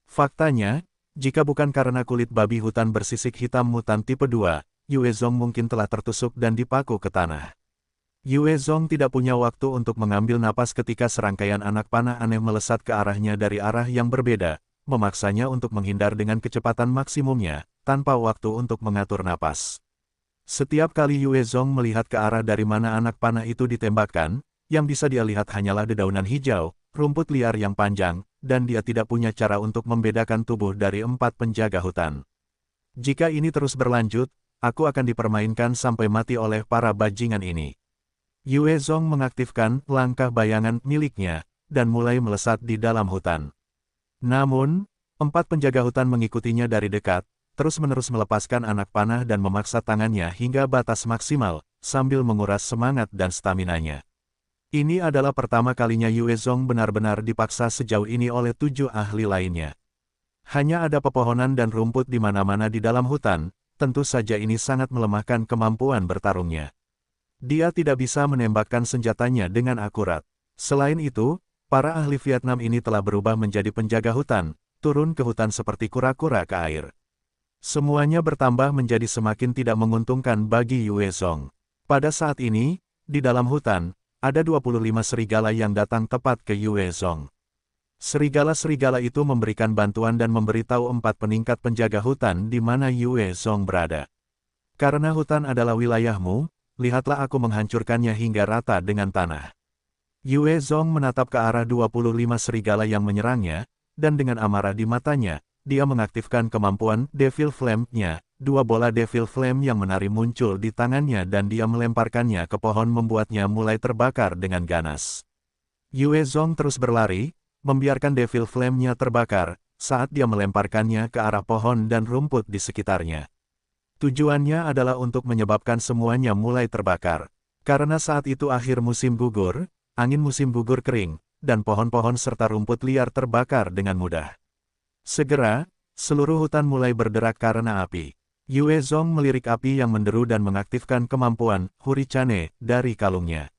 Faktanya, jika bukan karena kulit babi hutan bersisik hitam mutan tipe 2, Yue Zong mungkin telah tertusuk dan dipaku ke tanah. Yue Zong tidak punya waktu untuk mengambil napas ketika serangkaian anak panah aneh melesat ke arahnya dari arah yang berbeda, memaksanya untuk menghindar dengan kecepatan maksimumnya, tanpa waktu untuk mengatur napas. Setiap kali Yue Zong melihat ke arah dari mana anak panah itu ditembakkan, yang bisa dia lihat hanyalah dedaunan hijau, rumput liar yang panjang, dan dia tidak punya cara untuk membedakan tubuh dari 4 penjaga hutan. Jika ini terus berlanjut, aku akan dipermainkan sampai mati oleh para bajingan ini. Yue Zong mengaktifkan langkah bayangan miliknya, dan mulai melesat di dalam hutan. Namun, 4 penjaga hutan mengikutinya dari dekat, terus-menerus melepaskan anak panah dan memaksa tangannya hingga batas maksimal, sambil menguras semangat dan staminanya. Ini adalah pertama kalinya Yue Zong benar-benar dipaksa sejauh ini oleh 7 ahli lainnya. Hanya ada pepohonan dan rumput di mana-mana di dalam hutan, tentu saja ini sangat melemahkan kemampuan bertarungnya. Dia tidak bisa menembakkan senjatanya dengan akurat. Selain itu, para ahli Vietnam ini telah berubah menjadi penjaga hutan, turun ke hutan seperti kura-kura ke air. Semuanya bertambah menjadi semakin tidak menguntungkan bagi Yue Zong. Pada saat ini, di dalam hutan, ada 25 serigala yang datang tepat ke Yue Zong. Serigala-serigala itu memberikan bantuan dan memberitahu 4 peningkat penjaga hutan di mana Yue Zong berada. Karena hutan adalah wilayahmu, lihatlah aku menghancurkannya hingga rata dengan tanah. Yue Zong menatap ke arah 25 serigala yang menyerangnya, dan dengan amarah di matanya, dia mengaktifkan kemampuan Devil Flame-nya. 2 bola Devil Flame yang menari muncul di tangannya dan dia melemparkannya ke pohon membuatnya mulai terbakar dengan ganas. Yue Zong terus berlari, membiarkan Devil Flame-nya terbakar, saat dia melemparkannya ke arah pohon dan rumput di sekitarnya. Tujuannya adalah untuk menyebabkan semuanya mulai terbakar. Karena saat itu akhir musim gugur, angin musim gugur kering, dan pohon-pohon serta rumput liar terbakar dengan mudah. Segera, seluruh hutan mulai berderak karena api. Yue Zong melirik api yang menderu dan mengaktifkan kemampuan Hurricane dari kalungnya.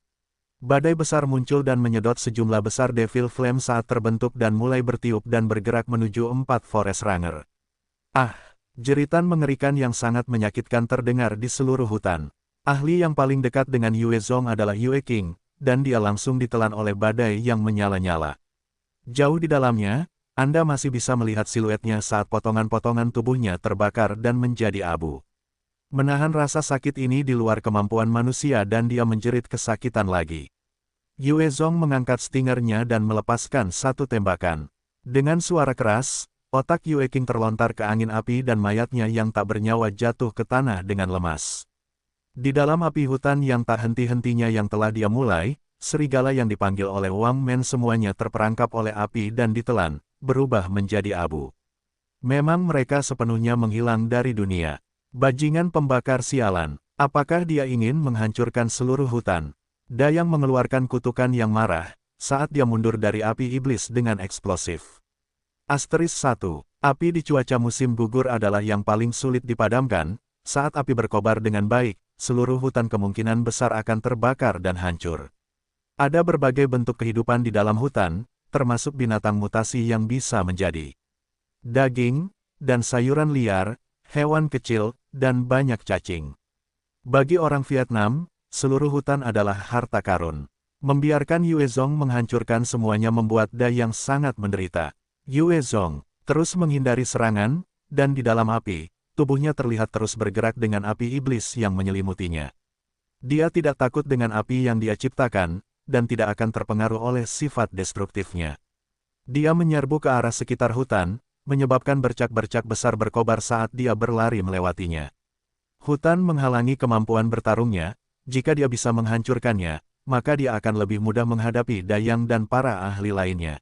Badai besar muncul dan menyedot sejumlah besar Devil Flame saat terbentuk dan mulai bertiup dan bergerak menuju 4 Forest Ranger. Ah! Jeritan mengerikan yang sangat menyakitkan terdengar di seluruh hutan. Ahli yang paling dekat dengan Yue Zong adalah Yue King, dan dia langsung ditelan oleh badai yang menyala-nyala. Jauh di dalamnya, Anda masih bisa melihat siluetnya saat potongan-potongan tubuhnya terbakar dan menjadi abu. Menahan rasa sakit ini di luar kemampuan manusia dan dia menjerit kesakitan lagi. Yue Zong mengangkat stingernya dan melepaskan satu tembakan. Dengan suara keras, otak Yue King terlontar ke angin api dan mayatnya yang tak bernyawa jatuh ke tanah dengan lemas. Di dalam api hutan yang tak henti-hentinya yang telah dia mulai, serigala yang dipanggil oleh Wang Men semuanya terperangkap oleh api dan ditelan, berubah menjadi abu. Memang mereka sepenuhnya menghilang dari dunia. Bajingan pembakar sialan, apakah dia ingin menghancurkan seluruh hutan? Dayang mengeluarkan kutukan yang marah, saat dia mundur dari api iblis dengan eksplosif. Asteris 1. Api di cuaca musim gugur adalah yang paling sulit dipadamkan. Saat api berkobar dengan baik, seluruh hutan kemungkinan besar akan terbakar dan hancur. Ada berbagai bentuk kehidupan di dalam hutan, termasuk binatang mutasi yang bisa menjadi daging, dan sayuran liar, hewan kecil, dan banyak cacing. Bagi orang Vietnam, seluruh hutan adalah harta karun. Membiarkan Yue Zong menghancurkan semuanya membuat Dayang sangat menderita. Yue Zong terus menghindari serangan, dan di dalam api, tubuhnya terlihat terus bergerak dengan api iblis yang menyelimutinya. Dia tidak takut dengan api yang dia ciptakan, dan tidak akan terpengaruh oleh sifat destruktifnya. Dia menyerbu ke arah sekitar hutan, menyebabkan bercak-bercak besar berkobar saat dia berlari melewatinya. Hutan menghalangi kemampuan bertarungnya, jika dia bisa menghancurkannya, maka dia akan lebih mudah menghadapi Dayang dan para ahli lainnya.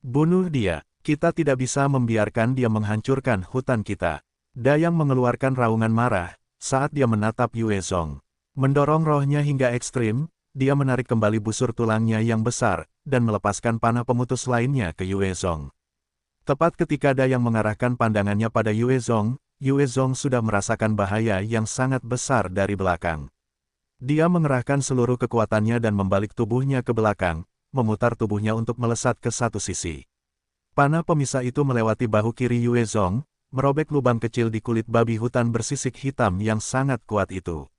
Bunuh dia. Kita tidak bisa membiarkan dia menghancurkan hutan kita. Dayang mengeluarkan raungan marah, saat dia menatap Yue Zong. Mendorong rohnya hingga ekstrim, dia menarik kembali busur tulangnya yang besar, dan melepaskan panah pemutus lainnya ke Yue Zong. Tepat ketika Dayang mengarahkan pandangannya pada Yue Zong sudah merasakan bahaya yang sangat besar dari belakang. Dia mengerahkan seluruh kekuatannya dan membalik tubuhnya ke belakang, memutar tubuhnya untuk melesat ke satu sisi. Panah pemisah itu melewati bahu kiri Yue Zong, merobek lubang kecil di kulit babi hutan bersisik hitam yang sangat kuat itu.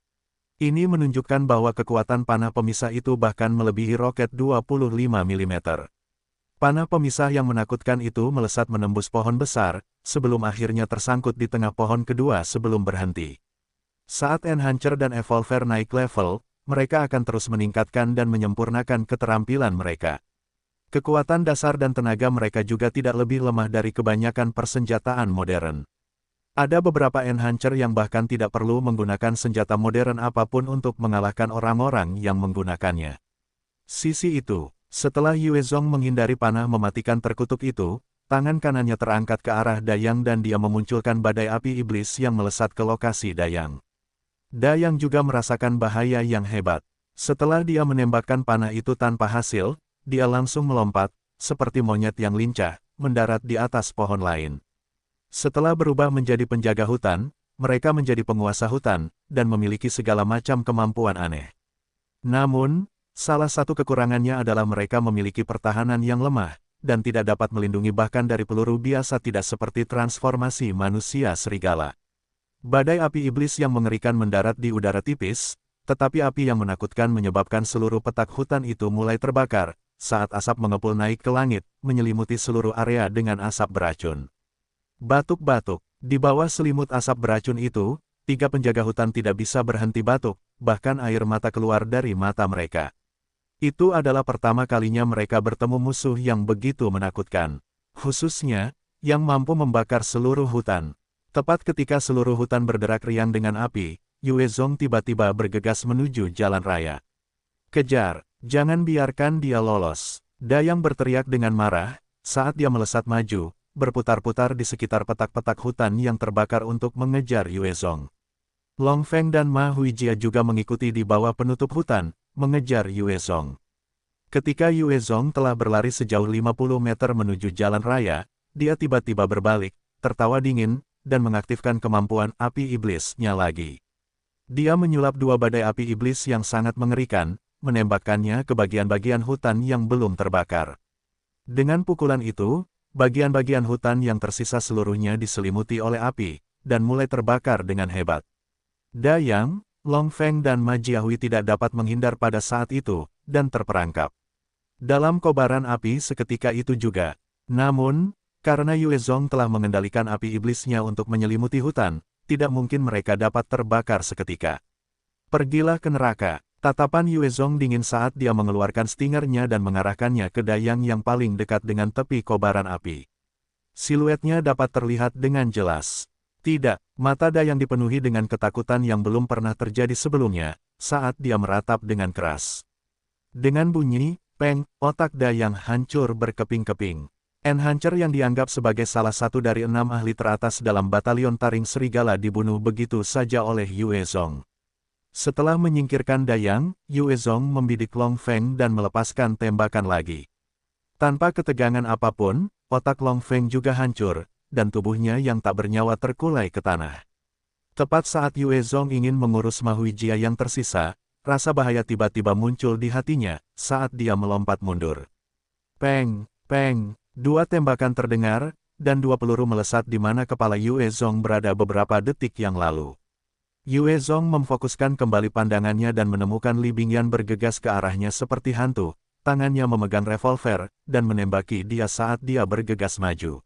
Ini menunjukkan bahwa kekuatan panah pemisah itu bahkan melebihi roket 25 mm. Panah pemisah yang menakutkan itu melesat menembus pohon besar, sebelum akhirnya tersangkut di tengah pohon kedua sebelum berhenti. Saat Enhancer dan Evolver naik level, mereka akan terus meningkatkan dan menyempurnakan keterampilan mereka. Kekuatan dasar dan tenaga mereka juga tidak lebih lemah dari kebanyakan persenjataan modern. Ada beberapa Enhancer yang bahkan tidak perlu menggunakan senjata modern apapun untuk mengalahkan orang-orang yang menggunakannya. Sisi itu, setelah Yue Zong menghindari panah mematikan terkutuk itu, tangan kanannya terangkat ke arah Dayang dan dia memunculkan badai api iblis yang melesat ke lokasi Dayang. Dayang juga merasakan bahaya yang hebat. Setelah dia menembakkan panah itu tanpa hasil, dia langsung melompat, seperti monyet yang lincah, mendarat di atas pohon lain. Setelah berubah menjadi penjaga hutan, mereka menjadi penguasa hutan, dan memiliki segala macam kemampuan aneh. Namun, salah satu kekurangannya adalah mereka memiliki pertahanan yang lemah, dan tidak dapat melindungi bahkan dari peluru biasa tidak seperti transformasi manusia serigala. Badai api iblis yang mengerikan mendarat di udara tipis, tetapi api yang menakutkan menyebabkan seluruh petak hutan itu mulai terbakar, saat asap mengepul naik ke langit, menyelimuti seluruh area dengan asap beracun. Batuk-batuk, di bawah selimut asap beracun itu, 3 penjaga hutan tidak bisa berhenti batuk, bahkan air mata keluar dari mata mereka. Itu adalah pertama kalinya mereka bertemu musuh yang begitu menakutkan. Khususnya, yang mampu membakar seluruh hutan. Tepat ketika seluruh hutan berderak riang dengan api, Yue Zong tiba-tiba bergegas menuju jalan raya. Kejar, jangan biarkan dia lolos. Dayang berteriak dengan marah, saat dia melesat maju, berputar-putar di sekitar petak-petak hutan yang terbakar untuk mengejar Yue Zong. Long Feng dan Ma Huijia juga mengikuti di bawah penutup hutan, mengejar Yue Zong. Ketika Yue Zong telah berlari sejauh 50 meter menuju jalan raya, dia tiba-tiba berbalik, tertawa dingin, dan mengaktifkan kemampuan api iblisnya lagi. Dia menyulap 2 badai api iblis yang sangat mengerikan, menembakkannya ke bagian-bagian hutan yang belum terbakar. Dengan pukulan itu, bagian-bagian hutan yang tersisa seluruhnya diselimuti oleh api, dan mulai terbakar dengan hebat. Dayang, Long Feng dan Ma Jiahui tidak dapat menghindar pada saat itu, dan terperangkap dalam kobaran api seketika itu juga. Namun, karena Yue Zong telah mengendalikan api iblisnya untuk menyelimuti hutan, tidak mungkin mereka dapat terbakar seketika. Pergilah ke neraka. Tatapan Yue Zong dingin saat dia mengeluarkan stingernya dan mengarahkannya ke Dayang yang paling dekat dengan tepi kobaran api. Siluetnya dapat terlihat dengan jelas. Tidak, mata Dayang dipenuhi dengan ketakutan yang belum pernah terjadi sebelumnya, saat dia meratap dengan keras. Dengan bunyi, peng, otak Dayang hancur berkeping-keping. Enhancer yang dianggap sebagai salah satu dari 6 ahli teratas dalam batalion taring serigala dibunuh begitu saja oleh Yue Zong. Setelah menyingkirkan Dayang, Yue Zong membidik Long Feng dan melepaskan tembakan lagi. Tanpa ketegangan apapun, otak Long Feng juga hancur, dan tubuhnya yang tak bernyawa terkulai ke tanah. Tepat saat Yue Zong ingin mengurus Ma Huijia yang tersisa, rasa bahaya tiba-tiba muncul di hatinya, saat dia melompat mundur. Peng, peng, 2 tembakan terdengar, dan 2 peluru melesat di mana kepala Yue Zong berada beberapa detik yang lalu. Yue Zong memfokuskan kembali pandangannya dan menemukan Li Bingyan bergegas ke arahnya seperti hantu, tangannya memegang revolver, dan menembaki dia saat dia bergegas maju.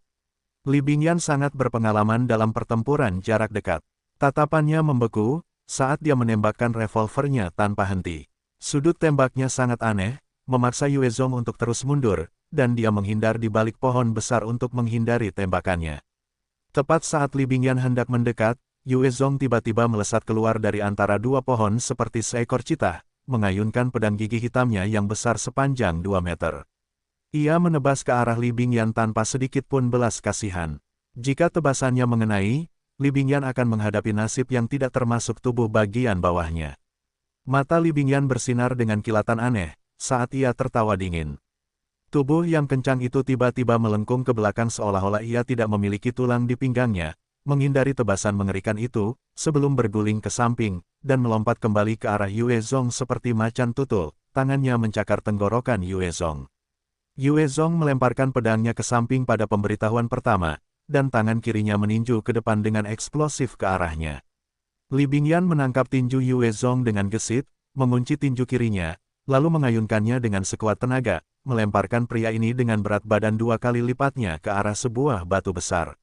Li Bingyan sangat berpengalaman dalam pertempuran jarak dekat. Tatapannya membeku, saat dia menembakkan revolvernya tanpa henti. Sudut tembaknya sangat aneh, memaksa Yue Zong untuk terus mundur, dan dia menghindar di balik pohon besar untuk menghindari tembakannya. Tepat saat Li Bingyan hendak mendekat, Yue Zong tiba-tiba melesat keluar dari antara 2 pohon seperti seekor citah, mengayunkan pedang gigi hitamnya yang besar sepanjang 2 meter. Ia menebas ke arah Li Bingyan tanpa sedikit pun belas kasihan. Jika tebasannya mengenai, Li Bingyan akan menghadapi nasib yang tidak termasuk tubuh bagian bawahnya. Mata Li Bingyan bersinar dengan kilatan aneh, saat ia tertawa dingin. Tubuh yang kencang itu tiba-tiba melengkung ke belakang seolah-olah ia tidak memiliki tulang di pinggangnya, menghindari tebasan mengerikan itu, sebelum berguling ke samping, dan melompat kembali ke arah Yue Zong seperti macan tutul, tangannya mencakar tenggorokan Yue Zong. Yue Zong melemparkan pedangnya ke samping pada pemberitahuan pertama, dan tangan kirinya meninju ke depan dengan eksplosif ke arahnya. Li Bingyan menangkap tinju Yue Zhong dengan gesit, mengunci tinju kirinya, lalu mengayunkannya dengan sekuat tenaga, melemparkan pria ini dengan berat badan 2 kali lipatnya ke arah sebuah batu besar.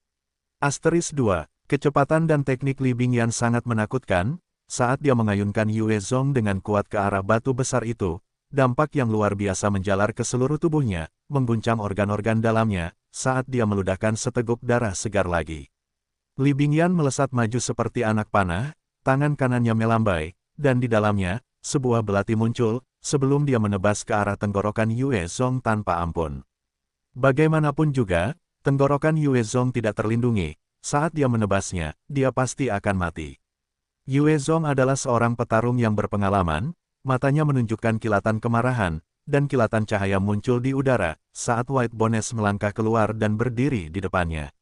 Asteris 2. Kecepatan dan teknik Li Bingyan sangat menakutkan, saat dia mengayunkan Yue Zhong dengan kuat ke arah batu besar itu, dampak yang luar biasa menjalar ke seluruh tubuhnya, mengguncang organ-organ dalamnya, saat dia meludahkan seteguk darah segar lagi. Li Bingyan melesat maju seperti anak panah, tangan kanannya melambai, dan di dalamnya, sebuah belati muncul, sebelum dia menebas ke arah tenggorokan Yue Zhong tanpa ampun. Bagaimanapun juga, tenggorokan Yue Zhong tidak terlindungi, saat dia menebasnya, dia pasti akan mati. Yue Zhong adalah seorang petarung yang berpengalaman, matanya menunjukkan kilatan kemarahan, dan kilatan cahaya muncul di udara, saat White Bones melangkah keluar dan berdiri di depannya.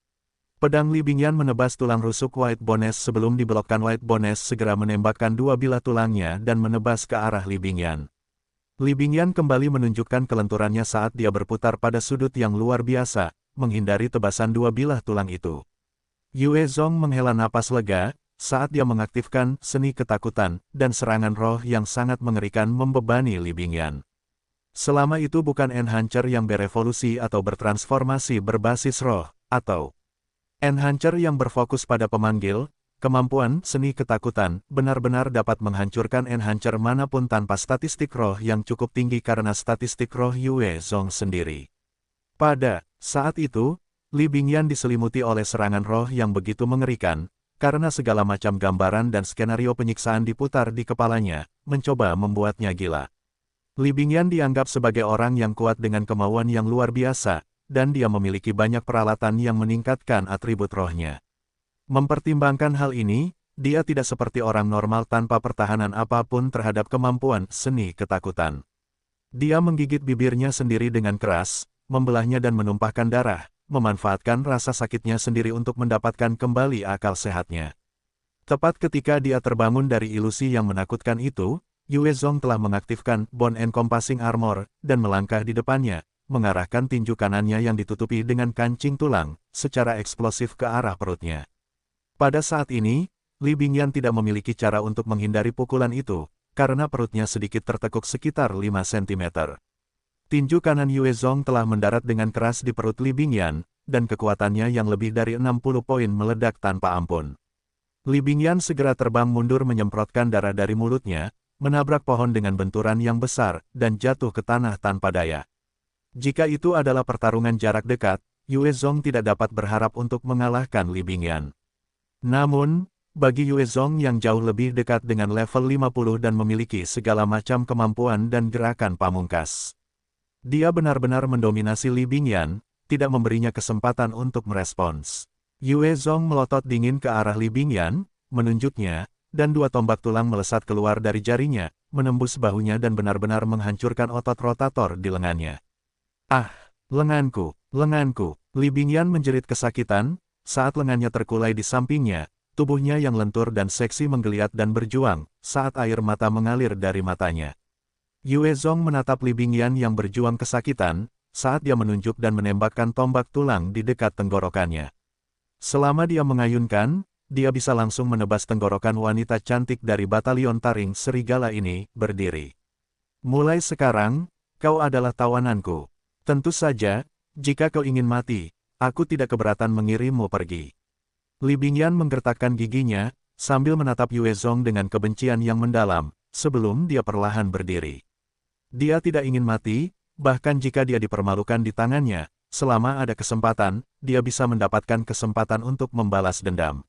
Pedang Li Bingyan menebas tulang rusuk White Bones sebelum dibelokkan. White Bones segera menembakkan 2 bilah tulangnya dan menebas ke arah Li Bingyan. Li Bingyan kembali menunjukkan kelenturannya saat dia berputar pada sudut yang luar biasa, menghindari tebasan 2 bilah tulang itu. Yue Zhong menghela napas lega, saat dia mengaktifkan seni ketakutan dan serangan roh yang sangat mengerikan membebani Li Bingyan. Selama itu bukan Enhancer yang berevolusi atau bertransformasi berbasis roh, atau Enhancer yang berfokus pada pemanggil, kemampuan seni ketakutan benar-benar dapat menghancurkan Enhancer manapun tanpa statistik roh yang cukup tinggi karena statistik roh Yue Zhong sendiri. Pada saat itu, Li Bingyan diselimuti oleh serangan roh yang begitu mengerikan, karena segala macam gambaran dan skenario penyiksaan diputar di kepalanya, mencoba membuatnya gila. Li Bingyan dianggap sebagai orang yang kuat dengan kemauan yang luar biasa, dan dia memiliki banyak peralatan yang meningkatkan atribut rohnya. Mempertimbangkan hal ini, dia tidak seperti orang normal tanpa pertahanan apapun terhadap kemampuan seni ketakutan. Dia menggigit bibirnya sendiri dengan keras, membelahnya dan menumpahkan darah, memanfaatkan rasa sakitnya sendiri untuk mendapatkan kembali akal sehatnya. Tepat ketika dia terbangun dari ilusi yang menakutkan itu, Yue Zhong telah mengaktifkan Bone Encompassing Armor dan melangkah di depannya, mengarahkan tinju kanannya yang ditutupi dengan kancing tulang, secara eksplosif ke arah perutnya. Pada saat ini, Li Bingyan tidak memiliki cara untuk menghindari pukulan itu, karena perutnya sedikit tertekuk sekitar 5 cm. Tinju kanan Yue Zhong telah mendarat dengan keras di perut Li Bingyan, dan kekuatannya yang lebih dari 60 poin meledak tanpa ampun. Li Bingyan segera terbang mundur menyemprotkan darah dari mulutnya, menabrak pohon dengan benturan yang besar, dan jatuh ke tanah tanpa daya. Jika itu adalah pertarungan jarak dekat, Yue Zhong tidak dapat berharap untuk mengalahkan Li Bingyan. Namun, bagi Yue Zhong yang jauh lebih dekat dengan level 50 dan memiliki segala macam kemampuan dan gerakan pamungkas, dia benar-benar mendominasi Li Bingyan, tidak memberinya kesempatan untuk merespons. Yue Zhong melotot dingin ke arah Li Bingyan, menunjuknya, dan 2 tombak tulang melesat keluar dari jarinya, menembus bahunya dan benar-benar menghancurkan otot rotator di lengannya. Ah, lenganku, lenganku. Li Bingyan menjerit kesakitan, saat lengannya terkulai di sampingnya, tubuhnya yang lentur dan seksi menggeliat dan berjuang, saat air mata mengalir dari matanya. Yue Zhong menatap Li Bingyan yang berjuang kesakitan, saat dia menunjuk dan menembakkan tombak tulang di dekat tenggorokannya. Selama dia mengayunkan, dia bisa langsung menebas tenggorokan wanita cantik dari batalion taring serigala ini, berdiri. Mulai sekarang, kau adalah tawananku. Tentu saja, jika kau ingin mati, aku tidak keberatan mengirimmu pergi. Li Bingyan menggertakkan giginya, sambil menatap Yue Zhong dengan kebencian yang mendalam, sebelum dia perlahan berdiri. Dia tidak ingin mati, bahkan jika dia dipermalukan di tangannya, selama ada kesempatan, dia bisa mendapatkan kesempatan untuk membalas dendam.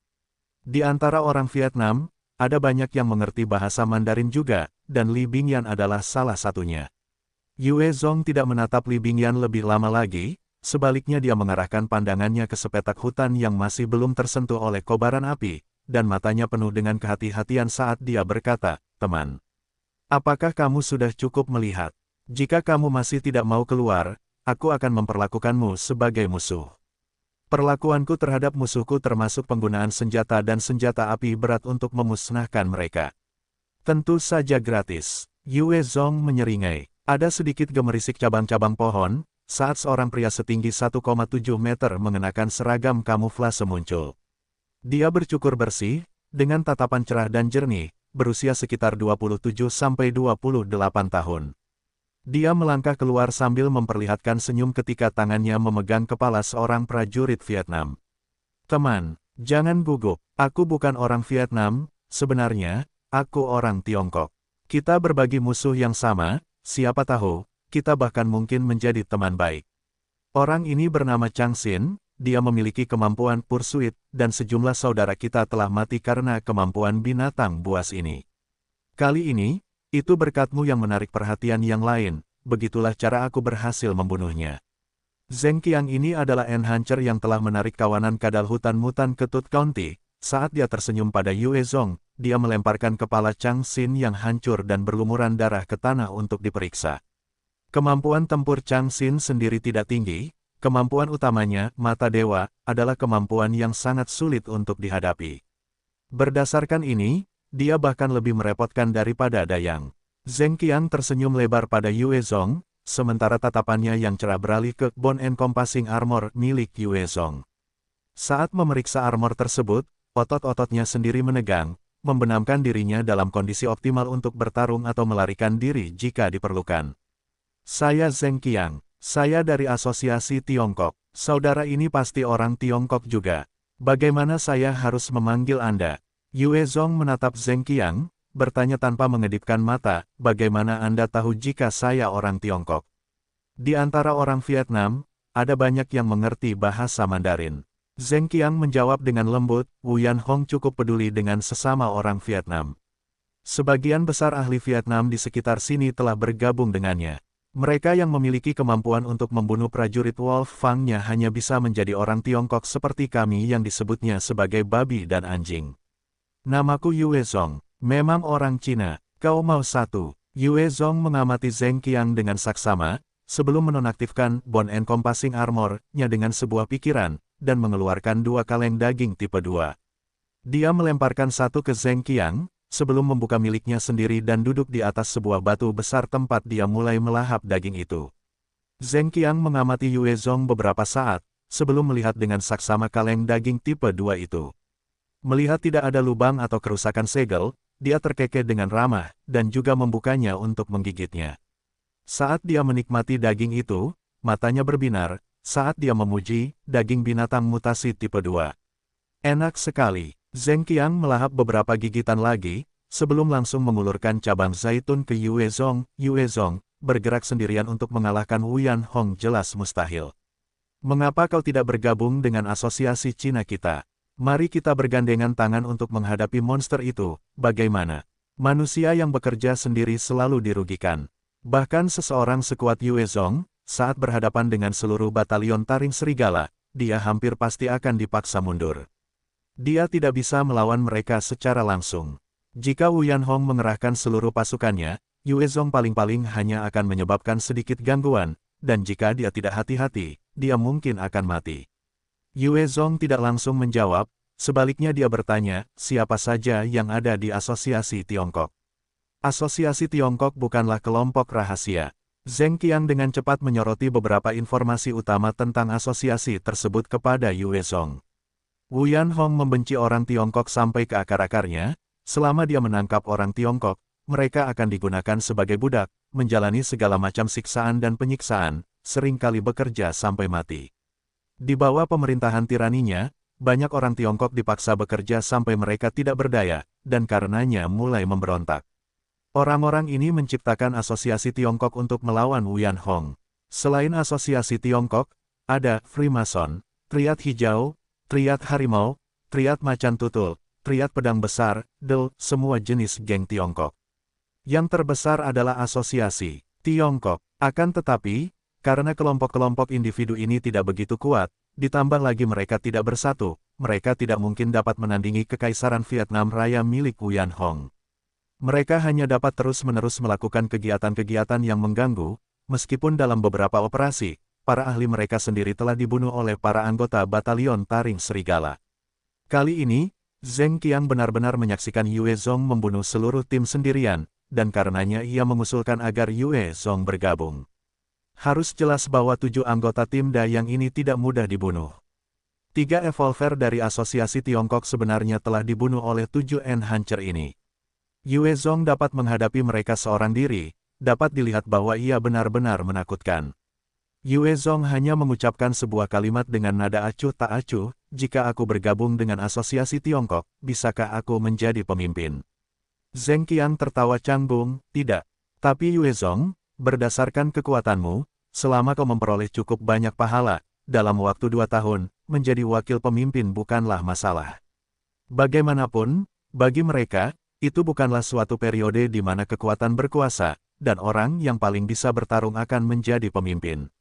Di antara orang Vietnam, ada banyak yang mengerti bahasa Mandarin juga, dan Li Bingyan adalah salah satunya. Yue Zhong tidak menatap Li Bingyan lebih lama lagi, sebaliknya dia mengarahkan pandangannya ke sepetak hutan yang masih belum tersentuh oleh kobaran api, dan matanya penuh dengan kehati-hatian saat dia berkata, "Teman, apakah kamu sudah cukup melihat? Jika kamu masih tidak mau keluar, aku akan memperlakukanmu sebagai musuh. Perlakuanku terhadap musuhku termasuk penggunaan senjata dan senjata api berat untuk memusnahkan mereka. Tentu saja gratis." Yue Zhong menyeringai. Ada sedikit gemerisik cabang-cabang pohon, saat seorang pria setinggi 1,7 meter mengenakan seragam kamuflase muncul. Dia bercukur bersih, dengan tatapan cerah dan jernih, berusia sekitar 27-28 tahun. Dia melangkah keluar sambil memperlihatkan senyum ketika tangannya memegang kepala seorang prajurit Vietnam. Teman, jangan gugup, aku bukan orang Vietnam, sebenarnya, aku orang Tiongkok. Kita berbagi musuh yang sama, siapa tahu, kita bahkan mungkin menjadi teman baik. Orang ini bernama Chang Xin, dia memiliki kemampuan pursuit, dan sejumlah saudara kita telah mati karena kemampuan binatang buas ini. Kali ini, itu berkatmu yang menarik perhatian yang lain, begitulah cara aku berhasil membunuhnya. Zheng Qiang ini adalah enhancer yang telah menarik kawanan kadal hutan-mutan ke Tut County. Saat dia tersenyum pada Yue Zong, dia melemparkan kepala Chang Xin yang hancur dan berlumuran darah ke tanah untuk diperiksa. Kemampuan tempur Chang Xin sendiri tidak tinggi, kemampuan utamanya, mata dewa, adalah kemampuan yang sangat sulit untuk dihadapi. Berdasarkan ini, dia bahkan lebih merepotkan daripada Dayang. Zheng Qiang tersenyum lebar pada Yue Zong, sementara tatapannya yang cerah beralih ke Bone Encompassing Armor milik Yue Zong. Saat memeriksa armor tersebut, otot-ototnya sendiri menegang, membenamkan dirinya dalam kondisi optimal untuk bertarung atau melarikan diri jika diperlukan. Saya Zheng Qiang. Saya dari Asosiasi Tiongkok. Saudara ini pasti orang Tiongkok juga. Bagaimana saya harus memanggil Anda? Yue Zong menatap Zheng Qiang, bertanya tanpa mengedipkan mata, bagaimana Anda tahu jika saya orang Tiongkok? Di antara orang Vietnam, ada banyak yang mengerti bahasa Mandarin. Zheng Qiang menjawab dengan lembut, Wu Yanhong cukup peduli dengan sesama orang Vietnam. Sebagian besar ahli Vietnam di sekitar sini telah bergabung dengannya. Mereka yang memiliki kemampuan untuk membunuh prajurit Wolf Fang-nya hanya bisa menjadi orang Tiongkok seperti kami yang disebutnya sebagai babi dan anjing. Namaku Yue Zong, memang orang Cina, kau mau satu? Yue Zong mengamati Zheng Qiang dengan saksama, sebelum menonaktifkan Bone Encompassing Armor-nya dengan sebuah pikiran, dan mengeluarkan 2 kaleng daging tipe 2. Dia melemparkan satu ke Zheng Qiang, sebelum membuka miliknya sendiri dan duduk di atas sebuah batu besar tempat dia mulai melahap daging itu. Zheng Qiang mengamati Yue Zong beberapa saat, sebelum melihat dengan saksama kaleng daging tipe 2 itu. Melihat tidak ada lubang atau kerusakan segel, dia terkekeh dengan ramah, dan juga membukanya untuk menggigitnya. Saat dia menikmati daging itu, matanya berbinar, saat dia memuji, daging binatang mutasi tipe 2. Enak sekali. Zheng Qiang melahap beberapa gigitan lagi, sebelum langsung mengulurkan cabang zaitun ke Yue Zong. Yue Zong bergerak sendirian untuk mengalahkan Wu Yanhong jelas mustahil. Mengapa kau tidak bergabung dengan asosiasi Cina kita? Mari kita bergandengan tangan untuk menghadapi monster itu, bagaimana? Manusia yang bekerja sendiri selalu dirugikan. Bahkan seseorang sekuat Yue Zong, saat berhadapan dengan seluruh batalion taring serigala, dia hampir pasti akan dipaksa mundur. Dia tidak bisa melawan mereka secara langsung. Jika Wu Yanhong mengerahkan seluruh pasukannya, Yue Zong paling-paling hanya akan menyebabkan sedikit gangguan, dan jika dia tidak hati-hati, dia mungkin akan mati. Yue Zong tidak langsung menjawab, sebaliknya dia bertanya, siapa saja yang ada di Asosiasi Tiongkok? Asosiasi Tiongkok bukanlah kelompok rahasia. Zheng Qiang dengan cepat menyoroti beberapa informasi utama tentang asosiasi tersebut kepada Yue Zong. Wu Yanhong membenci orang Tiongkok sampai ke akar-akarnya, selama dia menangkap orang Tiongkok, mereka akan digunakan sebagai budak, menjalani segala macam siksaan dan penyiksaan, seringkali bekerja sampai mati. Di bawah pemerintahan tiraninya, banyak orang Tiongkok dipaksa bekerja sampai mereka tidak berdaya, dan karenanya mulai memberontak. Orang-orang ini menciptakan asosiasi Tiongkok untuk melawan Wu Yanhong. Selain asosiasi Tiongkok, ada Freemason, Triad Hijau, Triad Harimau, Triad Macan Tutul, Triad Pedang Besar, semua jenis geng Tiongkok. Yang terbesar adalah asosiasi Tiongkok. Akan tetapi, karena kelompok-kelompok individu ini tidak begitu kuat, ditambah lagi mereka tidak bersatu, mereka tidak mungkin dapat menandingi Kekaisaran Vietnam Raya milik Wu Yanhong. Mereka hanya dapat terus-menerus melakukan kegiatan-kegiatan yang mengganggu, meskipun dalam beberapa operasi, para ahli mereka sendiri telah dibunuh oleh para anggota batalion taring serigala. Kali ini, Zheng Qiang benar-benar menyaksikan Yue Zong membunuh seluruh tim sendirian, dan karenanya ia mengusulkan agar Yue Zong bergabung. Harus jelas bahwa 7 anggota tim Dayang ini tidak mudah dibunuh. 3 evolver dari Asosiasi Tiongkok sebenarnya telah dibunuh oleh 7 Enhancer ini. Yue Zong dapat menghadapi mereka seorang diri, dapat dilihat bahwa ia benar-benar menakutkan. Yue Zong hanya mengucapkan sebuah kalimat dengan nada acuh tak acuh, jika aku bergabung dengan Asosiasi Tiongkok, bisakah aku menjadi pemimpin? Zheng Qiang tertawa canggung, tidak. Tapi Yue Zong, berdasarkan kekuatanmu, selama kau memperoleh cukup banyak pahala, dalam waktu 2 tahun, menjadi wakil pemimpin bukanlah masalah. Bagaimanapun, bagi mereka, itu bukanlah suatu periode di mana kekuatan berkuasa, dan orang yang paling bisa bertarung akan menjadi pemimpin.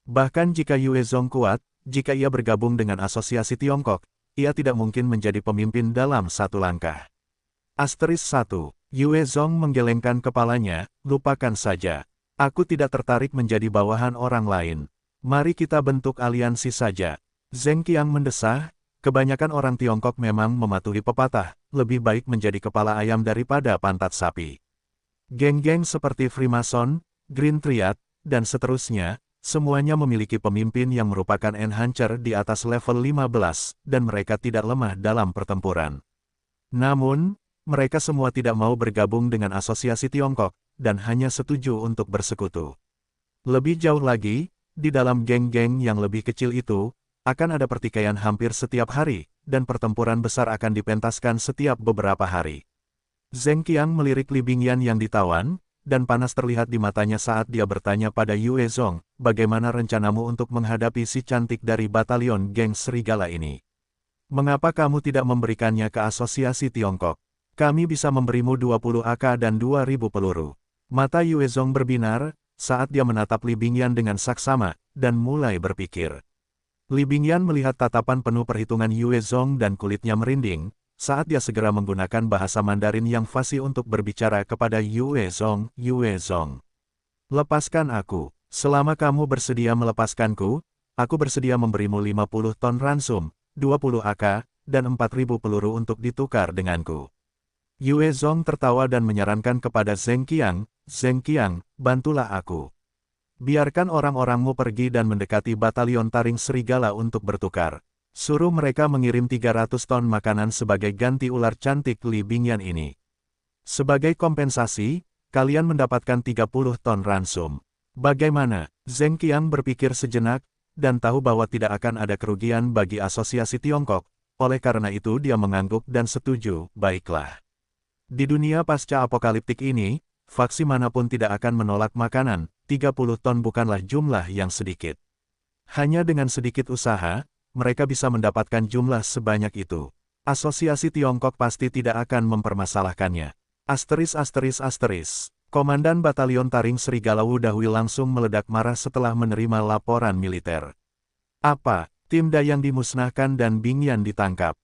Bahkan jika Yue Zong kuat, jika ia bergabung dengan Asosiasi Tiongkok, ia tidak mungkin menjadi pemimpin dalam satu langkah. Asteris 1. Yue Zong menggelengkan kepalanya, lupakan saja. Aku tidak tertarik menjadi bawahan orang lain. Mari kita bentuk aliansi saja. Zheng Qiang mendesah, kebanyakan orang Tiongkok memang mematuhi pepatah, lebih baik menjadi kepala ayam daripada pantat sapi. Geng-geng seperti Freemason, Green Triad, dan seterusnya, semuanya memiliki pemimpin yang merupakan Enhancer di atas level 15, dan mereka tidak lemah dalam pertempuran. Namun, mereka semua tidak mau bergabung dengan Asosiasi Tiongkok, dan hanya setuju untuk bersekutu. Lebih jauh lagi, di dalam geng-geng yang lebih kecil itu, akan ada pertikaian hampir setiap hari, dan pertempuran besar akan dipentaskan setiap beberapa hari. Zheng Qiang melirik Li Bingyan yang ditawan, dan panas terlihat di matanya saat dia bertanya pada Yue Zong, bagaimana rencanamu untuk menghadapi si cantik dari batalion geng serigala ini? Mengapa kamu tidak memberikannya ke Asosiasi Tiongkok? Kami bisa memberimu 20 AK dan 2000 peluru. Mata Yue Zong berbinar, saat dia menatap Li Bingyan dengan saksama, dan mulai berpikir. Li Bingyan melihat tatapan penuh perhitungan Yue Zong dan kulitnya merinding, saat dia segera menggunakan bahasa Mandarin yang fasih untuk berbicara kepada Yue Zong. Yue Zong, lepaskan aku. Selama kamu bersedia melepaskanku, aku bersedia memberimu 50 ton ransum, 20 AK, dan 4000 peluru untuk ditukar denganku. Yue Zong tertawa dan menyarankan kepada Zheng Qiang, Zheng Qiang, bantulah aku. Biarkan orang-orangmu pergi dan mendekati batalion taring serigala untuk bertukar. Suruh mereka mengirim 300 ton makanan sebagai ganti ular cantik Li Bingyan ini. Sebagai kompensasi, kalian mendapatkan 30 ton ransum. Bagaimana? Zheng Qiang berpikir sejenak, dan tahu bahwa tidak akan ada kerugian bagi Asosiasi Tiongkok, oleh karena itu dia mengangguk dan setuju, baiklah. Di dunia pasca-apokaliptik ini, faksi manapun tidak akan menolak makanan, 30 ton bukanlah jumlah yang sedikit. Hanya dengan sedikit usaha, mereka bisa mendapatkan jumlah sebanyak itu. Asosiasi Tiongkok pasti tidak akan mempermasalahkannya. Asteris. Komandan Batalion Taring Serigala Wu Dahui langsung meledak marah setelah menerima laporan militer. Apa? Tim Dayang dimusnahkan dan Bingyan ditangkap.